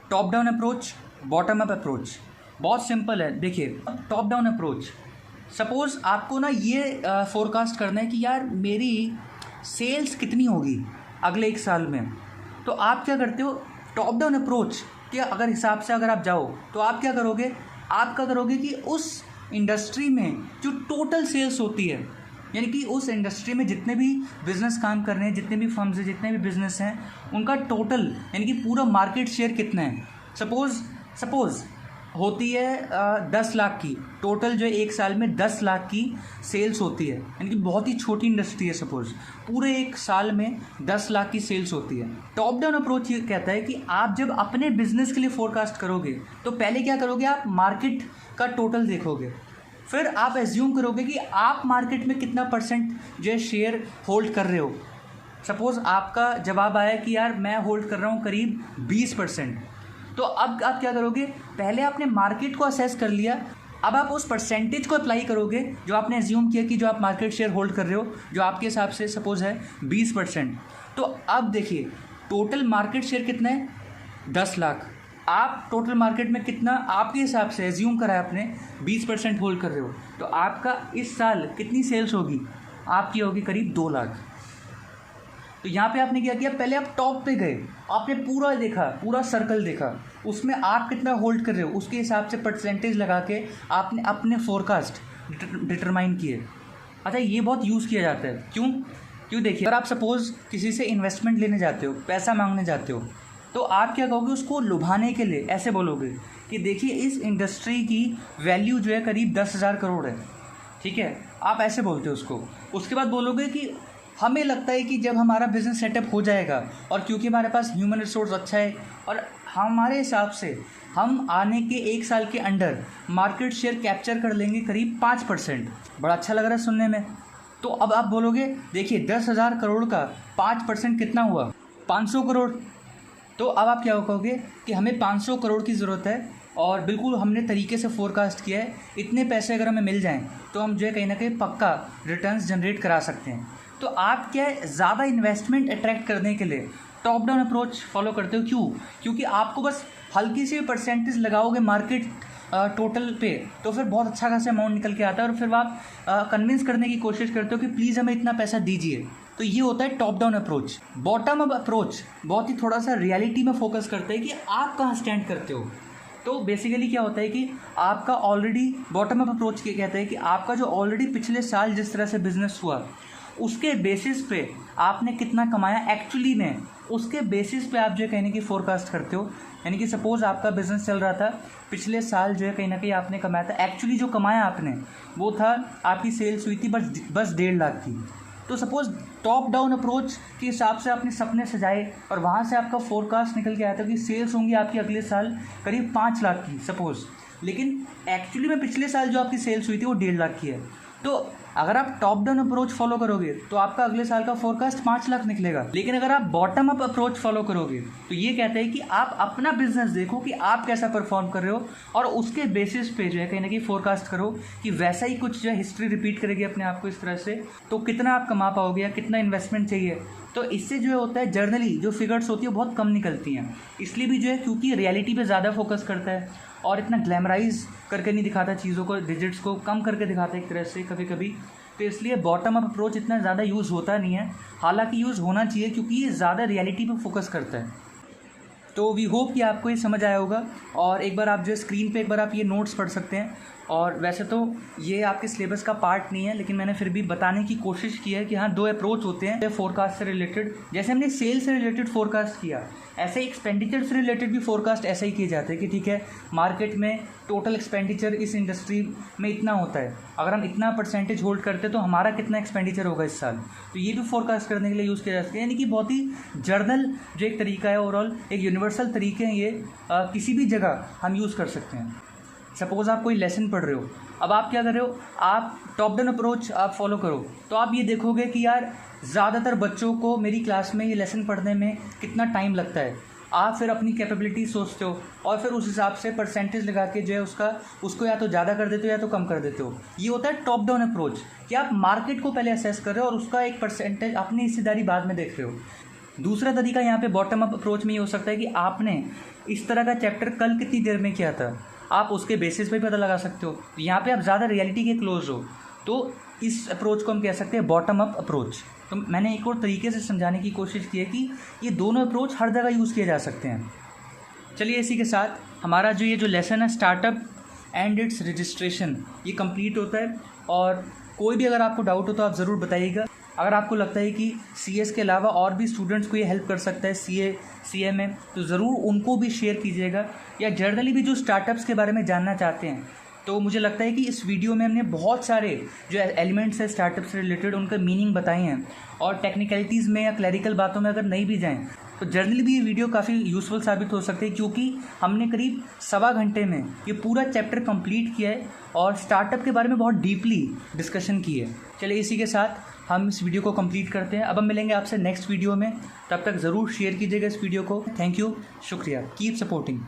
top down approach, bottom up approach. बहुत सिंपल है, देखिए टॉप डाउन अप्रोच, सपोज़ आपको ना ये फोरकास्ट करना है कि यार मेरी सेल्स कितनी होगी अगले 1 साल में, तो आप क्या करते हो, टॉप डाउन अप्रोच के अगर हिसाब से अगर आप जाओ तो आप क्या करोगे, आप क्या करोगे कि उस इंडस्ट्री में जो टोटल सेल्स होती है, यानी कि उस इंडस्ट्री में जितने भी बिज़नेस काम कर रहे हैं, जितने भी फर्म्स हैं, जितने भी बिज़नेस हैं, उनका टोटल यानी कि पूरा मार्केट शेयर कितना है। सपोज़ होती है 10 लाख की टोटल, जो 1 साल में 10 लाख की सेल्स होती है, यानी कि बहुत ही छोटी इंडस्ट्री है। सपोज़ पूरे 1 साल में 10 लाख की सेल्स होती है। टॉप डाउन अप्रोच ये कहता है कि आप जब अपने बिजनेस के लिए फोरकास्ट करोगे तो पहले क्या करोगे, आप मार्केट का टोटल देखोगे, फिर आप एज्यूम करोगे कि आप मार्केट में कितना परसेंट जो है शेयर होल्ड कर रहे हो। सपोज़ आपका जवाब आया कि यार मैं होल्ड कर रहा हूँ करीब 20%, तो अब आप क्या करोगे, पहले आपने मार्केट को असेस कर लिया, अब आप उस परसेंटेज को अप्लाई करोगे जो आपने एज्यूम किया कि जो आप मार्केट शेयर होल्ड कर रहे हो, जो आपके हिसाब से सपोज़ है 20%। तो अब देखिए टोटल मार्केट शेयर कितना है, 10 लाख। आप टोटल मार्केट में कितना आपके हिसाब से एज्यूम करा है आपने, 20% होल्ड कर रहे हो, तो आपका इस साल कितनी सेल्स होगी, आपकी होगी करीब 2 लाख। तो यहाँ पे आपने क्या किया, पहले आप टॉप पे गए, आपने पूरा देखा, पूरा सर्कल देखा, उसमें आप कितना होल्ड कर रहे हो उसके हिसाब से परसेंटेज लगा के आपने अपने फोरकास्ट डिटरमाइन किए। अच्छा, ये बहुत यूज़ किया जाता है, क्यों देखिए, अगर आप सपोज़ किसी से इन्वेस्टमेंट लेने जाते हो, पैसा मांगने जाते हो, तो आप क्या कहोगे, उसको लुभाने के लिए ऐसे बोलोगे कि देखिए इस इंडस्ट्री की वैल्यू जो है करीब 10,000 करोड़ है, ठीक है, आप ऐसे बोलते हो उसको। उसके बाद बोलोगे कि हमें लगता है कि जब हमारा बिज़नेस सेटअप हो जाएगा और क्योंकि हमारे पास ह्यूमन रिसोर्स अच्छा है और हमारे हिसाब से हम आने के 1 साल के अंडर मार्केट शेयर कैप्चर कर लेंगे करीब 5%। बड़ा अच्छा लग रहा है सुनने में। तो अब आप बोलोगे देखिए 10,000 करोड़ का 5% कितना हुआ, 500 करोड़। तो अब आप क्या कहोगे कि हमें 500 करोड़ की ज़रूरत है और बिल्कुल हमने तरीके से फोरकास्ट किया है, इतने पैसे अगर हमें मिल जाएं तो हम जो है कहीं ना कहीं पक्का रिटर्न्स जनरेट करा सकते हैं। तो आप क्या है ज़्यादा इन्वेस्टमेंट अट्रैक्ट करने के लिए टॉप डाउन अप्रोच फॉलो करते हो। क्यों? क्योंकि आपको बस हल्की सी परसेंटेज लगाओगे मार्केट टोटल पे तो फिर बहुत अच्छा खासा अमाउंट निकल के आता है और फिर आप कन्विंस करने की कोशिश करते हो कि प्लीज़ हमें इतना पैसा दीजिए। तो ये होता है top down approach. Bottom up approach बहुत ही थोड़ा सा रियलिटी में फोकस करता है कि आप कहाँ स्टैंड करते हो। तो बेसिकली क्या होता है कि आपका ऑलरेडी बॉटम अप अप्रोच क्या कहता है कि आपका जो ऑलरेडी पिछले साल जिस तरह से बिजनेस हुआ उसके बेसिस पे आपने कितना कमाया एक्चुअली में, उसके बेसिस पे आप जो है कहीं कि फोरकास्ट करते हो। यानी कि सपोज़ आपका बिजनेस चल रहा था, पिछले साल जो है कहीं ना कहीं आपने कमाया था, एक्चुअली जो कमाया आपने वो था आपकी सेल्स हुई थी बस 1.5 लाख की। तो सपोज़ टॉप डाउन अप्रोच के हिसाब से आपने सपने सजाए और वहाँ से आपका फोरकास्ट निकल के आया था कि सेल्स होंगी आपकी अगले साल करीब 5 लाख की सपोज़, लेकिन एक्चुअली में पिछले साल जो आपकी सेल्स हुई थी वो 1.5 लाख की है। तो अगर आप टॉप डाउन अप्रोच फॉलो करोगे तो आपका अगले साल का फोरकास्ट 5 लाख निकलेगा। लेकिन अगर आप बॉटम अप अप्रोच फॉलो करोगे तो ये कहता है कि आप अपना बिजनेस देखो कि आप कैसा परफॉर्म कर रहे हो और उसके बेसिस पे जो है कहीं ना कहीं फोरकास्ट करो कि वैसा ही कुछ जो है हिस्ट्री रिपीट करेगी अपने आप को इस तरह से, तो कितना आप कमा पाओगे या कितना इन्वेस्टमेंट चाहिए। तो इससे जो होता है जर्नली जो फिगर्स होती है बहुत कम निकलती हैं। इसलिए भी जो है क्योंकि रियलिटी पे ज़्यादा फोकस करता है और इतना ग्लैमराइज करके नहीं दिखाता चीज़ों को, डिजिट्स को कम करके दिखाता है एक तरह से कभी कभी। तो इसलिए बॉटम अप अप्रोच इतना ज़्यादा यूज़ होता नहीं है, हालांकि यूज़ होना चाहिए क्योंकि ये ज़्यादा रियलिटी पे फोकस करता है। तो वी होप कि आपको ये समझ आया होगा और एक बार आप जो स्क्रीन पे एक बार आप ये नोट्स पढ़ सकते हैं। और वैसे तो ये आपके सिलेबस का पार्ट नहीं है, लेकिन मैंने फिर भी बताने की कोशिश की है कि हाँ 2 अप्रोच होते हैं फोरकास्ट से रिलेटेड। जैसे हमने सेल से रिलेटेड फोरकास्ट किया, ऐसे एक्सपेंडिचर से रिलेटेड भी फोरकास्ट ऐसा ही किए जाते हैं कि ठीक है मार्केट में टोटल एक्सपेंडिचर इस इंडस्ट्री में इतना होता है, अगर हम इतना परसेंटेज होल्ड करते हैं तो हमारा कितना एक्सपेंडिचर होगा इस साल। तो ये भी फोरकास्ट करने के लिए यूज़ किया जा सकता है। यानी कि बहुत ही जर्नल जो एक तरीका है, ओवरऑल एक यूनिवर्सल तरीके हैं ये, किसी भी जगह हम यूज़ कर सकते हैं। सपोज़ आप कोई लेसन पढ़ रहे हो, अब आप क्या कर रहे हो, आप टॉप डाउन अप्रोच आप फॉलो करो तो आप ये देखोगे कि यार ज़्यादातर बच्चों को मेरी क्लास में ये लेसन पढ़ने में कितना टाइम लगता है। आप फिर अपनी कैपेबिलिटी सोचते हो और फिर उस हिसाब से परसेंटेज लगा के जो है उसको या तो ज़्यादा कर देते हो या तो कम कर देते हो। ये होता है टॉप डाउन अप्रोच कि आप मार्केट को पहले असेस कर रहे हो और उसका एक परसेंटेज अपनी हिस्सेदारी बाद में देख रहे हो। दूसरा तरीका यहाँ पे बॉटम अप अप्रोच में ये हो सकता है कि आपने इस तरह का चैप्टर कल कितनी देर में किया था, आप उसके बेसिस पे पता लगा सकते हो। यहाँ पे आप ज़्यादा रियलिटी के क्लोज हो, तो इस अप्रोच को हम कह सकते हैं बॉटम अप अप्रोच। तो मैंने एक और तरीके से समझाने की कोशिश की है कि ये दोनों अप्रोच हर जगह यूज़ किए जा सकते हैं। चलिए इसी के साथ हमारा जो ये जो लेसन है स्टार्टअप एंड इट्स रजिस्ट्रेशन ये कंप्लीट होता है। और कोई भी अगर आपको डाउट हो तो आप ज़रूर बताइएगा। अगर आपको लगता है कि CS के अलावा और भी स्टूडेंट्स को ये हेल्प कर सकता है CA में, तो ज़रूर उनको भी शेयर कीजिएगा। या जर्नली भी जो स्टार्टअप्स के बारे में जानना चाहते हैं, तो मुझे लगता है कि इस वीडियो में हमने बहुत सारे जो एलिमेंट्स है स्टार्टअप से रिलेटेड उनका मीनिंग बताए हैं। और टेक्निकलिटीज़ में या क्लैरिकल बातों में अगर नहीं भी जाएँ तो जर्नली भी ये वीडियो काफ़ी यूज़फुल साबित हो सकती है, क्योंकि हमने करीब 1.25 घंटे में ये पूरा चैप्टर कंप्लीट किया है और स्टार्टअप के बारे में बहुत डीपली डिस्कशन की है। चलिए इसी के साथ हम इस वीडियो को कंप्लीट करते हैं। अब हम मिलेंगे आपसे नेक्स्ट वीडियो में, तब तक ज़रूर शेयर कीजिएगा इस वीडियो को। थैंक यू, शुक्रिया, कीप सपोर्टिंग।